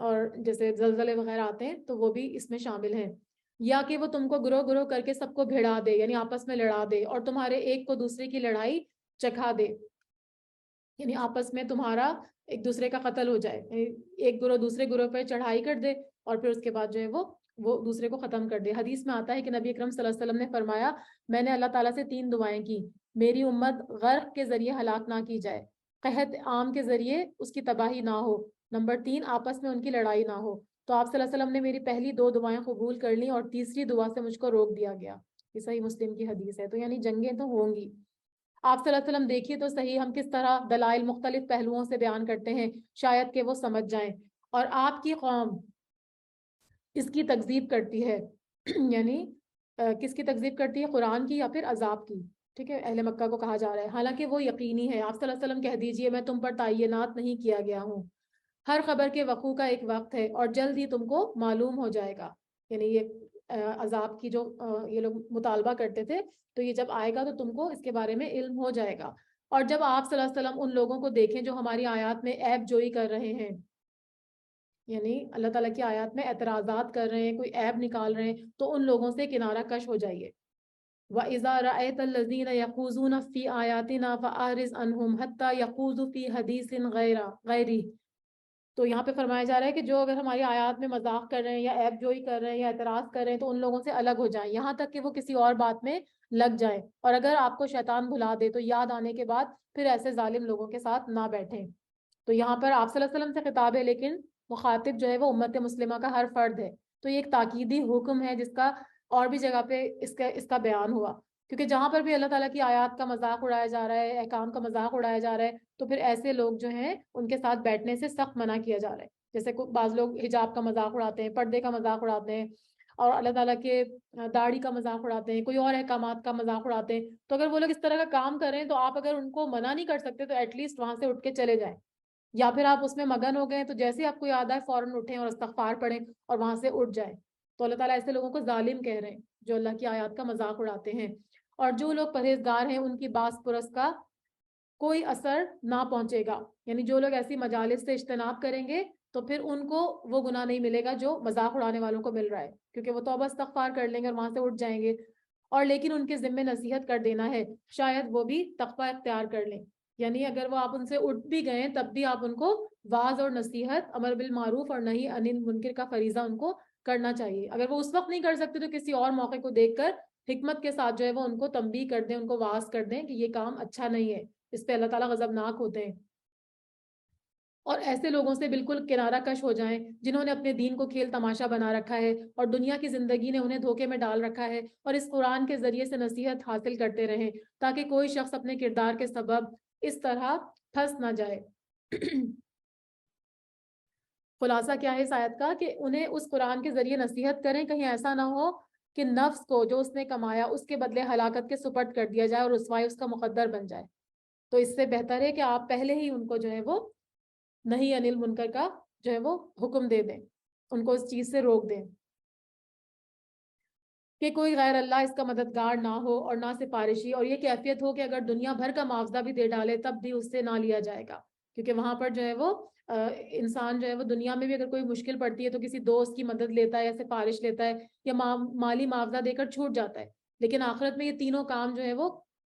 اور جیسے زلزلے وغیرہ آتے ہیں تو وہ بھی اس میں شامل ہیں. یا کہ وہ تم کو گروہ گروہ کر کے سب کو بھیڑا دے، یعنی آپس میں لڑا دے، اور تمہارے ایک کو دوسرے کی لڑائی چکھا دے، یعنی آپس میں تمہارا ایک دوسرے کا قتل ہو جائے. ایک گروہ دوسرے گروہ پہ چڑھائی کر دے اور پھر اس کے بعد جو ہے وہ دوسرے کو ختم کر دے. حدیث میں آتا ہے کہ نبی اکرم صلی اللہ علیہ وسلم نے فرمایا، میں نے اللہ تعالیٰ سے 3 دعائیں کی: میری امت غرق کے ذریعے ہلاک نہ کی جائے، قحط عام کے ذریعے اس کی تباہی نہ ہو، نمبر 3 آپس میں ان کی لڑائی نہ ہو. تو آپ صلی اللہ علیہ وسلم نے میری پہلی 2 دعائیں قبول کر لی اور تیسری دعا سے مجھ کو روک دیا گیا. یہ صحیح مسلم کی حدیث ہے. تو یعنی جنگیں تو ہوں گی. آپ صلی اللہ علیہ وسلم دیکھیے تو صحیح ہم کس طرح دلائل مختلف پہلوؤں سے بیان کرتے ہیں، شاید کہ وہ سمجھ جائیں. اور آپ کی قوم اس کی تکذیب کرتی ہے یعنی کس کی تکذیب کرتی ہے؟ قرآن کی یا پھر عذاب کی. ٹھیک ہے، اہل مکہ کو کہا جا رہا ہے، حالانکہ وہ یقینی ہے. آپ صلی اللہ علیہ وسلم کہہ دیجئے میں تم پر تعینات نہیں کیا گیا ہوں، ہر خبر کے وقوع کا ایک وقت ہے اور جلد ہی تم کو معلوم ہو جائے گا. یعنی یہ عذاب کی جو یہ لوگ مطالبہ کرتے تھے، تو یہ جب آئے گا تو تم کو اس کے بارے میں علم ہو جائے گا. اور جب آپ صلی اللہ علیہ وسلم ان لوگوں کو دیکھیں جو ہماری آیات میں عیب جوئی کر رہے ہیں، یعنی اللہ تعالیٰ کی آیات میں اعتراضات کر رہے ہیں، کوئی عیب نکال رہے ہیں، تو ان لوگوں سے کنارہ کش ہو جائیے. وَإِذَا رَأَيْتَ الَّذِينَ يَخُوضُونَ فِي آيَاتِنَا فَأَعْرِضْ عَنْهُمْ حَتَّى يَخُوضُوا فِي حَدِيثٍ غَيْرِهِ. تو یہاں پہ فرمایا جا رہا ہے کہ جو اگر ہماری آیات میں مذاق کر رہے ہیں یا عیب جوئی کر رہے ہیں یا اعتراض کر رہے ہیں تو ان لوگوں سے الگ ہو جائیں، یہاں تک کہ وہ کسی اور بات میں لگ جائیں. اور اگر آپ کو شیطان بھلا دے تو یاد آنے کے بعد پھر ایسے ظالم لوگوں کے ساتھ نہ بیٹھیں. تو یہاں پر آپ صلی اللہ علیہ وسلم سے خطاب ہے، لیکن مخاطب جو ہے وہ امت مسلمہ کا ہر فرد ہے. تو یہ ایک تاکیدی حکم ہے جس کا اور بھی جگہ پہ اس کا بیان ہوا، کیونکہ جہاں پر بھی اللہ تعالیٰ کی آیات کا مذاق اڑایا جا رہا ہے، احکام کا مذاق اڑایا جا رہا ہے، تو پھر ایسے لوگ جو ہیں ان کے ساتھ بیٹھنے سے سخت منع کیا جا رہا ہے. جیسے بعض لوگ حجاب کا مذاق اڑاتے ہیں، پردے کا مذاق اڑاتے ہیں، اور اللہ تعالیٰ کے داڑھی کا مذاق اڑاتے ہیں، کوئی اور احکامات کا مذاق اڑاتے ہیں. تو اگر وہ لوگ اس طرح کا کام کر رہے ہیں تو آپ اگر ان کو منع نہیں کر سکتے تو ایٹ لیسٹ وہاں سے اٹھ کے چلے جائیں. یا پھر آپ اس میں مگن ہو گئے تو جیسے آپ کو یاد آئے فوراً اٹھیں اور استغفار پڑھیں اور وہاں سے اٹھ جائیں. تو اللہ تعالیٰ ایسے لوگوں کو ظالم کہہ رہے ہیں جو اللہ کی آیات کا مذاق اڑاتے ہیں. اور جو لوگ پرہیزگار ہیں ان کی باس پرس کا کوئی اثر نہ پہنچے گا. یعنی جو لوگ ایسی مجالس سے اجتناب کریں گے تو پھر ان کو وہ گناہ نہیں ملے گا جو مذاق اڑانے والوں کو مل رہا ہے، کیونکہ وہ توبہ استغفار کر لیں گے اور وہاں سے اٹھ جائیں گے. اور لیکن ان کے ذمے نصیحت کر دینا ہے، شاید وہ بھی تقوی اختیار کر لیں. یعنی اگر وہ آپ ان سے اٹھ بھی گئے تب بھی آپ ان کو واعظ اور نصیحت، امر بالمعروف اور نہی عن المنکر کا فریضہ ان کو کرنا چاہیے. اگر وہ اس وقت نہیں کر سکتے تو کسی اور موقع کو دیکھ کر حکمت کے ساتھ جو ہے وہ ان کو تنبیہ کر دیں، ان کو واعظ کر دیں کہ یہ کام اچھا نہیں ہے، اس پہ اللہ تعالیٰ غضبناک ہوتے ہیں. اور ایسے لوگوں سے بالکل کنارہ کش ہو جائیں جنہوں نے اپنے دین کو کھیل تماشا بنا رکھا ہے اور دنیا کی زندگی نے انہیں دھوکے میں ڈال رکھا ہے، اور اس قرآن کے ذریعے سے نصیحت حاصل کرتے رہیں تاکہ کوئی شخص اپنے کردار کے سبب اس طرح پھنس نہ جائے. خلاصہ کیا ہے اس آیت کا؟ کہ انہیں اس قرآن کے ذریعے نصیحت کریں، کہیں ایسا نہ ہو کہ نفس کو جو اس نے کمایا اس کے بدلے ہلاکت کے سپرد کر دیا جائے اور رسوائی اس کا مقدر بن جائے. تو اس سے بہتر ہے کہ آپ پہلے ہی ان کو جو ہے وہ نہیں انل منکر کا جو ہے وہ حکم دے دیں, ان کو اس چیز سے روک دیں کہ کوئی غیر اللہ اس کا مددگار نہ ہو اور نہ سفارشی, اور یہ کیفیت ہو کہ اگر دنیا بھر کا معاوضہ بھی دے ڈالے تب بھی اس سے نہ لیا جائے گا, کیونکہ وہاں پر جو ہے وہ انسان جو ہے وہ دنیا میں بھی اگر کوئی مشکل پڑتی ہے تو کسی دوست کی مدد لیتا ہے یا سفارش لیتا ہے یا مالی معاوضہ دے کر چھوٹ جاتا ہے, لیکن آخرت میں یہ تینوں کام جو ہے وہ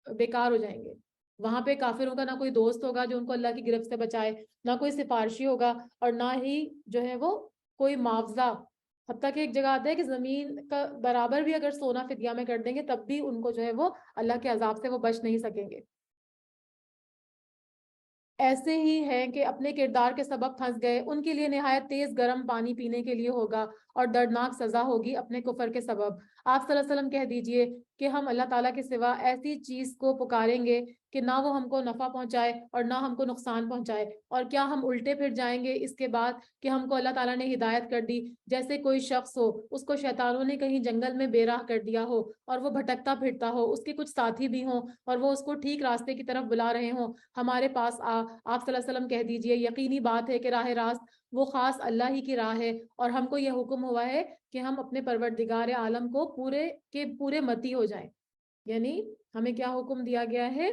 بیکار ہو جائیں گے. وہاں پہ کافروں کا نہ کوئی دوست ہوگا جو ان کو اللہ کی گرفت سے بچائے, نہ کوئی سفارشی ہوگا, اور نہ ہی جو ہے وہ کوئی معاوضہ. حتیٰ کہ ایک جگہ آتا ہے کہ زمین کا برابر بھی اگر سونا فدیہ میں کر دیں گے تب بھی ان کو جو ہے وہ اللہ کے عذاب سے وہ بچ نہیں سکیں گے. ایسے ہی ہیں کہ اپنے کردار کے سبب پھنس گئے, ان کے لیے نہایت تیز گرم پانی پینے کے لیے ہوگا اور دردناک سزا ہوگی اپنے کفر کے سبب. آپ صلی اللہ علیہ وسلم کہہ دیجئے کہ ہم اللہ تعالیٰ کے سوا ایسی چیز کو پکاریں گے کہ نہ وہ ہم کو نفع پہنچائے اور نہ ہم کو نقصان پہنچائے, اور کیا ہم الٹے پھر جائیں گے اس کے بعد کہ ہم کو اللہ تعالیٰ نے ہدایت کر دی. جیسے کوئی شخص ہو, اس کو شیطانوں نے کہیں جنگل میں بے راہ کر دیا ہو اور وہ بھٹکتا پھرتا ہو, اس کے کچھ ساتھی بھی ہوں اور وہ اس کو ٹھیک راستے کی طرف بلا رہے ہوں, ہمارے پاس آپ صلی اللہ علیہ وسلم کہہ دیجئے یقینی بات ہے کہ راہ راست وہ خاص اللہ ہی کی راہ ہے, اور ہم کو یہ حکم ہوا ہے کہ ہم اپنے پروردگار عالم کو پورے کے پورے متی ہو جائیں. یعنی ہمیں کیا حکم دیا گیا ہے,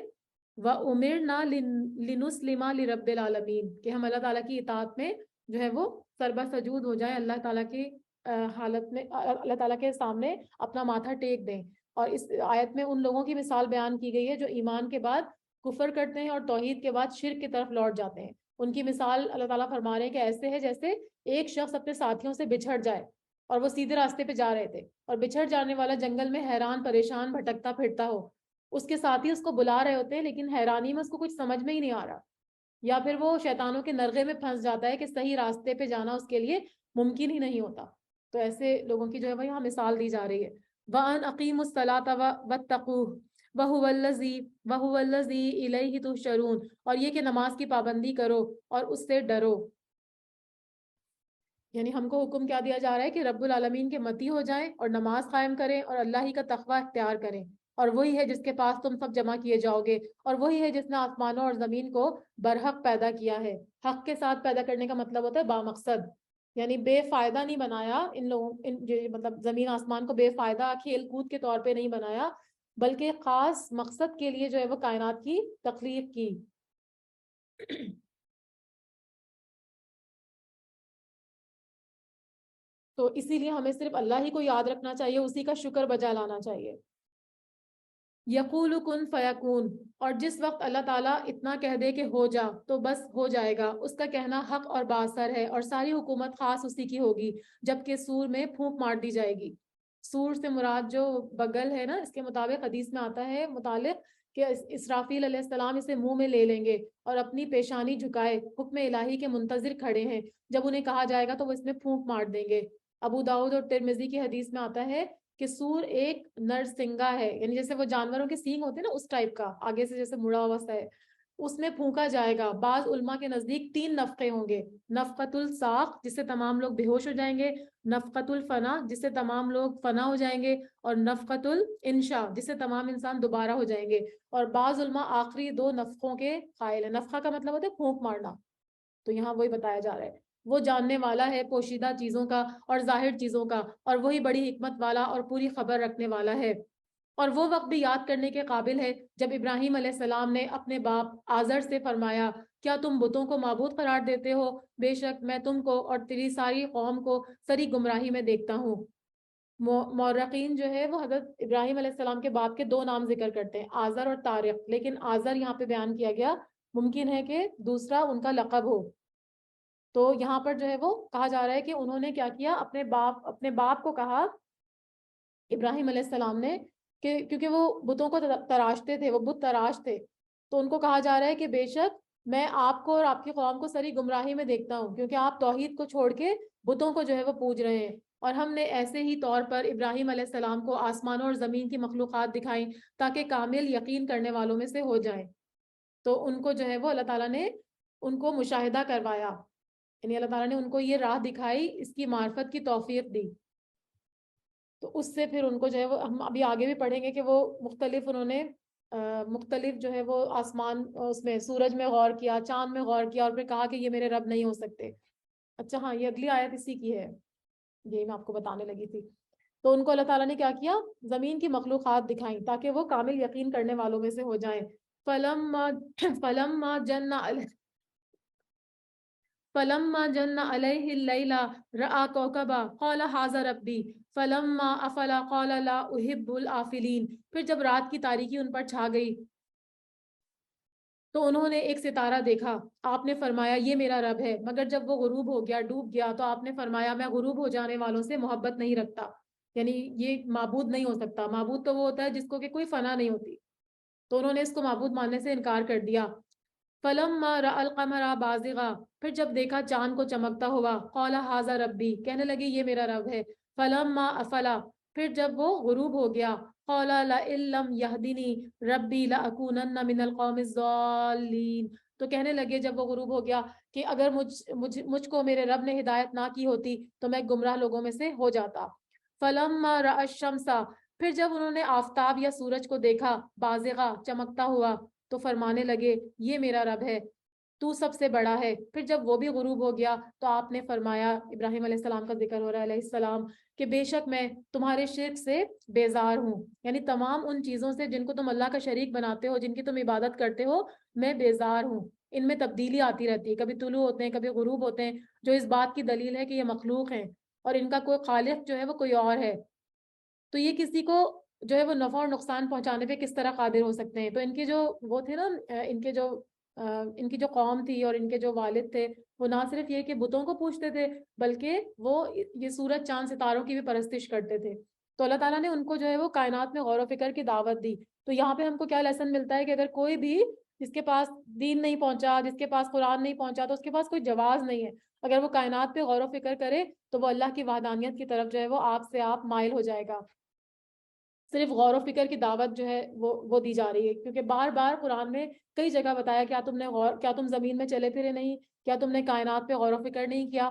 وَأُمِرْنَا لِنُسْلِمَ لِرَبِّ الْعَالَمِينَ, کہ ہم اللہ تعالیٰ کی اطاعت میں جو ہے وہ سربہ سجود ہو جائیں, اللہ تعالیٰ کی حالت میں اللہ تعالیٰ کے سامنے اپنا ماتھا ٹیک دیں. اور اس آیت میں ان لوگوں کی مثال بیان کی گئی ہے جو ایمان کے بعد کفر کرتے ہیں اور توحید کے بعد شرک کی طرف لوٹ جاتے ہیں. ان کی مثال اللہ تعالیٰ فرما رہے ہیں کہ ایسے ہے جیسے ایک شخص اپنے ساتھیوں سے بچھڑ جائے اور وہ سیدھے راستے پہ جا رہے تھے, اور بچھڑ جانے والا جنگل میں حیران پریشان بھٹکتا پھرتا ہو. اس کے ساتھی اس کو بلا رہے ہوتے ہیں لیکن حیرانی میں اس کو کچھ سمجھ میں ہی نہیں آ رہا, یا پھر وہ شیطانوں کے نرغے میں پھنس جاتا ہے کہ صحیح راستے پہ جانا اس کے لیے ممکن ہی نہیں ہوتا. تو ایسے لوگوں کی جو ہے وہ یہاں مثال دی جا رہی ہے. وَأَنْ أَقِيمُوا الصَّلَاةَ وَاتَّقُوهُ وَهُوَ الَّذِي إِلَيْهِ تُحْشَرُونَ, اور یہ کہ نماز کی پابندی کرو اور اس سے ڈرو. یعنی ہم کو حکم کیا دیا جا رہا ہے کہ رب العالمین کے متی ہو جائیں اور نماز قائم کریں اور اللہ ہی کا تقوی اختیار کریں, اور وہی ہے جس کے پاس تم سب جمع کیے جاؤ گے, اور وہی ہے جس نے آسمانوں اور زمین کو برحق پیدا کیا ہے. حق کے ساتھ پیدا کرنے کا مطلب ہوتا ہے بامقصد, یعنی بے فائدہ نہیں بنایا ان لوگوں مطلب زمین آسمان کو بے فائدہ کھیل کود کے طور پہ نہیں بنایا, بلکہ خاص مقصد کے لیے جو ہے وہ کائنات کی تخلیق کی. تو اسی لیے ہمیں صرف اللہ ہی کو یاد رکھنا چاہیے, اسی کا شکر بجا لانا چاہیے. یقول کن فیکون, اور جس وقت اللہ تعالیٰ اتنا کہہ دے کہ ہو جا تو بس ہو جائے گا, اس کا کہنا حق اور باثر ہے, اور ساری حکومت خاص اسی کی ہوگی جبکہ سور میں پھونک مار دی جائے گی. سور سے مراد جو بغل ہے نا, اس کے مطابق حدیث میں آتا ہے متعلق کہ اسرافیل علیہ السلام اسے منہ میں لے لیں گے اور اپنی پیشانی جھکائے حکم الہی کے منتظر کھڑے ہیں, جب انہیں کہا جائے گا تو وہ اس میں پھونک مار دیں گے. ابو داؤد اور ترمذی کی حدیث میں آتا ہے کہ سور ایک نرسنگا ہے, یعنی جیسے وہ جانوروں کے سینگ ہوتے ہیں نا اس ٹائپ کا, آگے سے جیسے مڑا ہوا سا ہے, اس میں پھونکا جائے گا. بعض علماء کے نزدیک 3 نفقے ہوں گے, نفقۃ الساق جس سے تمام لوگ بے ہوش ہو جائیں گے, نفقۃ الفنا جس سے تمام لوگ فنا ہو جائیں گے, اور نفقۃ الانشاء جس سے تمام انسان دوبارہ ہو جائیں گے. اور بعض علماء آخری 2 نفقوں کے قائل ہیں. نفقہ کا مطلب ہوتا ہے پھونک مارنا, تو یہاں وہی بتایا جا رہا ہے. وہ جاننے والا ہے پوشیدہ چیزوں کا اور ظاہر چیزوں کا, اور وہی بڑی حکمت والا اور پوری خبر رکھنے والا ہے. اور وہ وقت بھی یاد کرنے کے قابل ہے جب ابراہیم علیہ السلام نے اپنے باپ آزر سے فرمایا, کیا تم بتوں کو معبود قرار دیتے ہو؟ بے شک میں تم کو اور تیری ساری قوم کو سری گمراہی میں دیکھتا ہوں. مورخین جو ہے وہ حضرت ابراہیم علیہ السلام کے باپ کے 2 نام ذکر کرتے ہیں, آزر اور طارق, لیکن آزر یہاں پہ بیان کیا گیا, ممکن ہے کہ دوسرا ان کا لقب ہو. تو یہاں پر جو ہے وہ کہا جا رہا ہے کہ انہوں نے کیا کیا, اپنے باپ کو کہا ابراہیم علیہ السلام نے, کہ کیونکہ وہ بتوں کو تراشتے تھے, وہ بت تراش تھے, تو ان کو کہا جا رہا ہے کہ بے شک میں آپ کو اور آپ کی قوم کو سری گمراہی میں دیکھتا ہوں, کیونکہ آپ توحید کو چھوڑ کے بتوں کو جو ہے وہ پوج رہے ہیں. اور ہم نے ایسے ہی طور پر ابراہیم علیہ السلام کو آسمانوں اور زمین کی مخلوقات دکھائیں تاکہ کامل یقین کرنے والوں میں سے ہو جائیں. تو ان کو جو ہے وہ اللہ تعالیٰ نے ان کو مشاہدہ کروایا, یعنی اللہ تعالیٰ نے ان کو یہ راہ دکھائی, اس کی معرفت کی توفیق دی. تو اس سے پھر ان کو جو ہے وہ ہم ابھی آگے بھی پڑھیں گے کہ وہ مختلف انہوں نے مختلف جو ہے وہ آسمان اس میں سورج میں غور کیا، چاند میں غور کیا، اور پھر کہا کہ یہ میرے رب نہیں ہو سکتے. اچھا ہاں یہ اگلی آیت اسی کی ہے، یہ میں آپ کو بتانے لگی تھی. تو ان کو اللہ تعالیٰ نے کیا کیا، زمین کی مخلوقات دکھائیں تاکہ وہ کامل یقین کرنے والوں میں سے ہو جائیں. فلما جن علیہ اللیل رأى کوكبا قال ھذا ربی فلما افل قال لا احب الآفلین. پھر جب رات کی تاریکی ان پر چھا گئی تو انہوں نے ایک ستارہ دیکھا، آپ نے فرمایا یہ میرا رب ہے، مگر جب وہ غروب ہو گیا، ڈوب گیا، تو آپ نے فرمایا میں غروب ہو جانے والوں سے محبت نہیں رکھتا. یعنی یہ معبود نہیں ہو سکتا. معبود تو وہ ہوتا ہے جس کو کہ کوئی فنا نہیں ہوتی. تو انہوں نے اس کو معبود ماننے سے انکار کر دیا. فلما رأى القمر بازغا، پھر جب دیکھا چاند کو چمکتا ہوا، قال ھذا ربی، کہنے لگے یہ میرا رب ہے. فلما افلا، پھر جب وہ غروب ہو گیا، قال لئن لم يهدني ربی لأکونن من القوم الضالین. تو کہنے لگے جب وہ غروب ہو گیا کہ اگر مجھ کو میرے رب نے ہدایت نہ کی ہوتی تو میں گمراہ لوگوں میں سے ہو جاتا. فلما رأى الشمس، پھر جب انہوں نے آفتاب یا سورج کو دیکھا بازغا چمکتا ہوا تو فرمانے لگے یہ میرا رب ہے، تو سب سے بڑا ہے. پھر جب وہ بھی غروب ہو گیا تو آپ نے فرمایا، ابراہیم علیہ السلام کا ذکر ہو رہا ہے علیہ السلام، کہ بے شک میں تمہارے شرک سے بیزار ہوں. یعنی تمام ان چیزوں سے جن کو تم اللہ کا شریک بناتے ہو، جن کی تم عبادت کرتے ہو، میں بیزار ہوں. ان میں تبدیلی آتی رہتی ہے، کبھی طلوع ہوتے ہیں کبھی غروب ہوتے ہیں، جو اس بات کی دلیل ہے کہ یہ مخلوق ہیں اور ان کا کوئی خالق جو ہے وہ کوئی اور ہے. تو یہ کسی کو جو ہے وہ نفع اور نقصان پہنچانے پہ کس طرح قادر ہو سکتے ہیں. تو ان کے جو وہ تھے نا، ان کی جو قوم تھی اور ان کے جو والد تھے، وہ نہ صرف یہ کہ بتوں کو پوجتے تھے بلکہ وہ یہ سورج چاند ستاروں کی بھی پرستش کرتے تھے. تو اللہ تعالیٰ نے ان کو جو ہے وہ کائنات میں غور و فکر کی دعوت دی. تو یہاں پہ ہم کو کیا لیسن ملتا ہے کہ اگر کوئی بھی جس کے پاس دین نہیں پہنچا، جس کے پاس قرآن نہیں پہنچا، تو اس کے پاس کوئی جواز نہیں ہے. اگر وہ کائنات پہ غور و فکر کرے تو وہ اللہ کی وحدانیت کی طرف جو ہے وہ آپ سے آپ مائل ہو جائے گا. صرف غور و فکر کی دعوت جو ہے وہ دی جا رہی ہے، کیونکہ بار بار قرآن میں کئی جگہ بتایا کیا تم زمین میں چلے پھرے نہیں، کیا تم نے کائنات پہ غور و فکر نہیں کیا.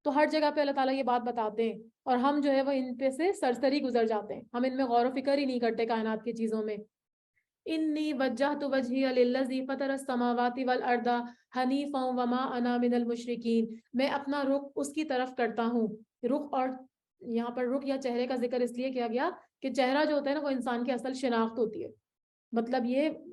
تو ہر جگہ پہ اللہ تعالیٰ یہ بات بتاتے ہیں اور ہم جو ہے وہ ان پہ سے سرسری گزر جاتے ہیں. ہم ان میں غور و فکر ہی نہیں کرتے کائنات کی چیزوں میں. انی وجہت وجہی للذی فطر السماوات والارض حنیفا وما انا من المشرکین. میں اپنا رخ اس کی طرف کرتا ہوں. رخ، اور یہاں پر رخ یا چہرے کا ذکر اس لیے کیا گیا کہ چہرہ جو ہوتا ہے نا وہ انسان کی اصل شناخت ہوتی ہے.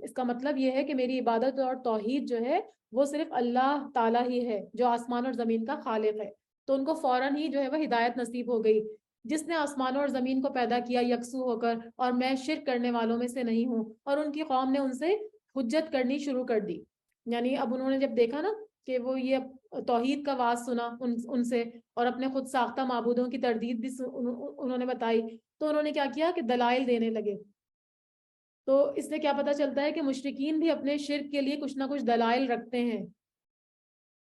اس کا مطلب یہ ہے کہ میری عبادت اور توحید جو ہے وہ صرف اللہ تعالیٰ ہی ہے جو آسمان اور زمین کا خالق ہے. تو ان کو فوراً ہی جو ہے وہ ہدایت نصیب ہو گئی. جس نے آسمانوں اور زمین کو پیدا کیا یکسو ہو کر، اور میں شرک کرنے والوں میں سے نہیں ہوں. اور ان کی قوم نے ان سے حجت کرنی شروع کر دی. یعنی اب انہوں نے جب دیکھا نا کہ وہ یہ توحید کا واز سنا ان سے، اور اپنے خود ساختہ معبودوں کی تردید بھی انہوں نے بتائی، تو انہوں نے کیا کیا کہ دلائل دینے لگے. تو اس سے کیا پتہ چلتا ہے کہ مشرکین بھی اپنے شرک کے لیے کچھ نہ کچھ دلائل رکھتے ہیں،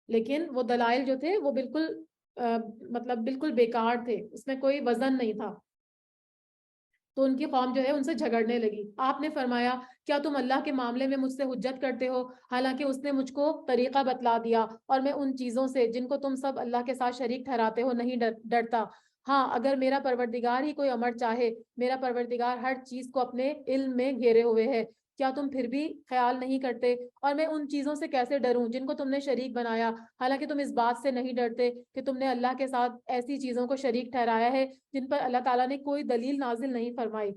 لیکن وہ دلائل جو تھے وہ بالکل بیکار تھے، اس میں کوئی وزن نہیں تھا. تو ان کی قوم جو ہے ان سے جھگڑنے لگی. آپ نے فرمایا کیا تم اللہ کے معاملے میں مجھ سے حجت کرتے ہو، حالانکہ اس نے مجھ کو طریقہ بتلا دیا اور میں ان چیزوں سے جن کو تم سب اللہ کے ساتھ شریک ٹھہراتے ہو نہیں ڈرتا. ہاں اگر میرا پروردگار ہی کوئی امر چاہے، میرا پروردگار ہر چیز کو اپنے علم میں گھیرے ہوئے ہے، کیا تم پھر بھی خیال نہیں کرتے؟ اور میں ان چیزوں سے کیسے ڈروں جن کو تم نے شریک بنایا، حالانکہ تم اس بات سے نہیں ڈرتے کہ تم نے اللہ کے ساتھ ایسی چیزوں کو شریک ٹھہرایا ہے جن پر اللہ تعالیٰ نے کوئی دلیل نازل نہیں فرمائی.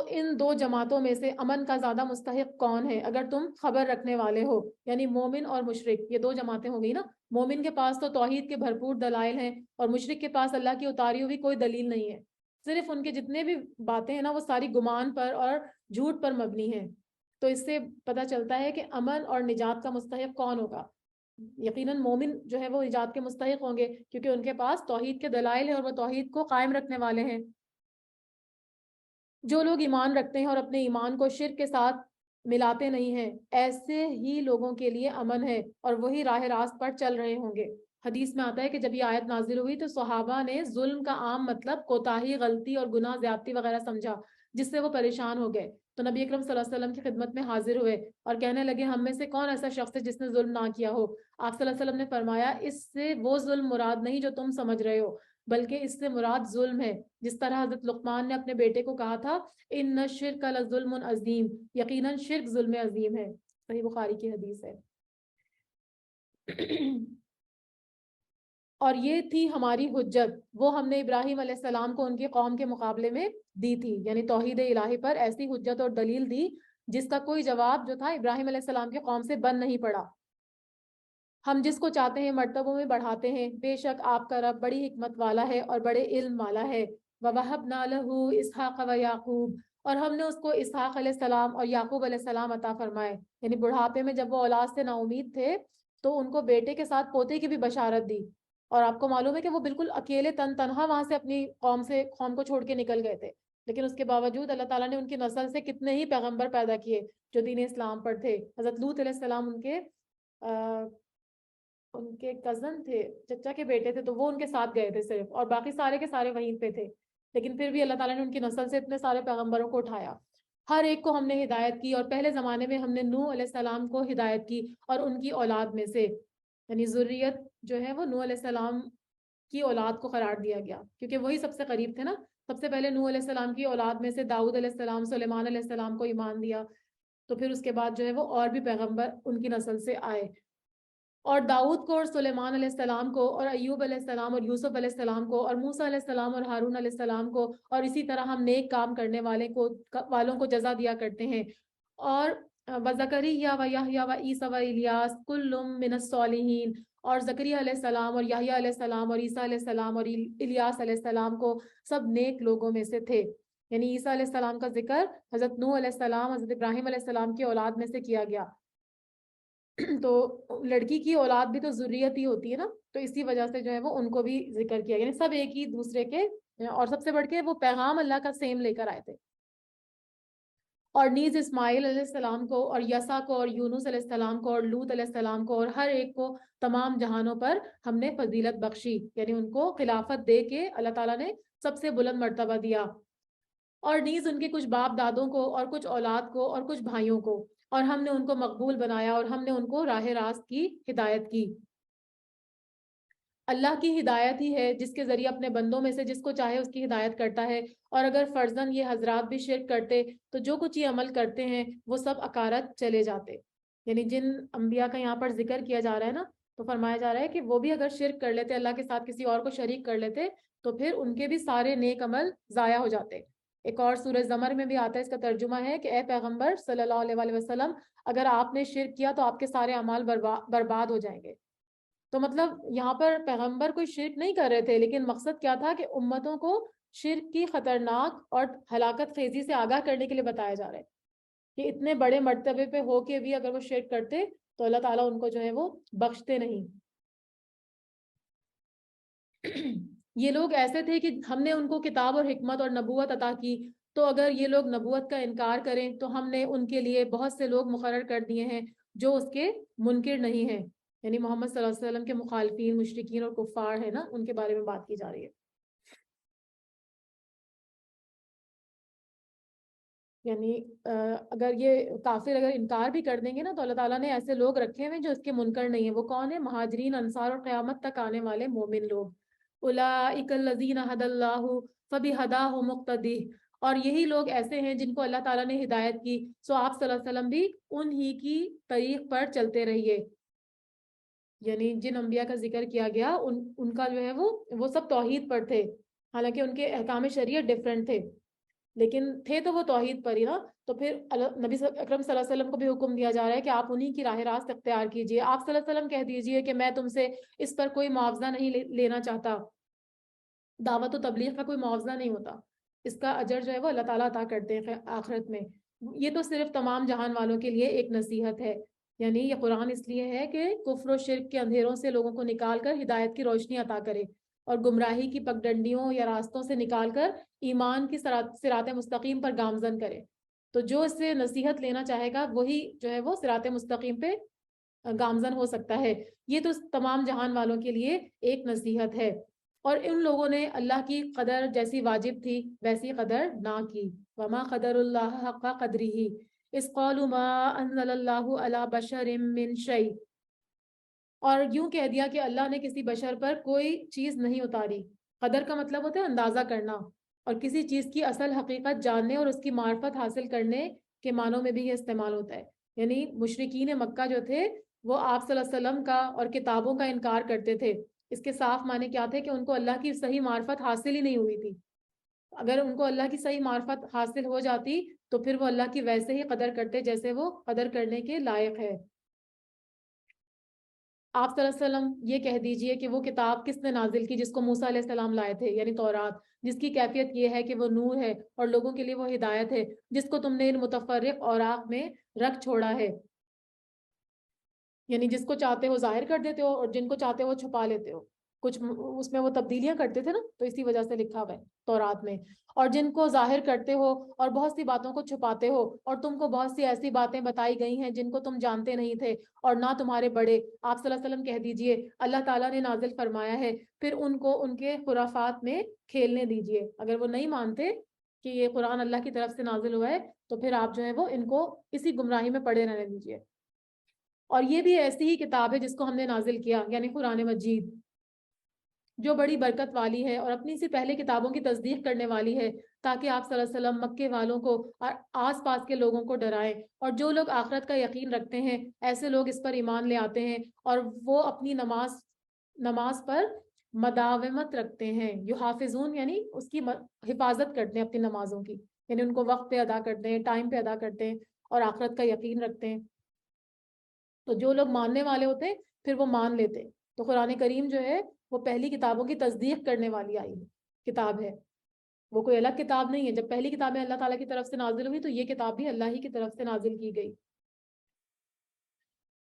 ان دو جماعتوں میں سے امن کا زیادہ مستحق کون ہے اگر تم خبر رکھنے والے ہو؟ یعنی مومن اور مشرک، یہ دو جماعتیں ہو گئی نا. مومن کے پاس تو توحید کے بھرپور دلائل ہیں، اور مشرک کے پاس اللہ کی اتاری ہوئی کوئی دلیل نہیں ہے. صرف ان کے جتنے بھی باتیں ہیں نا وہ ساری گمان پر اور جھوٹ پر مبنی ہیں. تو اس سے پتہ چلتا ہے کہ امن اور نجات کا مستحق کون ہوگا. یقیناً مومن جو ہے وہ نجات کے مستحق ہوں گے، کیونکہ ان کے پاس توحید کے دلائل ہیں اور وہ توحید کو قائم رکھنے والے ہیں. جو لوگ ایمان رکھتے ہیں اور اپنے ایمان کو شرک کے ساتھ ملاتے نہیں ہیں، ایسے ہی لوگوں کے لیے امن ہے اور وہی راہ راست پر چل رہے ہوں گے. حدیث میں آتا ہے کہ جب یہ آیت نازل ہوئی تو صحابہ نے ظلم کا عام مطلب کوتاہی، غلطی اور گناہ زیادتی وغیرہ سمجھا، جس سے وہ پریشان ہو گئے. تو نبی اکرم صلی اللہ علیہ وسلم کی خدمت میں حاضر ہوئے اور کہنے لگے ہم میں سے کون ایسا شخص ہے جس نے ظلم نہ کیا ہو؟ آپ صلی اللہ علیہ وسلم نے فرمایا اس سے وہ ظلم مراد نہیں جو تم سمجھ رہے ہو. بلکہ اس سے مراد ظلم ہے، جس طرح حضرت لقمان نے اپنے بیٹے کو کہا تھا ان الشرک لظلم عظیم، یقیناً شرک ظلم عظیم ہے، صحیح بخاری کی حدیث ہے۔ اور یہ تھی ہماری حجت، وہ ہم نے ابراہیم علیہ السلام کو ان کی قوم کے مقابلے میں دی تھی، یعنی توحید الہی پر ایسی حجت اور دلیل دی جس کا کوئی جواب جو تھا ابراہیم علیہ السلام کے قوم سے بن نہیں پڑا۔ ہم جس کو چاہتے ہیں مرتبوں میں بڑھاتے ہیں، بے شک آپ کا رب بڑی حکمت والا ہے اور بڑے علم والا ہے۔ وَوَهَبْنَا لَهُ إِسْحَاقَ وَيَعْقُوبَ، اور ہم نے اس کو اسحاق علیہ السلام اور یعقوب علیہ السلام عطا فرمائے، یعنی بڑھاپے میں جب وہ اولاد سے نا امید تھے تو ان کو بیٹے کے ساتھ پوتے کی بھی بشارت دی۔ اور آپ کو معلوم ہے کہ وہ بالکل اکیلے تنہا وہاں سے اپنی قوم کو چھوڑ کے نکل گئے تھے، لیکن اس کے باوجود اللہ تعالیٰ نے ان کی نسل سے کتنے ہی پیغمبر پیدا کیے جو دین اسلام پر تھے۔ حضرت لوط علیہ السلام ان کے کزن تھے، چچا کے بیٹے تھے، تو وہ ان کے ساتھ گئے تھے صرف، اور باقی سارے کے سارے وہیں پہ تھے، لیکن پھر بھی اللہ تعالیٰ نے ان کی نسل سے اتنے سارے پیغمبروں کو اٹھایا۔ ہر ایک کو ہم نے ہدایت کی، اور پہلے زمانے میں ہم نے نوح علیہ السلام کو ہدایت کی اور ان کی اولاد میں سے، یعنی ذریت جو ہے وہ نوح علیہ السلام کی اولاد کو قرار دیا گیا، کیونکہ وہی سب سے قریب تھے نا۔ سب سے پہلے نوح علیہ السلام کی اولاد میں سے داؤد علیہ السلام، سلیمان علیہ السلام کو ایمان دیا، تو پھر اس کے بعد جو ہے وہ اور بھی پیغمبر ان کی نسل سے آئے۔ اور داؤد کو اور سلیمان علیہ السلام کو اور ایوب علیہ السلام اور یوسف علیہ السلام کو اور موسیٰ علیہ السلام اور ہارون علیہ السلام کو، اور اسی طرح ہم نیک کام کرنے والوں کو جزا دیا کرتے ہیں۔ اور وزکریا و یحییٰ و عیسیٰ و الیاس کل من الصالحین، اور زکریا علیہ السلام اور یحییٰ علیہ السلام اور عیسیٰ علیہ السلام اور الیاس علیہ السلام کو سب نیک لوگوں میں سے تھے، یعنی عیسیٰ علیہ السلام کا ذکر حضرت نوح علیہ السلام، حضرت ابراہیم علیہ السلام کی اولاد میں سے کیا گیا۔ تو لڑکی کی اولاد بھی تو ذریت ہی ہوتی ہے نا، تو اسی وجہ سے جو ہے وہ ان کو بھی ذکر کیا، یعنی سب ایک ہی دوسرے کے، اور سب سے بڑھ کے وہ پیغام اللہ کا سیم لے کر آئے تھے۔ اور نیز اسماعیل علیہ السلام کو اور یسع کو اور یونس علیہ السلام کو اور لوط علیہ السلام کو، اور ہر ایک کو تمام جہانوں پر ہم نے فضیلت بخشی، یعنی ان کو خلافت دے کے اللہ تعالیٰ نے سب سے بلند مرتبہ دیا۔ اور نیز ان کے کچھ باپ دادوں کو اور کچھ اولاد کو اور کچھ بھائیوں کو، اور ہم نے ان کو مقبول بنایا اور ہم نے ان کو راہ راست کی ہدایت کی۔ اللہ کی ہدایت ہی ہے جس کے ذریعے اپنے بندوں میں سے جس کو چاہے اس کی ہدایت کرتا ہے، اور اگر فرضاً یہ حضرات بھی شرک کرتے تو جو کچھ یہ عمل کرتے ہیں وہ سب اکارت چلے جاتے، یعنی جن انبیاء کا یہاں پر ذکر کیا جا رہا ہے نا، تو فرمایا جا رہا ہے کہ وہ بھی اگر شرک کر لیتے، اللہ کے ساتھ کسی اور کو شریک کر لیتے، تو پھر ان کے بھی سارے نیک عمل ضائع ہو جاتے۔ ایک اور سورہ زمر میں بھی آتا ہے، اس کا ترجمہ ہے کہ اے پیغمبر صلی اللہ علیہ وآلہ وسلم، اگر آپ نے شرک کیا تو آپ کے سارے اعمال برباد ہو جائیں گے۔ تو مطلب یہاں پر پیغمبر کوئی شرک نہیں کر رہے تھے، لیکن مقصد کیا تھا کہ امتوں کو شرک کی خطرناک اور ہلاکت خیزی سے آگاہ کرنے کے لیے بتایا جا رہا ہے کہ اتنے بڑے مرتبے پہ ہو کے بھی اگر وہ شرک کرتے تو اللہ تعالیٰ ان کو جو ہے وہ بخشتے نہیں۔ یہ لوگ ایسے تھے کہ ہم نے ان کو کتاب اور حکمت اور نبوت عطا کی، تو اگر یہ لوگ نبوت کا انکار کریں تو ہم نے ان کے لیے بہت سے لوگ مقرر کر دیے ہیں جو اس کے منکر نہیں ہیں، یعنی محمد صلی اللہ علیہ وسلم کے مخالفین، مشرکین اور کفار ہے نا، ان کے بارے میں بات کی جا رہی ہے۔ یعنی اگر یہ کافر اگر انکار بھی کر دیں گے نا تو اللہ تعالیٰ نے ایسے لوگ رکھے ہوئے جو اس کے منکر نہیں ہیں۔ وہ کون ہے؟ مہاجرین، انصار اور قیامت تک آنے والے مومن لوگ۔ اولئک الذین ھدی اللہ فبھداہ مقتدی، اور یہی لوگ ایسے ہیں جن کو اللہ تعالیٰ نے ہدایت کی، سو آپ صلی اللہ علیہ وسلم بھی انہی کی طریق پر چلتے رہیے۔ یعنی جن انبیاء کا ذکر کیا گیا ان کا جو ہے وہ سب توحید پر تھے، حالانکہ ان کے احکام شریعت ڈیفرنٹ تھے، لیکن تھے تو وہ توحید پر ہی نا۔ تو پھر نبی اکرم صلی اللہ علیہ وسلم کو بھی حکم دیا جا رہا ہے کہ آپ انہی کی راہ راست اختیار کیجئے۔ آپ صلی اللہ علیہ وسلم کہہ دیجئے کہ میں تم سے اس پر کوئی معاوضہ نہیں لینا چاہتا، دعوت و تبلیغ کا کوئی معاوضہ نہیں ہوتا، اس کا اجر جو ہے وہ اللہ تعالیٰ عطا کرتے ہیں آخرت میں۔ یہ تو صرف تمام جہان والوں کے لیے ایک نصیحت ہے، یعنی یہ قرآن اس لیے ہے کہ کفر و شرک کے اندھیروں سے لوگوں کو نکال کر ہدایت کی روشنی عطا کرے، اور گمراہی کی پگڈنڈیوں یا راستوں سے نکال کر ایمان کی صراط مستقیم پر گامزن کرے۔ تو جو اس سے نصیحت لینا چاہے گا وہی جو ہے وہ صراط مستقیم پہ گامزن ہو سکتا ہے۔ یہ تو تمام جہان والوں کے لیے ایک نصیحت ہے۔ اور ان لوگوں نے اللہ کی قدر جیسی واجب تھی ویسی قدر نہ کی۔ وما قدر اللہ حق قدرہ اذ قالوا ما انزل اللہ علی بشر من شیء، اور یوں کہہ دیا کہ اللہ نے کسی بشر پر کوئی چیز نہیں اتاری، قدر کا مطلب ہوتا ہے اندازہ کرنا، اور کسی چیز کی اصل حقیقت جاننے اور اس کی معرفت حاصل کرنے کے معنوں میں بھی یہ استعمال ہوتا ہے. یعنی مشرکین مکہ جو تھے وہ آپ صلی اللہ علیہ وسلم کا اور کتابوں کا انکار کرتے تھے. اس کے صاف معنی کیا تھے کہ ان کو اللہ کی صحیح معرفت حاصل ہی نہیں ہوئی تھی. اگر ان کو اللہ کی صحیح معرفت حاصل ہو جاتی تو پھر وہ اللہ کی ویسے ہی قدر کرتے جیسے وہ قدر کرنے کے لائق ہے. آپ صلی اللہ علیہ وسلم یہ کہہ دیجئے کہ وہ کتاب کس نے نازل کی جس کو موسیٰ علیہ السلام لائے تھے، یعنی تورات، جس کی کیفیت یہ ہے کہ وہ نور ہے اور لوگوں کے لیے وہ ہدایت ہے، جس کو تم نے ان متفرق اوراق میں رکھ چھوڑا ہے. یعنی جس کو چاہتے ہو ظاہر کر دیتے ہو اور جن کو چاہتے ہو چھپا لیتے ہو. کچھ اس میں وہ تبدیلیاں کرتے تھے نا، تو اسی وجہ سے لکھا ہوا ہے تورات میں. اور جن کو ظاہر کرتے ہو اور بہت سی باتوں کو چھپاتے ہو، اور تم کو بہت سی ایسی باتیں بتائی گئی ہیں جن کو تم جانتے نہیں تھے اور نہ تمہارے بڑے. آپ صلی اللہ علیہ وسلم کہہ دیجئے اللہ تعالیٰ نے نازل فرمایا ہے، پھر ان کو ان کے خرافات میں کھیلنے دیجئے. اگر وہ نہیں مانتے کہ یہ قرآن اللہ کی طرف سے نازل ہوا ہے تو پھر آپ جو ہے وہ ان کو اسی گمراہی میں پڑے رہنے دیجئے. اور یہ بھی ایسی ہی کتاب ہے جس کو ہم نے نازل کیا، یعنی قرآن مجید، جو بڑی برکت والی ہے اور اپنی سے پہلے کتابوں کی تصدیق کرنے والی ہے، تاکہ آپ صلی اللہ علیہ وسلم مکے والوں کو اور آس پاس کے لوگوں کو ڈرائیں. اور جو لوگ آخرت کا یقین رکھتے ہیں ایسے لوگ اس پر ایمان لے آتے ہیں اور وہ اپنی نماز پر مداومت رکھتے ہیں. یحافظون یعنی اس کی حفاظت کرتے ہیں اپنی نمازوں کی، یعنی ان کو وقت پہ ادا کرتے ہیں، ٹائم پہ ادا کرتے ہیں اور آخرت کا یقین رکھتے ہیں. تو جو لوگ ماننے والے ہوتے ہیں پھر وہ مان لیتے. تو قرآن کریم جو ہے وہ پہلی کتابوں کی تصدیق کرنے والی آئی کتاب ہے، وہ کوئی الگ کتاب نہیں ہے. جب پہلی کتابیں اللہ تعالیٰ کی طرف سے نازل ہوئی تو یہ کتاب بھی اللہ ہی کی طرف سے نازل کی گئی.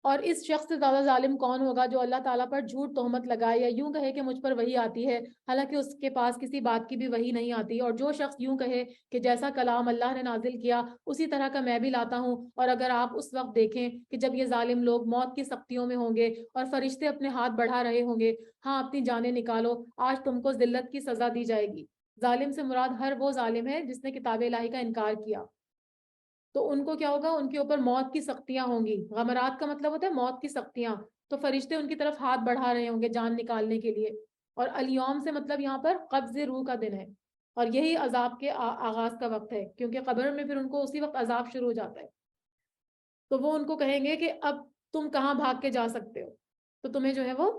اور اس شخص سے زیادہ ظالم کون ہوگا جو اللہ تعالیٰ پر جھوٹ تہمت لگائے یا یوں کہے کہ مجھ پر وحی آتی ہے حالانکہ اس کے پاس کسی بات کی بھی وحی نہیں آتی. اور جو شخص یوں کہے کہ جیسا کلام اللہ نے نازل کیا اسی طرح کا میں بھی لاتا ہوں. اور اگر آپ اس وقت دیکھیں کہ جب یہ ظالم لوگ موت کی سختیوں میں ہوں گے اور فرشتے اپنے ہاتھ بڑھا رہے ہوں گے، ہاں اپنی جانیں نکالو، آج تم کو ذلت کی سزا دی جائے گی. ظالم سے مراد ہر وہ ظالم ہے جس نے کتاب الہی کا انکار کیا. تو ان کو کیا ہوگا؟ ان کے اوپر موت کی سختیاں ہوں گی. غمرات کا مطلب ہوتا ہے موت کی سختیاں. تو فرشتے ان کی طرف ہاتھ بڑھا رہے ہوں گے جان نکالنے کے لیے. اور الیوم سے مطلب یہاں پر قبض روح کا دن ہے، اور یہی عذاب کے آغاز کا وقت ہے، کیونکہ قبر میں پھر ان کو اسی وقت عذاب شروع ہو جاتا ہے. تو وہ ان کو کہیں گے کہ اب تم کہاں بھاگ کے جا سکتے ہو. تو تمہیں جو ہے وہ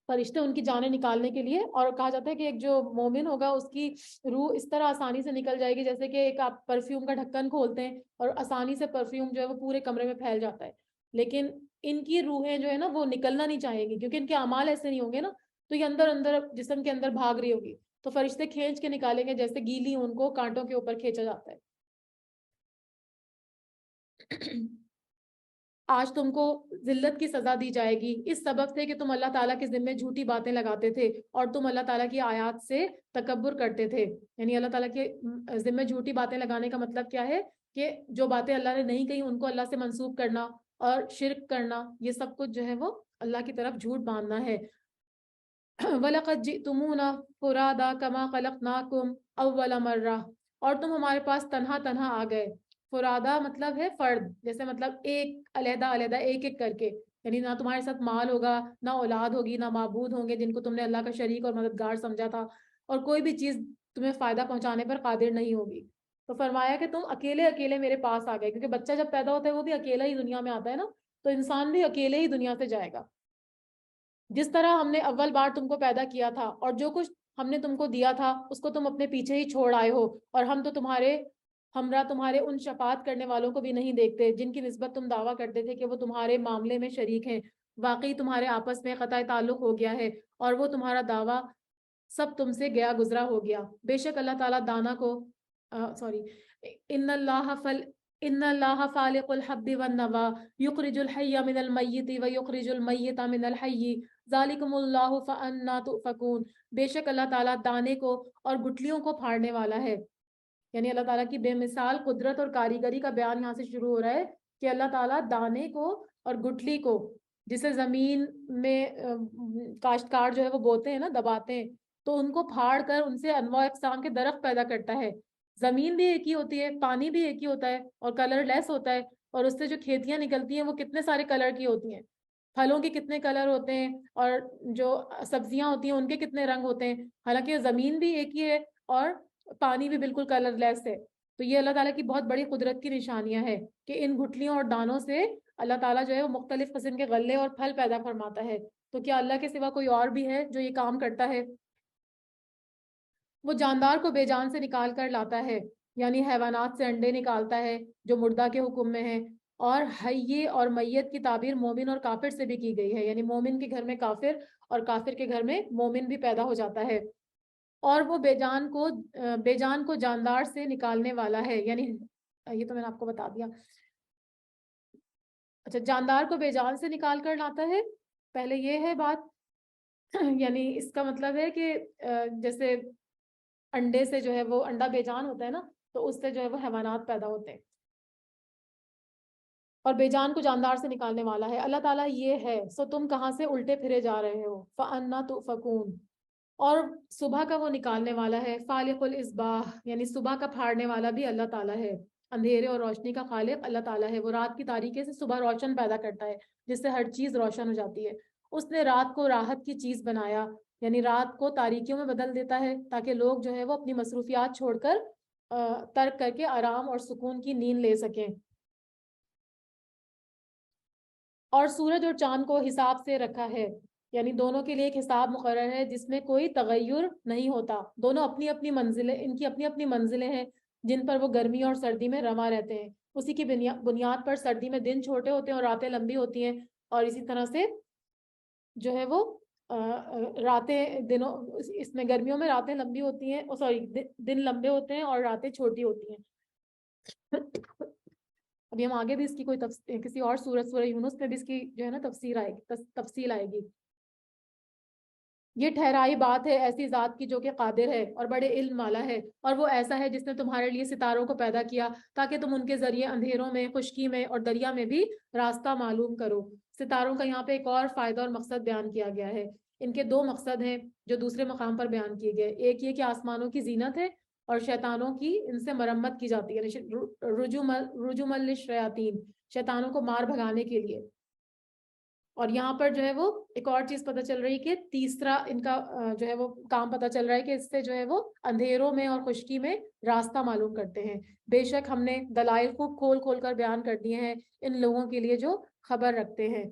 فرشتے ان کی جانیں نکالنے کے لیے، اور کہا جاتا ہے کہ ایک جو مومن ہوگا اس کی روح اس طرح آسانی سے نکل جائے گی جیسے کہ ایک آپ پرفیوم کا ڈھکن کھولتے ہیں اور آسانی سے پرفیوم جو ہے وہ پورے کمرے میں پھیل جاتا ہے. لیکن ان کی روحیں جو ہے نا وہ نکلنا نہیں چاہیں گی کیونکہ ان کے اعمال ایسے نہیں ہوں گے نا، تو یہ اندر اندر جسم کے اندر بھاگ رہی ہوگی. تو فرشتے کھینچ کے نکالیں گے جیسے گیلی ان کو کانٹوں کے اوپر کھینچا جاتا ہے. آج تم کو ذلت کی سزا دی جائے گی اس سبب سے کہ تم اللہ تعالیٰ کے ذمے جھوٹی باتیں لگاتے تھے اور تم اللہ تعالیٰ کی آیات سے تکبر کرتے تھے. یعنی اللہ تعالیٰ کے ذمے جھوٹی باتیں لگانے کا مطلب کیا ہے کہ جو باتیں اللہ نے نہیں کہی ان کو اللہ سے منسوب کرنا اور شرک کرنا، یہ سب کچھ جو ہے وہ اللہ کی طرف جھوٹ باندھنا ہے. وَلَقَدْ جِئْتُمُونَا فُرَادَىٰ كَمَا خَلَقْنَاكُمْ أَوَّلَ مَرَّةٍ، اور تم ہمارے پاس تنہا تنہا آ گئے. فرادا مطلب ہے فرد، جیسے مطلب ایک علیحدہ علیحدہ ایک ایک کر کے. یعنی نہ تمہارے ساتھ مال ہوگا، نہ اولاد ہوگی، نہ معبود ہوں گے جن کو تم نے اللہ کا شریک اور مددگار سمجھا تھا، اور کوئی بھی چیز تمہیں فائدہ پہنچانے پر قادر نہیں ہوگی. تو فرمایا کہ تم اکیلے اکیلے میرے پاس آ گئے، کیونکہ بچہ جب پیدا ہوتا ہے وہ بھی اکیلا ہی دنیا میں آتا ہے نا، تو انسان بھی اکیلے ہی دنیا سے جائے گا. جس طرح ہم نے اول بار تم کو پیدا کیا تھا اور جو کچھ ہم نے تم کو دیا تھا اس کو تم اپنے پیچھے ہی چھوڑ آئے ہو، اور ہم تو تمہارے ہمراہ تمہارے ان شفاعت کرنے والوں کو بھی نہیں دیکھتے جن کی نسبت تم دعویٰ کرتے تھے کہ وہ تمہارے معاملے میں شریک ہیں. واقعی تمہارے آپس میں قطع تعلق ہو گیا ہے اور وہ تمہارا دعویٰ سب تم سے گیا گزرا ہو گیا. بے شک اللہ تعالیٰ دانا کو ان اللہ فالق الحب والنوا یخرج الحی من المیت ویخرج المیت من الحی ذالکم اللہ فانا تؤفکون. بے شک اللہ تعالیٰ دانے کو اور گٹلیوں کو پھاڑنے والا ہے. یعنی اللہ تعالیٰ کی بے مثال قدرت اور کاریگری کا بیان یہاں سے شروع ہو رہا ہے کہ اللہ تعالیٰ دانے کو اور گٹلی کو، جسے زمین میں کاشتکار جو ہے وہ بوتے ہیں نا، دباتے ہیں، تو ان کو پھاڑ کر ان سے انواع اقسام کے درخت پیدا کرتا ہے. زمین بھی ایک ہی ہوتی ہے، پانی بھی ایک ہی ہوتا ہے اور کلر لیس ہوتا ہے، اور اس سے جو کھیتیاں نکلتی ہیں وہ کتنے سارے کلر کی ہوتی ہیں. پھلوں کے کتنے کلر ہوتے ہیں اور جو سبزیاں ہوتی ہیں ان کے کتنے رنگ ہوتے ہیں، حالانکہ زمین بھی ایک ہی ہے اور پانی بھی بالکل کلر لیس ہے. تو یہ اللہ تعالیٰ کی بہت بڑی قدرت کی نشانیاں ہیں کہ ان گٹھلیوں اور دانوں سے اللہ تعالیٰ جو ہے وہ مختلف قسم کے غلے اور پھل پیدا فرماتا ہے. تو کیا اللہ کے سوا کوئی اور بھی ہے جو یہ کام کرتا ہے؟ وہ جاندار کو بے جان سے نکال کر لاتا ہے، یعنی حیوانات سے انڈے نکالتا ہے جو مردہ کے حکم میں ہیں. اور حی اور میت کی تعبیر مومن اور کافر سے بھی کی گئی ہے، یعنی مومن کے گھر میں کافر اور کافر کے گھر میں مومن بھی پیدا ہو جاتا ہے. اور وہ بے جان کو جاندار سے نکالنے والا ہے، یعنی یہ تو میں نے آپ کو بتا دیا. اچھا، جاندار کو بے جان سے نکال کر لاتا ہے، پہلے یہ ہے بات. یعنی اس کا مطلب ہے کہ جیسے انڈے سے جو ہے وہ انڈا بے جان ہوتا ہے نا، تو اس سے جو ہے وہ حیوانات پیدا ہوتے ہیں. اور بے جان کو جاندار سے نکالنے والا ہے. اللہ تعالیٰ یہ ہے، سو تم کہاں سے الٹے پھرے جا رہے ہو. فَأَنَّا تُؤْفَكُونَ. اور صبح کا وہ نکالنے والا ہے. فالق الاسباح، یعنی صبح کا پھاڑنے والا بھی اللہ تعالیٰ ہے. اندھیرے اور روشنی کا خالق اللہ تعالیٰ ہے. وہ رات کی تاریکی سے صبح روشن پیدا کرتا ہے جس سے ہر چیز روشن ہو جاتی ہے. اس نے رات کو راحت کی چیز بنایا، یعنی رات کو تاریکیوں میں بدل دیتا ہے تاکہ لوگ جو ہے وہ اپنی مصروفیات چھوڑ کر ترک کر کے آرام اور سکون کی نیند لے سکیں. اور سورج اور چاند کو حساب سے رکھا ہے، یعنی دونوں کے لیے ایک حساب مقرر ہے جس میں کوئی تغیر نہیں ہوتا. دونوں اپنی اپنی منزلیں، ان کی اپنی اپنی منزلیں ہیں جن پر وہ گرمی اور سردی میں رواں رہتے ہیں. اسی کی بنیاد پر سردی میں دن چھوٹے ہوتے ہیں اور راتیں لمبی ہوتی ہیں، اور اسی طرح سے جو ہے وہ اس میں گرمیوں میں راتیں لمبی ہوتی ہیں، دن لمبے ہوتے ہیں اور راتیں چھوٹی ہوتی ہیں. ابھی ہم آگے بھی اس کی کسی اور سورہ یونس میں بھی اس کی جو ہے نا تفصیل آئے گی. یہ ٹھہرائی بات ہے ایسی ذات کی جو کہ قادر ہے اور بڑے علم والا ہے. اور وہ ایسا ہے جس نے تمہارے لیے ستاروں کو پیدا کیا تاکہ تم ان کے ذریعے اندھیروں میں، خشکی میں اور دریا میں بھی راستہ معلوم کرو. ستاروں کا یہاں پہ ایک اور فائدہ اور مقصد بیان کیا گیا ہے. ان کے دو مقصد ہیں جو دوسرے مقام پر بیان کیے گئے. ایک یہ کہ آسمانوں کی زینت ہے اور شیطانوں کی ان سے مرمت کی جاتی ہے، رجوم للشیاطین، شیطانوں کو مار بھگانے کے لیے. اور یہاں پر جو ہے وہ ایک اور چیز پتہ چل رہی کہ تیسرا ان کا جو ہے وہ کام پتہ چل رہا ہے کہ اس سے جو ہے وہ اندھیروں میں اور خشکی میں راستہ معلوم کرتے ہیں. بے شک ہم نے دلائل خوب کھول کھول کر بیان کر دیے ہیں ان لوگوں کے لیے جو خبر رکھتے ہیں.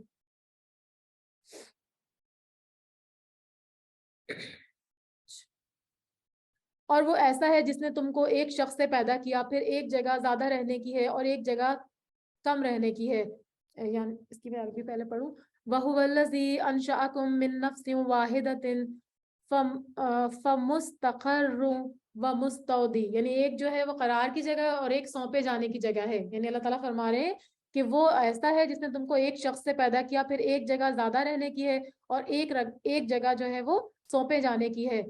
اور وہ ایسا ہے جس نے تم کو ایک شخص سے پیدا کیا، پھر ایک جگہ زیادہ رہنے کی ہے اور ایک جگہ کم رہنے کی ہے. یعنی اس کی میں عربی پہلے پڑھوں. وَهُوَ الَّذِي أَنشَأَكُم مِّن نَّفْسٍ وَاحِدَةٍ فَمُسْتَقَرٌّ وَمُسْتَوْدَعٌ، یعنی ایک جو ہے وہ قرار کی جگہ اور ایک سونپے جانے کی جگہ ہے. یعنی اللہ تعالیٰ فرما رہے ہیں کہ وہ ایسا ہے جس نے تم کو ایک شخص سے پیدا کیا، پھر ایک جگہ زیادہ رہنے کی ہے اور ایک جگہ جو ہے وہ سونپے جانے کی ہے.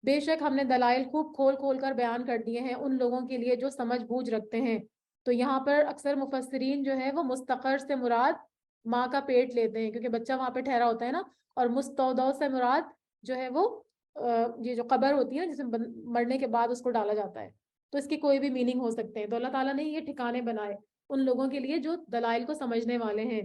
بے شک ہم نے دلائل خوب کھول کھول کر بیان کر دیے ہیں ان لوگوں کے لیے جو سمجھ بوجھ رکھتے ہیں. تو یہاں پر اکثر مفسرین جو ہے وہ مستقر سے مراد ماں کا پیٹ لیتے ہیں کیونکہ بچہ وہاں پہ ٹھہرا ہوتا ہے نا، اور مستودع سے مراد جو ہے وہ یہ جو قبر ہوتی ہے نا جس میں مرنے کے بعد اس کو ڈالا جاتا ہے. تو اس کی کوئی بھی میننگ ہو سکتے ہیں. تو اللہ تعالیٰ نے یہ ٹھکانے بنائے ان لوگوں کے لیے جو دلائل کو سمجھنے والے ہیں.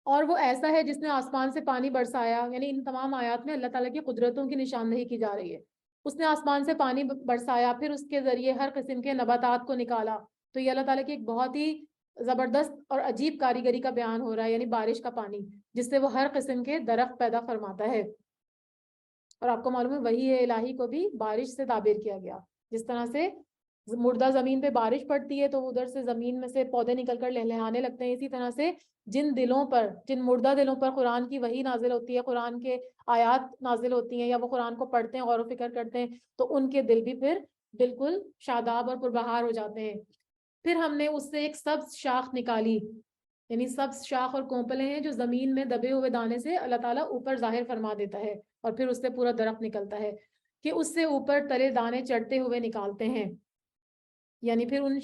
اور وہ ایسا ہے جس نے آسمان سے پانی برسایا، یعنی ان تمام آیات میں اللہ تعالیٰ کی قدرتوں کی نشاندہی کی جا رہی ہے. اس نے آسمان سے پانی برسایا، پھر اس کے ذریعے ہر قسم کے نباتات کو نکالا. تو یہ اللہ تعالیٰ کی ایک بہت ہی زبردست اور عجیب کاریگری کا بیان ہو رہا ہے، یعنی بارش کا پانی جس سے وہ ہر قسم کے درخت پیدا فرماتا ہے. اور آپ کو معلوم ہے وحی الہی کو بھی بارش سے تعبیر کیا گیا. جس طرح سے مردہ زمین پہ بارش پڑتی ہے تو ادھر سے زمین میں سے پودے نکل کر لہلہانے لگتے ہیں، اسی طرح سے جن مردہ دلوں پر قرآن کی وحی نازل ہوتی ہے، قرآن کے آیات نازل ہوتی ہیں یا وہ قرآن کو پڑھتے ہیں، غور و فکر کرتے ہیں، تو ان کے دل بھی پھر بالکل شاداب اور پربہار ہو جاتے ہیں. پھر ہم نے اس سے ایک سبز شاخ نکالی، یعنی سبز شاخ اور کونپلے ہیں جو زمین میں دبے ہوئے دانے سے اللہ تعالیٰ اوپر ظاہر فرما دیتا ہے، اور پھر اس سے پورا درخت نکلتا ہے کہ اس سے اوپر تلے دانے چڑھتے ہوئے نکالتے ہیں. یعنی پھر ان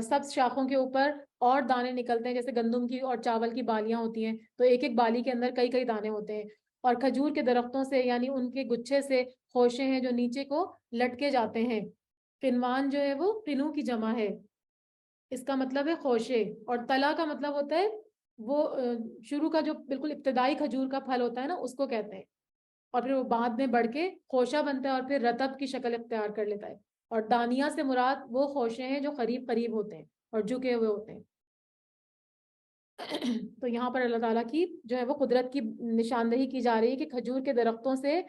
سبز شاخوں کے اوپر اور دانے نکلتے ہیں، جیسے گندم کی اور چاول کی بالیاں ہوتی ہیں تو ایک ایک بالی کے اندر کئی کئی دانے ہوتے ہیں. اور کھجور کے درختوں سے، یعنی ان کے گچھے سے خوشے ہیں جو نیچے کو لٹکے جاتے ہیں. قنوان جو ہے وہ قنو کی جمع ہے، اس کا مطلب ہے خوشے، اور تلا کا مطلب ہوتا ہے وہ شروع کا جو بالکل ابتدائی کھجور کا پھل ہوتا ہے نا، اس کو کہتے ہیں، اور پھر وہ بعد میں بڑھ کے خوشہ بنتا ہے اور پھر رطب کی شکل اختیار کر لیتا ہے. اور دانیہ سے مراد وہ خوشے ہیں جو قریب قریب ہوتے ہیں اور جھکے ہوئے ہوتے ہیں. تو یہاں پر اللہ تعالیٰ کی جو ہے وہ قدرت کی نشاندہی کی جا رہی ہے کہ کھجور کے درختوں سے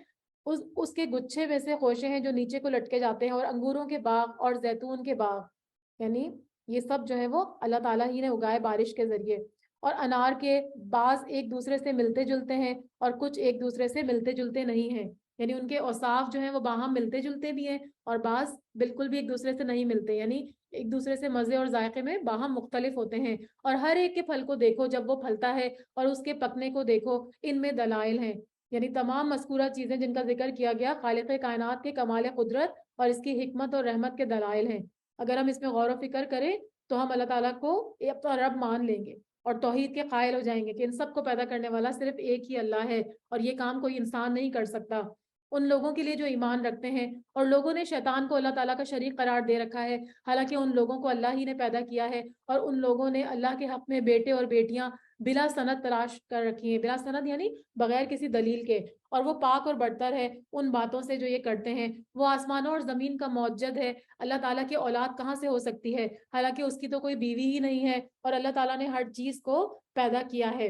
اس کے گچھے میں سے خوشے ہیں جو نیچے کو لٹکے جاتے ہیں، اور انگوروں کے باغ اور زیتون کے باغ، یعنی یہ سب جو ہے وہ اللہ تعالیٰ ہی نے اگائے بارش کے ذریعے. اور انار کے بعض ایک دوسرے سے ملتے جلتے ہیں اور کچھ ایک دوسرے سے ملتے جلتے نہیں ہیں، یعنی ان کے اوصاف جو ہیں وہ باہم ملتے جلتے بھی ہیں اور بعض بالکل بھی ایک دوسرے سے نہیں ملتے، یعنی ایک دوسرے سے مزے اور ذائقے میں باہم مختلف ہوتے ہیں. اور ہر ایک کے پھل کو دیکھو جب وہ پھلتا ہے اور اس کے پکنے کو دیکھو، ان میں دلائل ہیں. یعنی تمام مذکورہ چیزیں جن کا ذکر کیا گیا خالق کائنات کے کمال قدرت اور اس کی حکمت اور رحمت کے دلائل ہیں. اگر ہم اس میں غور و فکر کریں تو ہم اللہ تعالیٰ کو اپنا رب مان لیں گے اور توحید کے قائل ہو جائیں گے کہ ان سب کو پیدا کرنے والا صرف ایک ہی اللہ ہے اور یہ کام کوئی انسان نہیں کر سکتا. ان لوگوں کے لیے جو ایمان رکھتے ہیں، اور لوگوں نے شیطان کو اللہ تعالیٰ کا شریک قرار دے رکھا ہے، حالانکہ ان لوگوں کو اللہ ہی نے پیدا کیا ہے، اور ان لوگوں نے اللہ کے حق میں بیٹے اور بیٹیاں بلا سند تلاش کر رکھی ہیں. بلا سند یعنی بغیر کسی دلیل کے، اور وہ پاک اور برتر ہے ان باتوں سے جو یہ کرتے ہیں. وہ آسمانوں اور زمین کا موجد ہے. اللہ تعالیٰ کی اولاد کہاں سے ہو سکتی ہے، حالانکہ اس کی تو کوئی بیوی ہی نہیں ہے، اور اللہ تعالیٰ نے ہر چیز کو پیدا کیا ہے.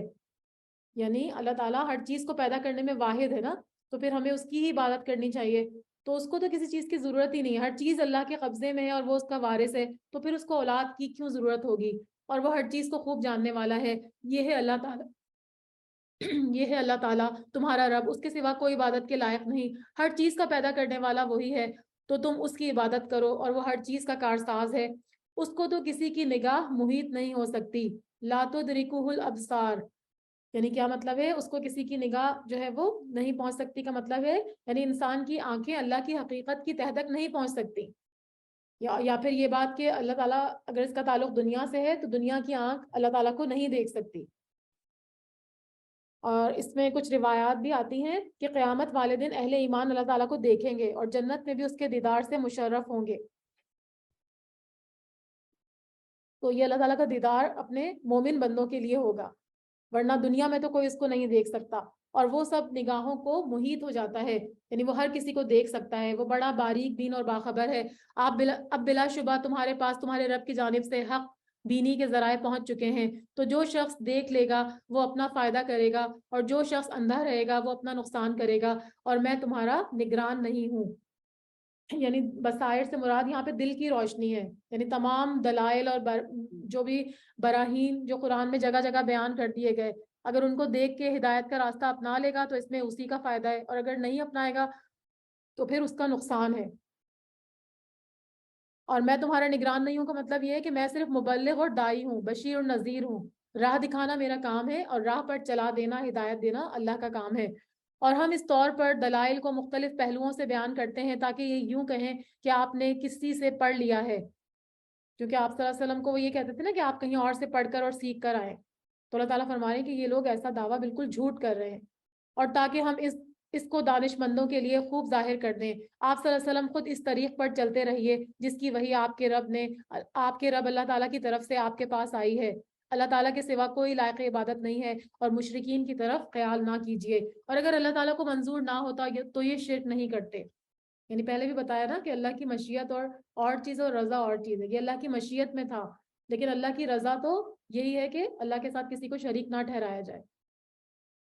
یعنی اللہ تعالیٰ ہر چیز کو پیدا کرنے میں واحد ہے نا، تو پھر ہمیں اس کی ہی عبادت کرنی چاہیے. تو اس کو تو کسی چیز کی ضرورت ہی نہیں ہے، ہر چیز اللہ کے قبضے میں ہے اور وہ اس کا وارث ہے، تو پھر اس کو اولاد کی کیوں ضرورت ہوگی؟ اور وہ ہر چیز کو خوب جاننے والا ہے. یہ ہے اللہ تعالیٰ یہ ہے اللہ تعالیٰ تمہارا رب، اس کے سوا کوئی عبادت کے لائق نہیں. ہر چیز کا پیدا کرنے والا وہی ہے، تو تم اس کی عبادت کرو، اور وہ ہر چیز کا کارساز ہے. اس کو تو کسی کی نگاہ محیط نہیں ہو سکتی. لا تدرکہ الابصار، یعنی کیا مطلب ہے؟ اس کو کسی کی نگاہ جو ہے وہ نہیں پہنچ سکتی کا مطلب ہے یعنی انسان کی آنکھیں اللہ کی حقیقت کی تہ تک نہیں پہنچ سکتی. یا پھر یہ بات کہ اللہ تعالیٰ اگر اس کا تعلق دنیا سے ہے تو دنیا کی آنکھ اللہ تعالیٰ کو نہیں دیکھ سکتی. اور اس میں کچھ روایات بھی آتی ہیں کہ قیامت والے دن اہل ایمان اللہ تعالیٰ کو دیکھیں گے اور جنت میں بھی اس کے دیدار سے مشرف ہوں گے. تو یہ اللہ تعالیٰ کا دیدار اپنے مومن بندوں کے لیے ہوگا، ورنہ دنیا میں تو کوئی اس کو نہیں دیکھ سکتا، اور وہ سب نگاہوں کو محیط ہو جاتا ہے، یعنی وہ ہر کسی کو دیکھ سکتا ہے. وہ بڑا باریک بین اور باخبر ہے. اب بلا شبہ تمہارے پاس تمہارے رب کی جانب سے حق بینی کے ذرائع پہنچ چکے ہیں. تو جو شخص دیکھ لے گا وہ اپنا فائدہ کرے گا، اور جو شخص اندھا رہے گا وہ اپنا نقصان کرے گا، اور میں تمہارا نگران نہیں ہوں. یعنی بصائر سے مراد یہاں پہ دل کی روشنی ہے، یعنی تمام دلائل اور جو بھی براہین جو قرآن میں جگہ جگہ بیان کر دیے گئے، اگر ان کو دیکھ کے ہدایت کا راستہ اپنا لے گا تو اس میں اسی کا فائدہ ہے، اور اگر نہیں اپنائے گا تو پھر اس کا نقصان ہے. اور میں تمہارا نگران نہیں ہوں کا مطلب یہ ہے کہ میں صرف مبلغ اور دائی ہوں، بشیر اور نذیر ہوں. راہ دکھانا میرا کام ہے، اور راہ پر چلا دینا، ہدایت دینا اللہ کا کام ہے. اور ہم اس طور پر دلائل کو مختلف پہلوؤں سے بیان کرتے ہیں تاکہ یہ یوں کہیں کہ آپ نے کسی سے پڑھ لیا ہے، کیونکہ آپ صلی اللہ علیہ وسلم کو وہ یہ کہتے تھے نا کہ آپ کہیں اور سے پڑھ کر اور سیکھ کر آئیں. تو اللہ تعالیٰ فرما رہے ہیں کہ یہ لوگ ایسا دعویٰ بالکل جھوٹ کر رہے ہیں. اور تاکہ ہم اس کو دانش مندوں کے لیے خوب ظاہر کر دیں، آپ صلی اللہ علیہ وسلم خود اس طریق پر چلتے رہیے جس کی وحی آپ کے رب اللہ تعالیٰ کی طرف سے آپ کے پاس آئی ہے. اللہ تعالیٰ کے سوا کوئی لائق عبادت نہیں ہے، اور مشرکین کی طرف خیال نہ کیجیے. اور اگر اللہ تعالیٰ کو منظور نہ ہوتا تو یہ شرک نہیں کرتے. یعنی پہلے بھی بتایا نا کہ اللہ کی مشیت اور چیز اور رضا اور چیز ہے. یہ اللہ کی مشیت میں تھا، لیکن اللہ کی رضا تو یہی ہے کہ اللہ کے ساتھ کسی کو شریک نہ ٹھہرایا جائے.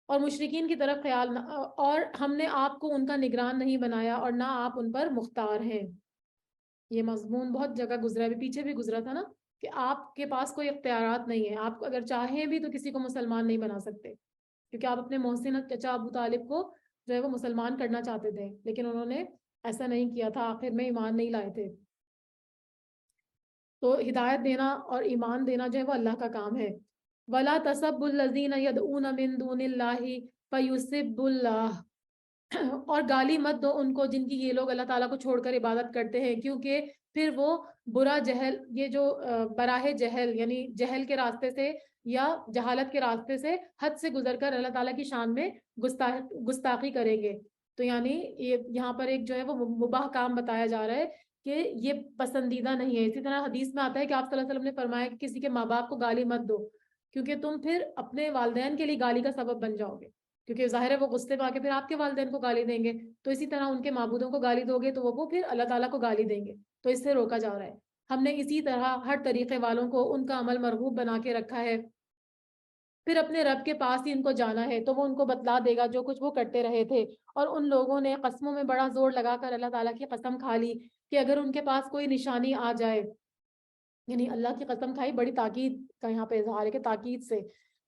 اور مشرکین کی طرف خیال نہ، اور ہم نے آپ کو ان کا نگران نہیں بنایا اور نہ آپ ان پر مختار ہیں. یہ مضمون بہت جگہ گزرا ہے، پیچھے بھی گزرا تھا نا کہ آپ کے پاس کوئی اختیارات نہیں ہے. آپ اگر چاہیں بھی تو کسی کو مسلمان نہیں بنا سکتے، کیونکہ آپ اپنے محسن چچا ابو طالب کو جو ہے وہ مسلمان کرنا چاہتے تھے، لیکن انہوں نے ایسا نہیں کیا تھا، آخر میں ایمان نہیں لائے تھے. تو ہدایت دینا اور ایمان دینا جو ہے وہ اللہ کا کام ہے. وَلَا تَسَبُّ الَّذِينَ يَدْعُونَ مِن دُونِ اللَّهِ فَيُسِبُّ اللَّهَ، اور گالی مت دو ان کو جن کی یہ لوگ اللہ تعالیٰ کو چھوڑ کر عبادت کرتے ہیں، کیونکہ پھر وہ برا جہل، یہ جو براہ جہل یعنی جہل کے راستے سے یا جہالت کے راستے سے حد سے گزر کر اللہ تعالیٰ کی شان میں گستاخی کریں گے. تو یعنی یہاں پر ایک جو ہے وہ مباح کام بتایا جا رہا ہے کہ یہ پسندیدہ نہیں ہے۔ اسی طرح حدیث میں آتا ہے کہ آپ صلی اللہ علیہ وسلم نے فرمایا کہ کسی کے ماں باپ کو گالی مت دو، کیونکہ تم پھر اپنے والدین کے لیے گالی کا سبب بن جاؤ گے، کیونکہ ظاہر ہے وہ غصے میں آ کے پھر آپ کے والدین کو گالی دیں گے۔ تو اسی طرح ان کے معبودوں کو گالی دو گے تو وہ پھر اللہ تعالیٰ کو گالی دیں گے، تو اس سے روکا جا رہا ہے۔ ہم نے اسی طرح ہر طریقے والوں کو ان کا عمل مرغوب بنا کے رکھا ہے، پھر اپنے رب کے پاس ہی ان کو جانا ہے تو وہ ان کو بتلا دے گا جو کچھ وہ کرتے رہے تھے۔ اور ان لوگوں نے قسموں میں بڑا زور لگا کر اللہ تعالیٰ کی قسم کھا لی کہ اگر ان کے پاس کوئی نشانی آ جائے، یعنی اللہ کی قسم کھائی، بڑی تاکید کا یہاں پہ اظہار ہے کہ تاکید سے،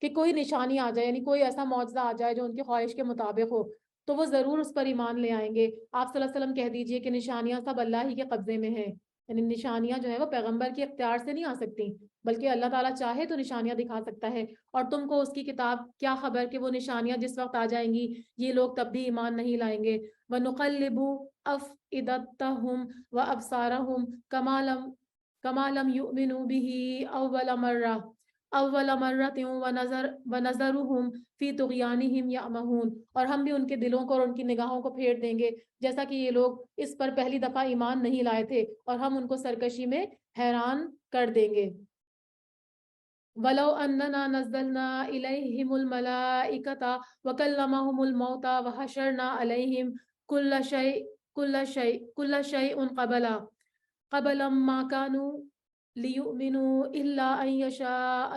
کہ کوئی نشانی آ جائے، یعنی کوئی ایسا معجزہ آ جائے جو ان کی خواہش کے مطابق ہو، تو وہ ضرور اس پر ایمان لے آئیں گے۔ آپ صلی اللہ علیہ وسلم کہہ دیجئے کہ نشانیاں سب اللہ ہی کے قبضے میں ہیں، یعنی نشانیاں جو ہے وہ پیغمبر کے اختیار سے نہیں آ سکتی، بلکہ اللہ تعالیٰ چاہے تو نشانیاں دکھا سکتا ہے۔ اور تم کو اس کی کتاب کیا خبر کہ وہ نشانیاں جس وقت آ جائیں گی یہ لوگ تب بھی ایمان نہیں لائیں گے۔ وَنُقَلِّبُ أَفْئِدَتَهُمْ وَأَبْصَارَهُمْ كَمَا لَمْ يُؤْمِنُوا بِهِ أَوَّلَ مَرَّةٍ وَنَذَرُهُمْ فِي طُغْيَانِهِمْ يَعْمَهُونَ، اور ہم بھی ان کے دلوں کو اور ان کی نگاہوں کو پھیر دیں گے جیسا کہ یہ لوگ اس پر پہلی دفعہ ایمان نہیں لائے تھے، اور ہم ان کو سرکشی میں حیران کر دیں گے۔ وَلَوْ أَنَّنَا نَزَّلْنَا إِلَيْهِمُ الْمَلَائِكَةَ وَكَلَّمَهُمُ الْمَوْتَى وَحَشَرْنَا عَلَيْهِمْ كُلَّ شَيْءٍ قَبْلَ مَا كَانُوا لِيُؤْمِنُوا إِلَّا أَن يَشَاءَ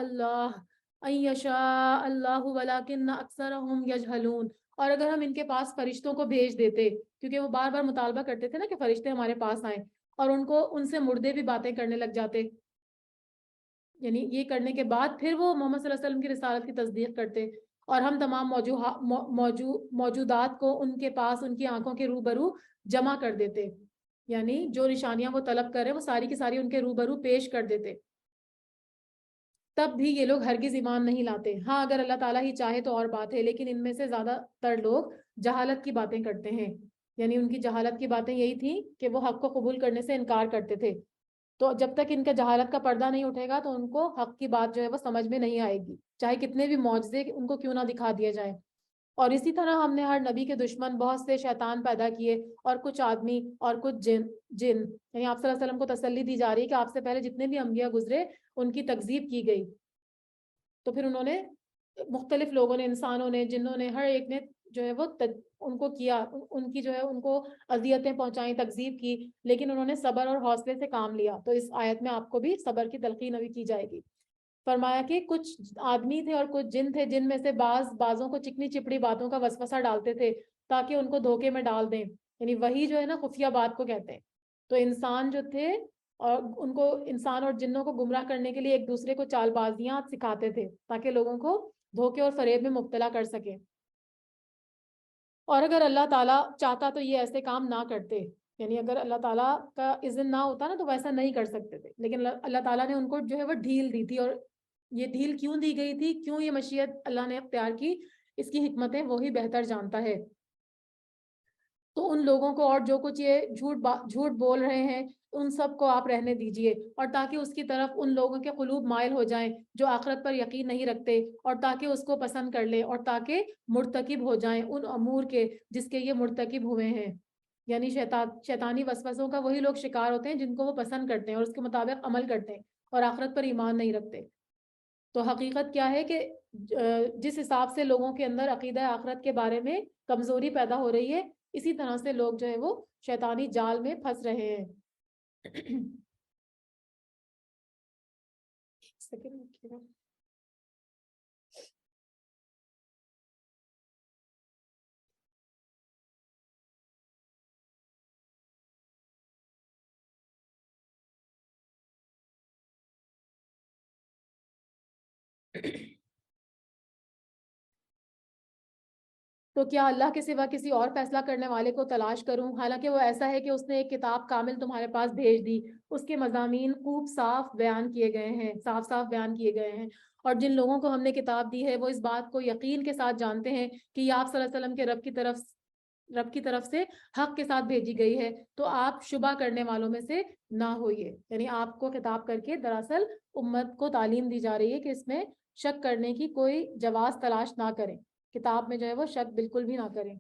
اللَّهُ وَلَكِنَّ أَكْثَرَهُمْ يَجْهَلُونَ۔ اور اگر ہم ان کے پاس فرشتوں کو بھیج دیتے، کیونکہ وہ بار بار مطالبہ کرتے تھے نا کہ فرشتے ہمارے پاس آئیں، اور ان سے مردے بھی باتیں کرنے لگ جاتے، یعنی یہ کرنے کے بعد پھر وہ محمد صلی اللہ علیہ وسلم کی رسالت کی تصدیق کرتے، اور ہم تمام موجودات کو ان کے پاس ان کی آنکھوں کے روبرو جمع کر دیتے، یعنی جو نشانیاں وہ طلب کر رہے ہیں وہ ساری کی ساری ان کے روبرو پیش کر دیتے، تب بھی یہ لوگ ہرگز ایمان نہیں لاتے۔ ہاں اگر اللہ تعالیٰ ہی چاہے تو اور بات ہے، لیکن ان میں سے زیادہ تر لوگ جہالت کی باتیں کرتے ہیں، یعنی ان کی جہالت کی باتیں یہی تھیں کہ وہ حق کو قبول کرنے سے انکار کرتے تھے۔ تو جب تک ان کا جہالت کا پردہ نہیں اٹھے گا تو ان کو حق کی بات جو ہے وہ سمجھ میں نہیں آئے گی، چاہے کتنے بھی معجزے ان کو کیوں نہ دکھا دیے جائیں۔ اور اسی طرح ہم نے ہر نبی کے دشمن بہت سے شیطان پیدا کیے، اور کچھ آدمی اور کچھ جن یعنی آپ صلی اللہ علیہ وسلم کو تسلی دی جا رہی ہے کہ آپ سے پہلے جتنے بھی انبیاء گزرے ان کی تکذیب کی گئی، تو پھر انہوں نے مختلف لوگوں نے، انسانوں نے، جنوں نے، ہر ایک نے جو ہے وہ ان کو کیا، ان کی جو ہے ان کو اذیتیں پہنچائیں، تکذیب کی، لیکن انہوں نے صبر اور حوصلے سے کام لیا۔ تو اس آیت میں آپ کو بھی صبر کی تلقین ابھی کی جائے گی۔ فرمایا کہ کچھ آدمی تھے اور کچھ جن تھے، جن میں سے بعضوں کو چکنی چپڑی باتوں کا وسوسہ ڈالتے تھے تاکہ ان کو دھوکے میں ڈال دیں، یعنی وہی جو ہے نا خفیہ بات کو کہتے ہیں۔ تو انسان جو تھے اور ان کو، انسان اور جنوں کو گمراہ کرنے کے لیے ایک دوسرے کو چال بازیاں سکھاتے تھے تاکہ لوگوں کو دھوکے اور فریب میں مبتلا کر سکیں، اور اگر اللہ تعالیٰ چاہتا تو یہ ایسے کام نہ کرتے، یعنی اگر اللہ تعالیٰ کا اذن نہ ہوتا نا تو ویسا نہیں کر سکتے تھے، لیکن اللہ تعالیٰ نے ان کو جو ہے وہ ڈھیل دی تھی۔ اور یہ ڈھیل کیوں دی گئی تھی، کیوں یہ مشیت اللہ نے اختیار کی، اس کی حکمتیں وہی بہتر جانتا ہے۔ تو ان لوگوں کو اور جو کچھ یہ جھوٹ بول رہے ہیں ان سب کو آپ رہنے دیجئے، اور تاکہ اس کی طرف ان لوگوں کے قلوب مائل ہو جائیں جو آخرت پر یقین نہیں رکھتے، اور تاکہ اس کو پسند کر لیں، اور تاکہ مرتکب ہو جائیں ان امور کے جس کے یہ مرتکب ہوئے ہیں، یعنی شیطانی وسوسوں کا وہی لوگ شکار ہوتے ہیں جن کو وہ پسند کرتے ہیں اور اس کے مطابق عمل کرتے ہیں اور آخرت پر ایمان نہیں رکھتے۔ تو حقیقت کیا ہے کہ جس حساب سے لوگوں کے اندر عقیدہ آخرت کے بارے میں کمزوری پیدا ہو رہی ہے، اسی طرح سے لوگ جو ہے وہ شیطانی جال میں پھنس رہے ہیں۔ تو کیا اللہ کے سوا کسی اور فیصلہ کرنے والے کو تلاش کروں، حالانکہ وہ ایسا ہے کہ اس نے ایک کتاب کامل تمہارے پاس بھیج دی، اس کے مضامین خوب صاف بیان کیے گئے ہیں، اور جن لوگوں کو ہم نے کتاب دی ہے وہ اس بات کو یقین کے ساتھ جانتے ہیں کہ یہ آپ صلی اللہ علیہ وسلم کے رب کی طرف سے حق کے ساتھ بھیجی گئی ہے، تو آپ شبہ کرنے والوں میں سے نہ ہوئیے، یعنی آپ کو خطاب کر کے دراصل امت کو تعلیم دی جا رہی ہے کہ اس میں شک کرنے کی کوئی جواز تلاش نہ کریں، کتاب میں جو ہے وہ شک بالکل بھی نہ کریں۔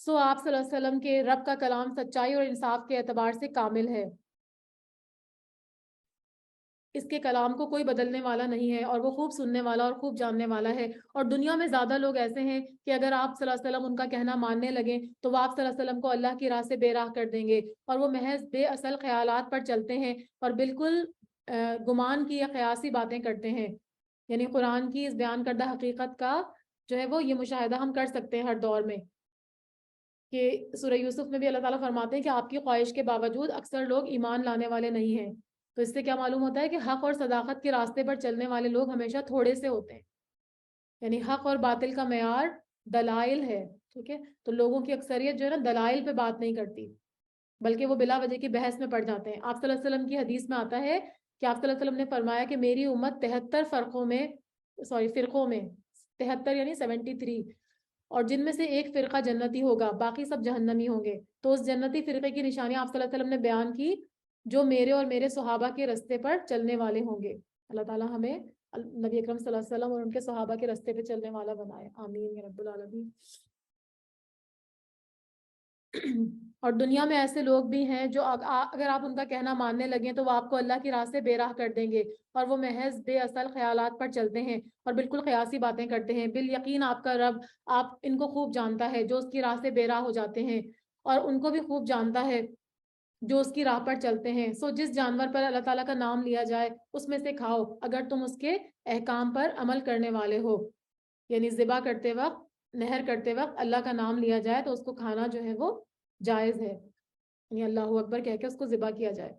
سو آپ صلی اللہ علیہ وسلم کے رب کا کلام سچائی اور انصاف کے اعتبار سے کامل ہے، اس کے کلام کو کوئی بدلنے والا نہیں ہے، اور وہ خوب سننے والا اور خوب جاننے والا ہے۔ اور دنیا میں زیادہ لوگ ایسے ہیں کہ اگر آپ صلی اللہ علیہ وسلم ان کا کہنا ماننے لگیں تو وہ آپ صلی اللہ علیہ وسلم کو اللہ کی راہ سے بے راہ کر دیں گے، اور وہ محض بے اصل خیالات پر چلتے ہیں اور بالکل گمان کی یا قیاسی باتیں کرتے ہیں۔ یعنی قرآن کی اس بیان کردہ حقیقت کا جو ہے وہ یہ مشاہدہ ہم کر سکتے ہیں ہر دور میں، کہ سورہ یوسف میں بھی اللہ تعالیٰ فرماتے ہیں کہ آپ کی خواہش کے باوجود اکثر لوگ ایمان لانے والے نہیں ہیں۔ تو اس سے کیا معلوم ہوتا ہے کہ حق اور صداقت کے راستے پر چلنے والے لوگ ہمیشہ تھوڑے سے ہوتے ہیں، یعنی حق اور باطل کا معیار دلائل ہے، ٹھیک ہے؟ تو لوگوں کی اکثریت جو ہے نا دلائل پہ بات نہیں کرتی، بلکہ وہ بلا وجہ کی بحث میں پڑ جاتے ہیں۔ آپ صلی اللہ علیہ وسلم کی حدیث میں آتا ہے کہ آپ صلی اللہ علیہ وسلم نے فرمایا کہ میری امت 73 فرقوں میں 73 یعنی 73، اور جن میں سے ایک فرقہ جنتی ہوگا، باقی سب جہنمی ہوں گے۔ تو اس جنتی فرقے کی نشانیاں آپ صلی اللہ علیہ وسلم نے بیان کی، جو میرے اور میرے صحابہ کے رستے پر چلنے والے ہوں گے۔ اللہ تعالیٰ ہمیں نبی اکرم صلی اللہ علیہ وسلم اور ان کے صحابہ کے رستے پہ چلنے والا بنائے، آمین یا رب العالمین۔ اور دنیا میں ایسے لوگ بھی ہیں جو اگر آپ ان کا کہنا ماننے لگیں تو وہ آپ کو اللہ کی راہ سے بے راہ کر دیں گے، اور وہ محض بے اصل خیالات پر چلتے ہیں اور بالکل قیاسی باتیں کرتے ہیں۔ بالیقین آپ کا رب آپ ان کو خوب جانتا ہے جو اس کی راہ سے بے راہ ہو جاتے ہیں، اور ان کو بھی خوب جانتا ہے جو اس کی راہ پر چلتے ہیں۔ سو جس جانور پر اللہ تعالیٰ کا نام لیا جائے اس میں سے کھاؤ اگر تم اس کے احکام پر عمل کرنے والے ہو۔ یعنی ذبح کرتے وقت، نہر کرتے وقت اللہ کا نام لیا جائے تو اس کو کھانا جو ہے وہ جائز ہے، یعنی اللہ اکبر کہہ کے اس کو ذبح کیا جائے۔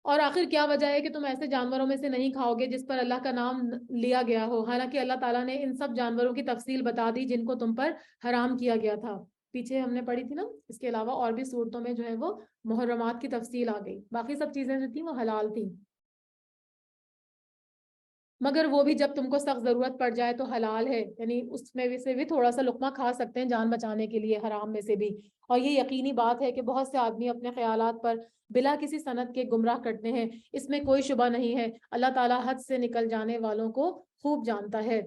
اور آخر کیا وجہ ہے کہ تم ایسے جانوروں میں سے نہیں کھاؤ گے جس پر اللہ کا نام لیا گیا ہو، حالانکہ اللہ تعالیٰ نے ان سب جانوروں کی تفصیل بتا دی جن کو تم پر حرام کیا گیا تھا۔ پیچھے ہم نے پڑھی تھی نا، اس کے علاوہ اور بھی صورتوں میں جو ہے وہ محرمات کی تفصیل آ گئی، باقی سب چیزیں جو تھیں وہ حلال تھیں، مگر وہ بھی جب تم کو سخت ضرورت پڑ جائے تو حلال ہے، یعنی اس میں سے بھی تھوڑا سا لقمہ کھا سکتے ہیں جان بچانے کے لیے حرام میں سے بھی۔ اور یہ یقینی بات ہے کہ بہت سے آدمی اپنے خیالات پر بلا کسی سند کے گمراہ کرتے ہیں، اس میں کوئی شبہ نہیں ہے، اللہ تعالیٰ حد سے نکل جانے والوں کو خوب جانتا ہے۔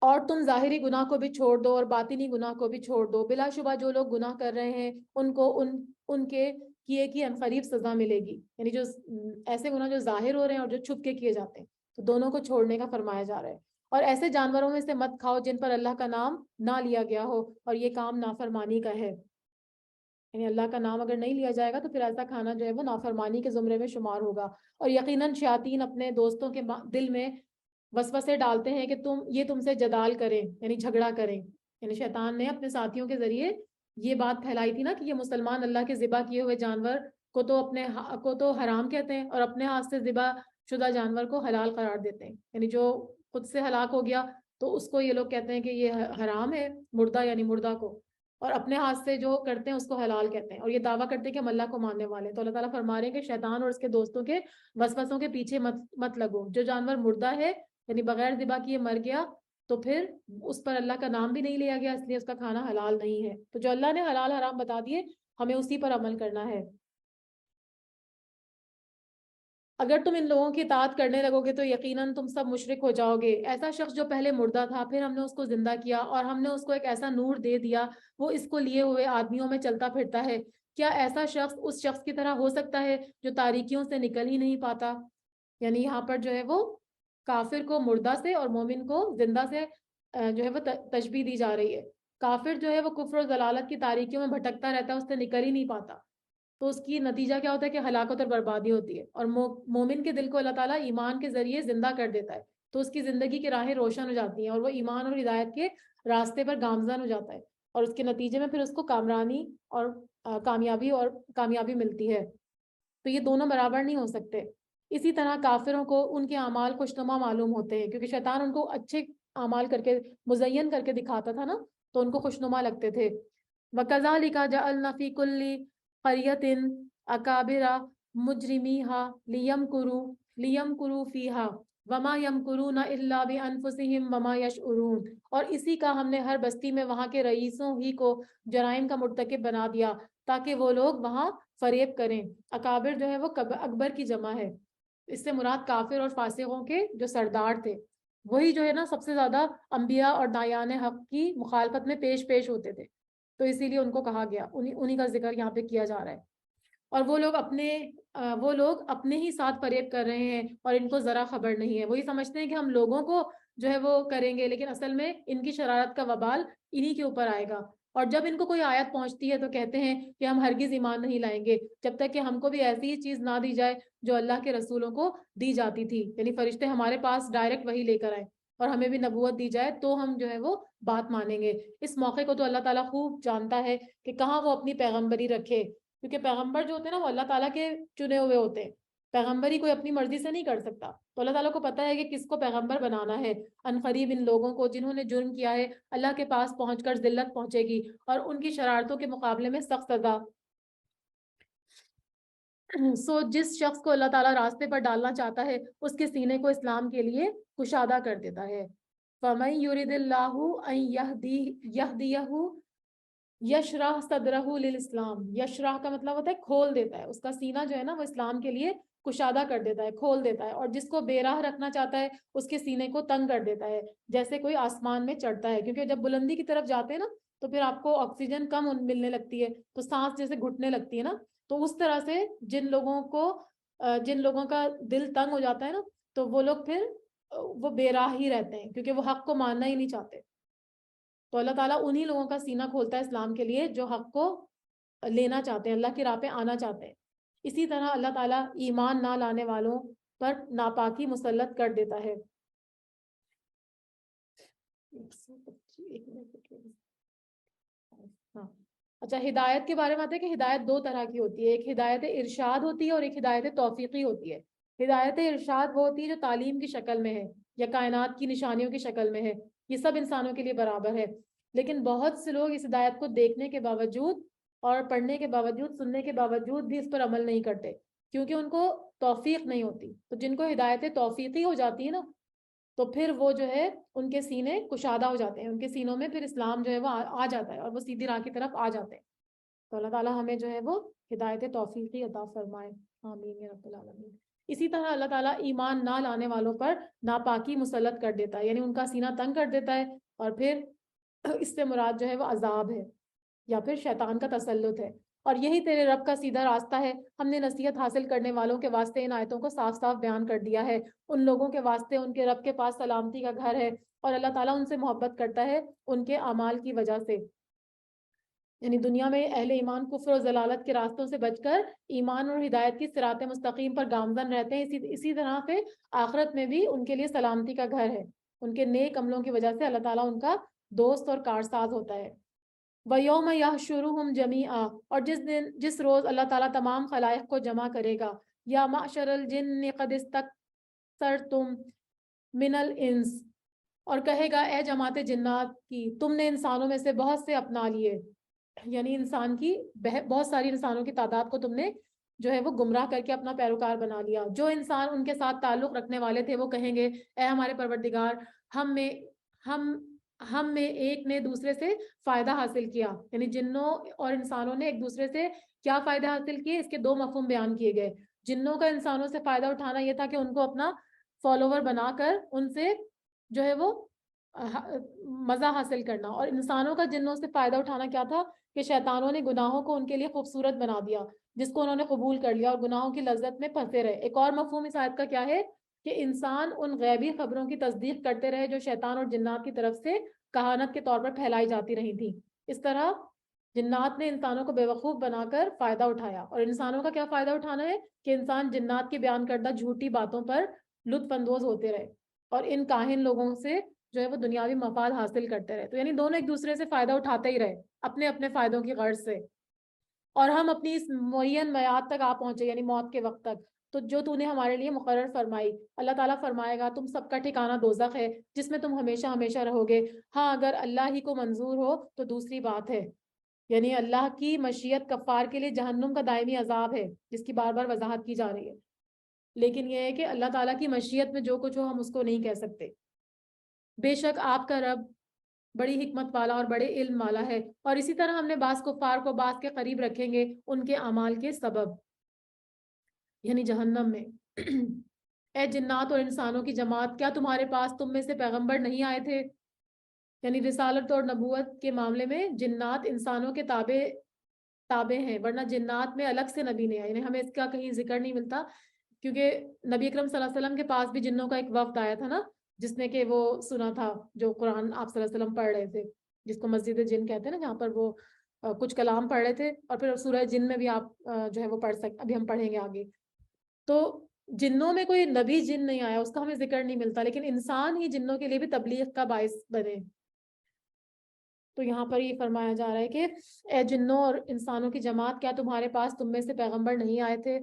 اور تم ظاہری گناہ کو بھی چھوڑ دو اور باطنی گناہ کو بھی چھوڑ دو، بلا شبہ جو لوگ گناہ کر رہے ہیں ان کو ان کے کیے کی عنقریب سزا ملے گی، یعنی جو ایسے گناہ جو ظاہر ہو رہے ہیں اور جو چھپ کے کیے جاتے ہیں، تو دونوں کو چھوڑنے کا فرمایا جا رہا ہے۔ اور ایسے جانوروں میں سے مت کھاؤ جن پر اللہ کا نام نہ لیا گیا ہو، اور یہ کام نافرمانی کا ہے، یعنی اللہ کا نام اگر نہیں لیا جائے گا تو پھر ایسا کھانا جو ہے وہ نافرمانی کے زمرے میں شمار ہوگا۔ اور یقیناً شیاطین اپنے دوستوں کے دل میں وسوسے ڈالتے ہیں کہ تم سے جدال کریں، یعنی جھگڑا کریں، یعنی شیطان نے اپنے ساتھیوں کے ذریعے یہ بات پھیلائی تھی نا کہ یہ مسلمان اللہ کے ذبح کیے ہوئے جانور کو تو حرام کہتے ہیں اور اپنے ہاتھ سے ذبح شدہ جانور کو حلال قرار دیتے ہیں، یعنی جو خود سے ہلاک ہو گیا تو اس کو یہ لوگ کہتے ہیں کہ یہ حرام ہے، مردہ یعنی مردہ کو، اور اپنے ہاتھ سے جو کرتے ہیں اس کو حلال کہتے ہیں، اور یہ دعویٰ کرتے ہیں کہ ہم اللہ کو ماننے والے ہیں۔ تو اللہ تعالیٰ فرما رہے ہیں کہ شیطان اور اس کے دوستوں کے وسوسوں کے پیچھے مت لگو۔ جو جانور مردہ ہے یعنی بغیر ذبح کیے مر گیا تو پھر اس پر اللہ کا نام بھی نہیں لیا گیا، اس لیے اس کا کھانا حلال نہیں ہے۔ تو جو اللہ نے حلال حرام بتا دیے ہمیں اسی پر عمل کرنا ہے۔ اگر تم ان لوگوں کی اطاعت کرنے لگو گے تو یقیناً تم سب مشرک ہو جاؤ گے۔ ایسا شخص جو پہلے مردہ تھا پھر ہم نے اس کو زندہ کیا اور ہم نے اس کو ایک ایسا نور دے دیا وہ اس کو لیے ہوئے آدمیوں میں چلتا پھرتا ہے، کیا ایسا شخص اس شخص کی طرح ہو سکتا ہے جو تاریکیوں سے نکل ہی نہیں پاتا؟ یعنی یہاں پر جو ہے وہ کافر کو مردہ سے اور مومن کو زندہ سے جو ہے وہ تشبیہ دی جا رہی ہے۔ کافر جو ہے وہ کفر و ضلالت کی تاریکیوں میں بھٹکتا رہتا ہے، اس سے نکل ہی نہیں پاتا، تو اس کی نتیجہ کیا ہوتا ہے کہ ہلاکت اور بربادی ہوتی ہے، اور مومن کے دل کو اللہ تعالیٰ ایمان کے ذریعے زندہ کر دیتا ہے، تو اس کی زندگی کی راہیں روشن ہو جاتی ہیں اور وہ ایمان اور ہدایت کے راستے پر گامزن ہو جاتا ہے، اور اس کے نتیجے میں پھر اس کو کامرانی اور کامیابی ملتی ہے۔ تو یہ دونوں برابر نہیں ہو سکتے۔ اسی طرح کافروں کو ان کے اعمال خوشنما معلوم ہوتے ہیں، کیونکہ شیطان ان کو اچھے اعمال کر کے مزین کر کے دکھاتا تھا نا، تو ان کو خوشنما لگتے تھے۔ وَكَذَلِكَ جَعَلْنَا فِي كُلِّ قَرْيَةٍ أَكَابِرَ مُجْرِمِيهَا لِيَمْكُرُوا فِيهَا وَمَا يَمْكُرُونَ إِلَّا بِأَنفُسِهِمْ وَمَا يَشْعُرُونَ، اور اسی کا ہم نے ہر بستی میں وہاں کے رئیسوں ہی کو جرائم کا مرتکب بنا دیا تاکہ وہ لوگ وہاں فریب کریں۔ اکابر جو ہے وہ اکبر کی جمع ہے، اس سے مراد کافر اور فاسقوں کے جو سردار تھے وہی جو ہے نا سب سے زیادہ انبیاء اور دایان حق کی مخالفت میں پیش ہوتے تھے، تو اسی لیے ان کو کہا گیا، انہی کا ذکر یہاں پہ کیا جا رہا ہے۔ اور وہ لوگ اپنے ہی ساتھ فریب کر رہے ہیں اور ان کو ذرا خبر نہیں ہے، وہی سمجھتے ہیں کہ ہم لوگوں کو جو ہے وہ کریں گے، لیکن اصل میں ان کی شرارت کا وبال انہی کے اوپر آئے گا۔ اور جب ان کو کوئی آیت پہنچتی ہے تو کہتے ہیں کہ ہم ہرگز ایمان نہیں لائیں گے جب تک کہ ہم کو بھی ایسی ہی چیز نہ دی جائے جو اللہ کے رسولوں کو دی جاتی تھی، یعنی فرشتے ہمارے پاس ڈائریکٹ وہی لے کر آئے اور ہمیں بھی نبوت دی جائے تو ہم جو ہے وہ بات مانیں گے۔ اس موقع کو تو اللہ تعالیٰ خوب جانتا ہے کہ کہاں وہ اپنی پیغمبری رکھے، کیونکہ پیغمبر جو ہوتے ہیں نا وہ اللہ تعالیٰ کے چنے ہوئے ہوتے ہیں، پیغمبری کوئی اپنی مرضی سے نہیں کر سکتا، تو اللہ تعالیٰ کو پتہ ہے کہ کس کو پیغمبر بنانا ہے۔ عنقریب ان لوگوں کو جنہوں نے جرم کیا ہے اللہ کے پاس پہنچ کر ذلت پہنچے گی اور ان کی شرارتوں کے مقابلے میں سخت سزا۔ سو جس شخص کو اللہ تعالیٰ راستے پر ڈالنا چاہتا ہے اس کے سینے کو اسلام کے لیے کشادہ کر دیتا ہے۔ فَمَن يُرِدِ اللَّهُ أَن يَهْدِيَهُ یشرح صدرہ للاسلام، یشرح کا مطلب ہوتا ہے کھول دیتا ہے، اس کا سینہ جو ہے نا وہ اسلام کے لیے کشادہ کر دیتا ہے، کھول دیتا ہے، اور جس کو بے راہ رکھنا چاہتا ہے اس کے سینے کو تنگ کر دیتا ہے جیسے کوئی آسمان میں چڑھتا ہے، کیونکہ جب بلندی کی طرف جاتے ہیں نا تو پھر آپ کو آکسیجن کم ملنے لگتی ہے تو سانس جیسے گھٹنے لگتی ہے نا، تو اس طرح سے جن لوگوں کا دل تنگ ہو جاتا ہے نا تو وہ لوگ پھر وہ بے راہ ہی رہتے ہیں کیونکہ وہ حق کو ماننا ہی نہیں چاہتے، تو اللہ تعالیٰ انہی لوگوں کا سینہ کھولتا ہے اسلام کے لیے جو حق کو لینا چاہتے ہیں، اللہ کی راہ پہ آنا چاہتے ہیں۔ اسی طرح اللہ تعالیٰ ایمان نہ لانے والوں پر ناپاکی مسلط کر دیتا ہے۔ ہاں اچھا، ہدایت کے بارے میں آتا ہے کہ ہدایت دو طرح کی ہوتی ہے، ایک ہدایت ارشاد ہوتی ہے اور ایک ہدایت توفیقی ہوتی ہے۔ ہدایت ارشاد وہ ہوتی ہے جو تعلیم کی شکل میں ہے یا کائنات کی نشانیوں کی شکل میں ہے، یہ سب انسانوں کے لیے برابر ہے، لیکن بہت سے لوگ اس ہدایت کو دیکھنے کے باوجود اور پڑھنے کے باوجود سننے کے باوجود بھی اس پر عمل نہیں کرتے کیونکہ ان کو توفیق نہیں ہوتی۔ تو جن کو ہدایت توفیقی ہو جاتی ہے نا تو پھر وہ جو ہے ان کے سینے کشادہ ہو جاتے ہیں، ان کے سینوں میں پھر اسلام جو ہے وہ آ جاتا ہے اور وہ سیدھی راہ کی طرف آ جاتے ہیں۔ تو اللہ تعالیٰ ہمیں جو ہے وہ ہدایت توفیقی عطا فرمائے، آمین یا رب العالمین۔ اسی طرح اللہ تعالیٰ ایمان نہ لانے والوں پر ناپاکی مسلط کر دیتا ہے، یعنی ان کا سینہ تنگ کر دیتا ہے، اور پھر اس سے مراد جو ہے وہ عذاب ہے یا پھر شیطان کا تسلط ہے۔ اور یہی تیرے رب کا سیدھا راستہ ہے، ہم نے نصیحت حاصل کرنے والوں کے واسطے ان آیتوں کو صاف صاف بیان کر دیا ہے، ان لوگوں کے واسطے ان کے رب کے پاس سلامتی کا گھر ہے، اور اللہ تعالیٰ ان سے محبت کرتا ہے ان کے اعمال کی وجہ سے، یعنی دنیا میں اہل ایمان کفر و ضلالت کے راستوں سے بچ کر ایمان اور ہدایت کی صراط مستقیم پر گامزن رہتے ہیں، اسی طرح سے آخرت میں بھی ان کے لیے سلامتی کا گھر ہے، ان کے نیک عملوں کی وجہ سے اللہ تعالیٰ ان کا دوست اور کارساز ہوتا ہے۔ وَيَوْمَ يَحْشُرُهُمْ جَمِيعًا، اور جس روز اللہ تعالیٰ تمام خلائق کو جمع کرے گا، یا معشر الجن قد استکثرتم من الانس، اور کہے گا اے جماعت جنات کی تم نے انسانوں میں سے بہت سے اپنا لیے، یعنی انسان کی بہت ساری انسانوں کی تعداد کو تم نے جو ہے وہ گمراہ کر کے اپنا پیروکار بنا لیا۔ جو انسان ان کے ساتھ تعلق رکھنے والے تھے وہ کہیں گے اے ہمارے پروردگار، ہم میں ایک نے دوسرے سے فائدہ حاصل کیا، یعنی جنوں اور انسانوں نے ایک دوسرے سے کیا فائدہ حاصل کیے، اس کے دو مفہوم بیان کیے گئے۔ جنوں کا انسانوں سے فائدہ اٹھانا یہ تھا کہ ان کو اپنا فالوور بنا کر ان سے جو ہے وہ مزہ حاصل کرنا، اور انسانوں کا جنوں سے فائدہ اٹھانا کیا تھا کہ شیطانوں نے گناہوں کو ان کے لیے خوبصورت بنا دیا جس کو انہوں نے قبول کر لیا اور گناہوں کی لذت میں پھنسے رہے۔ ایک اور مفہوم اس آیت کا کیا ہے کہ انسان ان غیبی خبروں کی تصدیق کرتے رہے جو شیطان اور جنات کی طرف سے کہانت کے طور پر پھیلائی جاتی رہی تھی۔ اس طرح جنات نے انسانوں کو بیوقوف بنا کر فائدہ اٹھایا، اور انسانوں کا کیا فائدہ اٹھانا ہے کہ انسان جنات کی بیان کردہ جھوٹی باتوں پر لطف اندوز ہوتے رہے اور ان کاہن لوگوں سے جو ہے وہ دنیاوی مفاد حاصل کرتے رہے، تو یعنی دونوں ایک دوسرے سے فائدہ اٹھاتے ہی رہے اپنے اپنے فائدوں کی غرض سے، اور ہم اپنی اس معین میعاد تک آ پہنچے، یعنی موت کے وقت تک، تو جو تو نے ہمارے لیے مقرر فرمائی۔ اللہ تعالیٰ فرمائے گا تم سب کا ٹھکانہ دوزخ ہے جس میں تم ہمیشہ ہمیشہ رہو گے، ہاں اگر اللہ ہی کو منظور ہو تو دوسری بات ہے، یعنی اللہ کی مشیت کفار کے لیے جہنم کا دائمی عذاب ہے جس کی بار بار وضاحت کی جا رہی ہے، لیکن یہ ہے کہ اللہ تعالیٰ کی مشیت میں جو کچھ ہو ہم اس کو نہیں کہہ سکتے۔ بے شک آپ کا رب بڑی حکمت والا اور بڑے علم والا ہے، اور اسی طرح ہم نے بعض کفار کو بعض کے قریب رکھیں گے ان کے اعمال کے سبب، یعنی جہنم میں اے جنات اور انسانوں کی جماعت کیا تمہارے پاس تم میں سے پیغمبر نہیں آئے تھے؟ یعنی رسالت اور نبوت کے معاملے میں جنات انسانوں کے تابع ہیں، ورنہ جنات میں الگ سے نبی نہیں آئے، یعنی ہمیں اس کا کہیں ذکر نہیں ملتا، کیونکہ نبی اکرم صلی اللہ علیہ وسلم کے پاس بھی جنوں کا ایک وفد آیا تھا نا، جس نے کہ وہ سنا تھا جو قرآن آپ صلی اللہ علیہ وسلم پڑھ رہے تھے، جس کو مسجد جن کہتے ہیں نا، جہاں پر وہ کچھ کلام پڑھ رہے تھے، اور پھر سورہ جن میں بھی آپ جو ہے وہ پڑھ سکتے، ابھی ہم پڑھیں گے آگے. تو جنوں میں کوئی نبی جن نہیں آیا، اس کا ہمیں ذکر نہیں ملتا، لیکن انسان ہی جنوں کے لیے بھی تبلیغ کا باعث بنے. تو یہاں پر یہ فرمایا جا رہا ہے کہ اے جنوں اور انسانوں کی جماعت کیا تمہارے پاس تم میں سے پیغمبر نہیں آئے تھے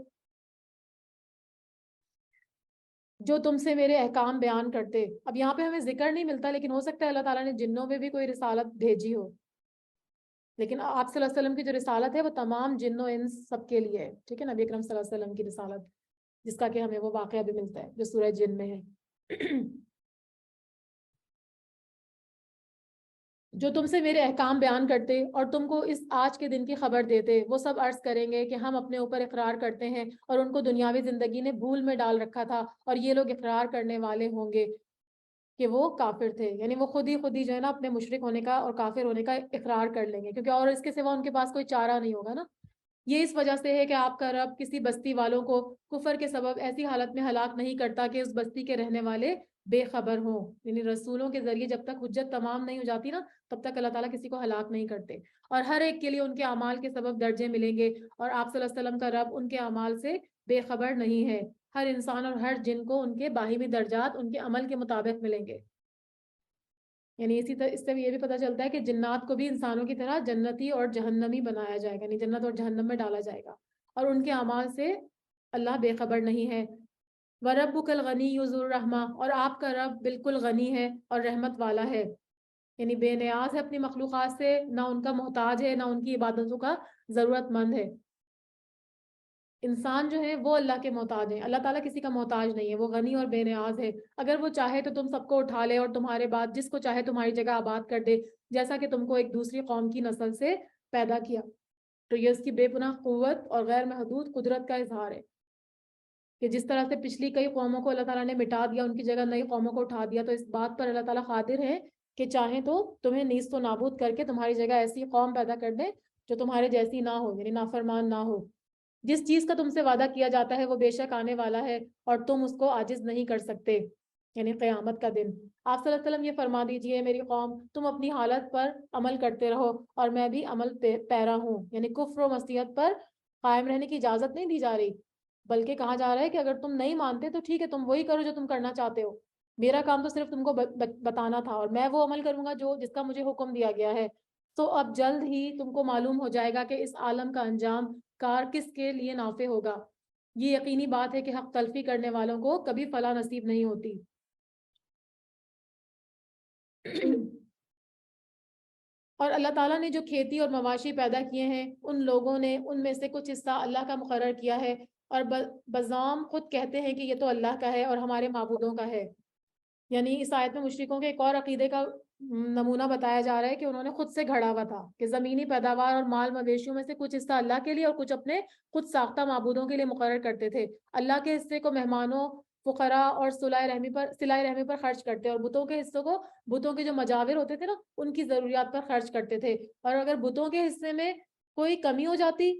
جو تم سے میرے احکام بیان کرتے. اب یہاں پہ ہمیں ذکر نہیں ملتا، لیکن ہو سکتا ہے اللہ تعالیٰ نے جنوں میں بھی کوئی رسالت بھیجی ہو، لیکن آپ صلی اللہ علیہ وسلم کی جو رسالت ہے وہ تمام جن و انس سب کے لیے ہے. ٹھیک ہے، نبی اکرم صلی اللہ علیہ وسلم کی رسالت، جس کا کہ ہمیں وہ واقعہ بھی ملتا ہے جو سورہ جن میں ہے. جو تم سے میرے احکام بیان کرتے اور تم کو اس آج کے دن کی خبر دیتے، وہ سب عرض کریں گے کہ ہم اپنے اوپر اقرار کرتے ہیں اور ان کو دنیاوی زندگی نے بھول میں ڈال رکھا تھا، اور یہ لوگ اقرار کرنے والے ہوں گے کہ وہ کافر تھے. یعنی وہ خود ہی جو ہے نا اپنے مشرک ہونے کا اور کافر ہونے کا اقرار کر لیں گے، کیونکہ اور اس کے سوا ان کے پاس کوئی چارہ نہیں ہوگا نا. یہ اس وجہ سے ہے کہ آپ کا رب کسی بستی والوں کو کفر کے سبب ایسی حالت میں ہلاک نہیں کرتا کہ اس بستی کے رہنے والے بے خبر ہوں. یعنی رسولوں کے ذریعے جب تک حجت تمام نہیں ہو جاتی نا، تب تک اللہ تعالیٰ کسی کو ہلاک نہیں کرتے، اور ہر ایک کے لیے ان کے اعمال کے سبب درجے ملیں گے، اور آپ صلی اللہ علیہ وسلم کا رب ان کے اعمال سے بے خبر نہیں ہے. ہر انسان اور ہر جن کو ان کے باہمی درجات ان کے عمل کے مطابق ملیں گے. یعنی اسی طرح اس سے یہ بھی پتہ چلتا ہے کہ جنات کو بھی انسانوں کی طرح جنتی اور جہنمی بنایا جائے گا، یعنی جنت اور جہنم میں ڈالا جائے گا، اور ان کے اعمال سے اللہ بے خبر نہیں ہے. وَرَبُّكَ الْغَنِيُّ ذُو الرَّحْمَةِ، اور آپ کا رب بالکل غنی ہے اور رحمت والا ہے، یعنی بے نیاز ہے اپنی مخلوقات سے، نہ ان کا محتاج ہے، نہ ان کی عبادتوں کا ضرورت مند ہے. انسان جو ہے وہ اللہ کے محتاج ہیں، اللہ تعالیٰ کسی کا محتاج نہیں ہے، وہ غنی اور بے نیاز ہے. اگر وہ چاہے تو تم سب کو اٹھا لے اور تمہارے بعد جس کو چاہے تمہاری جگہ آباد کر دے، جیسا کہ تم کو ایک دوسری قوم کی نسل سے پیدا کیا. تو یہ اس کی بے پناہ قوت اور غیر محدود قدرت کا اظہار ہے کہ جس طرح سے پچھلی کئی قوموں کو اللہ تعالیٰ نے مٹا دیا، ان کی جگہ نئی قوموں کو اٹھا دیا، تو اس بات پر اللہ تعالیٰ قادر ہے کہ چاہیں تو تمہیں نیست و نابود کر کے تمہاری جگہ ایسی قوم پیدا کر دے جو تمہارے جیسی نہ ہو، یعنی نافرمان نہ ہو. جس چیز کا تم سے وعدہ کیا جاتا ہے وہ بے شک آنے والا ہے اور تم اس کو عاجز نہیں کر سکتے، یعنی قیامت کا دن. آپ صلی اللہ علیہ وسلم یہ فرما دیجئے میری قوم تم اپنی حالت پر عمل کرتے رہو اور میں بھی عمل پیرا ہوں. یعنی کفر و معصیت پر قائم رہنے کی اجازت نہیں دی جا رہی، بلکہ کہا جا رہا ہے کہ اگر تم نہیں مانتے تو ٹھیک ہے، تم وہی کرو جو تم کرنا چاہتے ہو، میرا کام تو صرف تم کو بتانا تھا، اور میں وہ عمل کروں گا جس کا مجھے حکم دیا گیا ہے. تو اب جلد ہی تم کو معلوم ہو جائے گا کہ اس عالم کا انجام کار کس کے لیے نافع ہوگا. یہ یقینی بات ہے کہ حق تلفی کرنے والوں کو کبھی فلاح نصیب نہیں ہوتی. اور اللہ تعالیٰ نے جو کھیتی اور مواشی پیدا کیے ہیں ان لوگوں نے ان میں سے کچھ حصہ اللہ کا مقرر کیا ہے، اور بزام خود کہتے ہیں کہ یہ تو اللہ کا ہے اور ہمارے معبودوں کا ہے. یعنی اس آیت میں مشرکوں کے ایک اور عقیدے کا نمونہ بتایا جا رہا ہے کہ انہوں نے خود سے گھڑا ہوا تھا کہ زمینی پیداوار اور مال مویشیوں میں سے کچھ حصہ اللہ کے لیے اور کچھ اپنے خود ساختہ معبودوں کے لیے مقرر کرتے تھے. اللہ کے حصے کو مہمانوں، فقراء اور صلہ رحمی پر خرچ کرتے، اور بتوں کے حصوں کو بتوں کے جو مجاور ہوتے تھے نا ان کی ضروریات پر خرچ کرتے تھے. اور اگر بتوں کے حصے میں کوئی کمی ہو جاتی،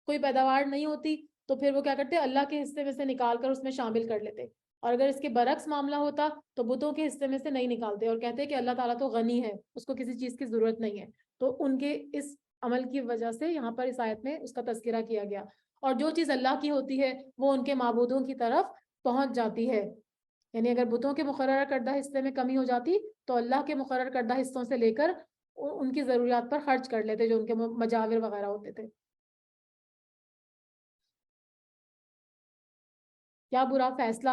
کوئی پیداوار نہیں ہوتی، تو پھر وہ کیا کرتے اللہ کے حصے میں سے نکال کر اس میں شامل کر لیتے، اور اگر اس کے برعکس معاملہ ہوتا تو بتوں کے حصے میں سے نہیں نکالتے اور کہتے کہ اللہ تعالیٰ تو غنی ہے، اس کو کسی چیز کی ضرورت نہیں ہے. تو ان کے اس عمل کی وجہ سے یہاں پر اس آیت میں اس کا تذکرہ کیا گیا. اور جو چیز اللہ کی ہوتی ہے وہ ان کے معبودوں کی طرف پہنچ جاتی ہے. یعنی اگر بتوں کے مقررہ کردہ حصے میں کمی ہو جاتی تو اللہ کے مقرر کردہ حصوں سے لے کر ان کی ضروریات پر خرچ کر لیتے جو ان کے مجاور وغیرہ ہوتے تھے. کیا برا فیصلہ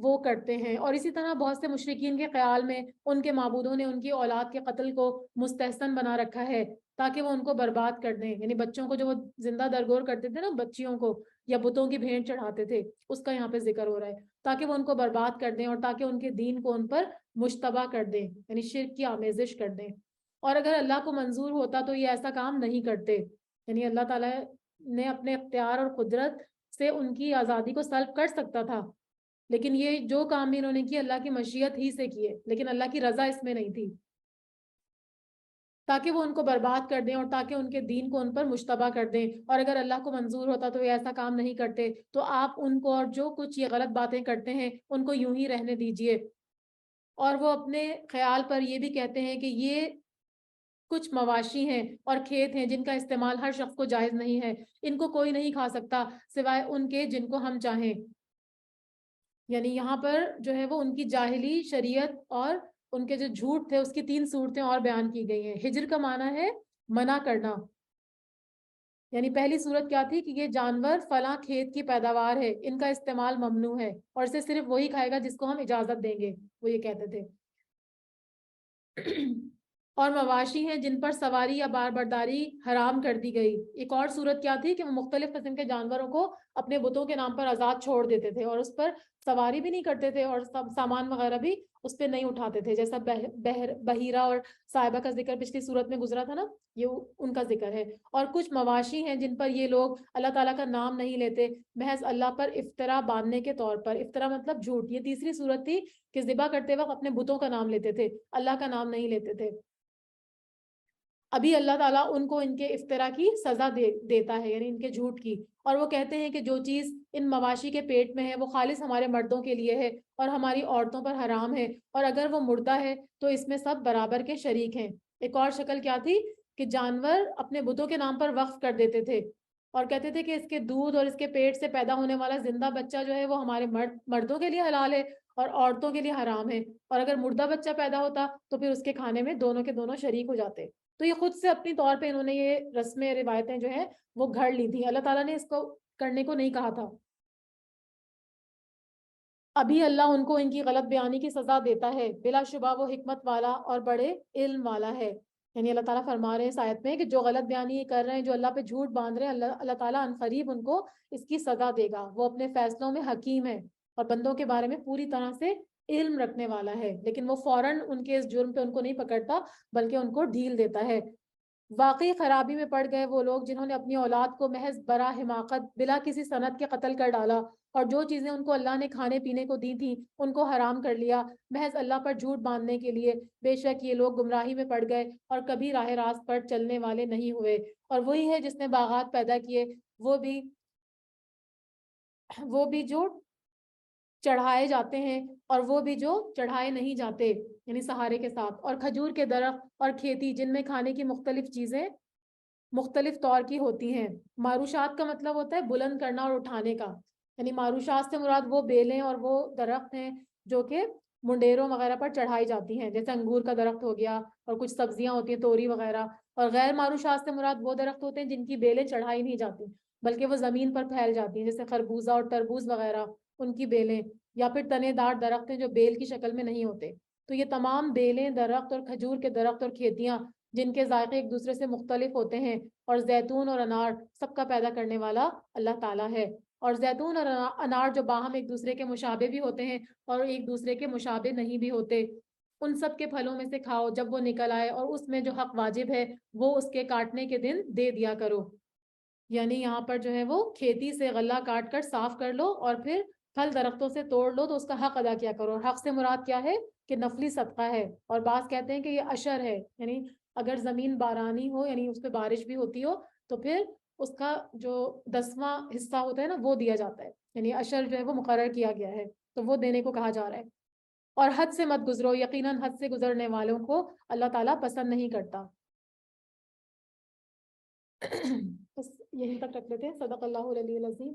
وہ کرتے ہیں. اور اسی طرح بہت سے مشرکین کے خیال میں ان کے معبودوں نے ان کی اولاد کے قتل کو مستحسن بنا رکھا ہے تاکہ وہ ان کو برباد کر دیں. یعنی بچوں کو جو وہ زندہ درگور کرتے تھے نا، بچیوں کو، یا بتوں کی بھینٹ چڑھاتے تھے، اس کا یہاں پہ ذکر ہو رہا ہے، تاکہ وہ ان کو برباد کر دیں اور تاکہ ان کے دین کو ان پر مشتبہ کر دیں، یعنی شرک کی آمیزش کر دیں. اور اگر اللہ کو منظور ہوتا تو یہ ایسا کام نہیں کرتے. یعنی اللہ تعالیٰ نے اپنے اختیار اور قدرت سے ان کی آزادی کو سلب کر سکتا تھا، لیکن یہ جو کام بھی انہوں نے کیے اللہ کی مشیت ہی سے کیے، لیکن اللہ کی رضا اس میں نہیں تھی، تاکہ وہ ان کو برباد کر دیں اور تاکہ ان کے دین کو ان پر مشتبہ کر دیں، اور اگر اللہ کو منظور ہوتا تو یہ ایسا کام نہیں کرتے۔ تو آپ ان کو اور جو کچھ یہ غلط باتیں کرتے ہیں ان کو یوں ہی رہنے دیجئے۔ اور وہ اپنے خیال پر یہ بھی کہتے ہیں کہ یہ کچھ مواشی ہیں اور کھیت ہیں جن کا استعمال ہر شخص کو جائز نہیں ہے، ان کو کوئی نہیں کھا سکتا سوائے ان کے جن کو ہم چاہیں۔ یعنی یہاں پر جو ہے وہ ان کی جاہلی شریعت اور ان کے جو جھوٹ تھے اس کی 3 صورتیں اور بیان کی گئی ہیں۔ ہجر کا معنی ہے منع کرنا، یعنی پہلی صورت کیا تھی کہ یہ جانور فلاں کھیت کی پیداوار ہے، ان کا استعمال ممنوع ہے اور اسے صرف وہی کھائے گا جس کو ہم اجازت دیں گے، وہ یہ کہتے تھے۔ اور مواشی ہیں جن پر سواری یا بار برداری حرام کر دی گئی۔ ایک اور صورت کیا تھی کہ وہ مختلف قسم کے جانوروں کو اپنے بتوں کے نام پر آزاد چھوڑ دیتے تھے اور اس پر سواری بھی نہیں کرتے تھے اور سامان وغیرہ بھی اس پہ نہیں اٹھاتے تھے، جیسا بحیرہ اور صاحبہ کا ذکر پچھلی صورت میں گزرا تھا نا، یہ ان کا ذکر ہے۔ اور کچھ مواشی ہیں جن پر یہ لوگ اللہ تعالیٰ کا نام نہیں لیتے، محض اللہ پر افطرا باندھنے کے طور پر۔ افطرا مطلب جھوٹ۔ یہ تیسری صورت تھی کہ ذبح کرتے وقت اپنے بتوں کا نام لیتے تھے، اللہ کا نام نہیں لیتے تھے۔ ابھی اللہ تعالیٰ ان کو ان کے افطرا کی سزا دیتا ہے، یعنی ان کے جھوٹ کی، اور وہ کہتے ہیں کہ جو چیز ان مواشی کے پیٹ میں ہے وہ خالص ہمارے مردوں کے لیے ہے اور ہماری عورتوں پر حرام ہے، اور اگر وہ مردہ ہے تو اس میں سب برابر کے شریک ہیں۔ ایک اور شکل کیا تھی کہ جانور اپنے بتوں کے نام پر وقف کر دیتے تھے اور کہتے تھے کہ اس کے دودھ اور اس کے پیٹ سے پیدا ہونے والا زندہ بچہ جو ہے وہ ہمارے مردوں کے لیے حلال ہے اور عورتوں کے لیے حرام ہے، اور اگر مردہ بچہ پیدا ہوتا تو پھر اس کے کھانے میں دونوں کے دونوں شریک ہو جاتے۔ تو یہ خود سے اپنی طور پہ انہوں نے یہ رسمیں روایتیں جو ہیں وہ گھڑ لی تھی، اللہ تعالیٰ نے اس کو کرنے کو نہیں کہا تھا۔ ابھی اللہ ان کو ان کی غلط بیانی کی سزا دیتا ہے، بلا شبہ وہ حکمت والا اور بڑے علم والا ہے۔ یعنی اللہ تعالیٰ فرما رہے ہیں اس آیت میں کہ جو غلط بیانی یہ کر رہے ہیں، جو اللہ پہ جھوٹ باندھ رہے ہیں، اللہ تعالیٰ عنقریب ان کو اس کی سزا دے گا۔ وہ اپنے فیصلوں میں حکیم ہے اور بندوں کے بارے میں پوری طرح سے علم رکھنے والا ہے، لیکن وہ فوراً ان کے اس جرم پہ ان کو نہیں پکڑتا بلکہ ان کو ڈھیل دیتا ہے۔ واقعی خرابی میں پڑ گئے وہ لوگ جنہوں نے اپنی اولاد کو محض برا حماقت بلا کسی سند کے قتل کر ڈالا، اور جو چیزیں ان کو اللہ نے کھانے پینے کو دی تھیں ان کو حرام کر لیا محض اللہ پر جھوٹ باندھنے کے لیے۔ بے شک یہ لوگ گمراہی میں پڑ گئے اور کبھی راہ راست پر چلنے والے نہیں ہوئے۔ اور وہی ہے جس نے باغات پیدا کیے، وہ بھی جو چڑھائے جاتے ہیں اور وہ بھی جو چڑھائے نہیں جاتے، یعنی سہارے کے ساتھ، اور کھجور کے درخت اور کھیتی جن میں کھانے کی مختلف چیزیں مختلف طور کی ہوتی ہیں۔ معروشات کا مطلب ہوتا ہے بلند کرنا اور اٹھانے کا، یعنی معروشات سے مراد وہ بیلیں اور وہ درخت ہیں جو کہ منڈیروں وغیرہ پر چڑھائی جاتی ہیں، جیسے انگور کا درخت ہو گیا اور کچھ سبزیاں ہوتی ہیں توری وغیرہ۔ اور غیر معروشات سے مراد وہ درخت ہوتے ہیں جن کی بیلیں چڑھائی نہیں جاتی بلکہ وہ زمین پر پھیل جاتی ہیں، جیسے خربوزہ اور تربوز وغیرہ، ان کی بیلیں، یا پھر تنے دار درخت ہیں جو بیل کی شکل میں نہیں ہوتے۔ تو یہ تمام بیلیں، درخت اور کھجور کے درخت اور کھیتیاں جن کے ذائقے ایک دوسرے سے مختلف ہوتے ہیں، اور زیتون اور انار، سب کا پیدا کرنے والا اللہ تعالیٰ ہے۔ اور زیتون اور انار جو باہم ایک دوسرے کے مشابہ بھی ہوتے ہیں اور ایک دوسرے کے مشابہ نہیں بھی ہوتے، ان سب کے پھلوں میں سے کھاؤ جب وہ نکل آئے، اور اس میں جو حق واجب ہے وہ اس کے کاٹنے کے دن دے دیا کرو۔ یعنی یہاں پر جو ہے وہ کھیتی سے غلہ کاٹ کر صاف کر لو اور پھر پھل درختوں سے توڑ لو تو اس کا حق ادا کیا کرو۔ حق سے مراد کیا ہے کہ نفلی صدقہ ہے، اور بعض کہتے ہیں کہ یہ عشر ہے، یعنی اگر زمین بارانی ہو یعنی اس پہ بارش بھی ہوتی ہو تو پھر اس کا جو 10واں حصہ ہوتا ہے نا وہ دیا جاتا ہے، یعنی عشر جو ہے وہ مقرر کیا گیا ہے تو وہ دینے کو کہا جا رہا ہے۔ اور حد سے مت گزرو، یقیناً حد سے گزرنے والوں کو اللہ تعالیٰ پسند نہیں کرتا۔ بس یہیں تک رکھ لیتے ہیں۔ صدق اللہ العلی العظیم۔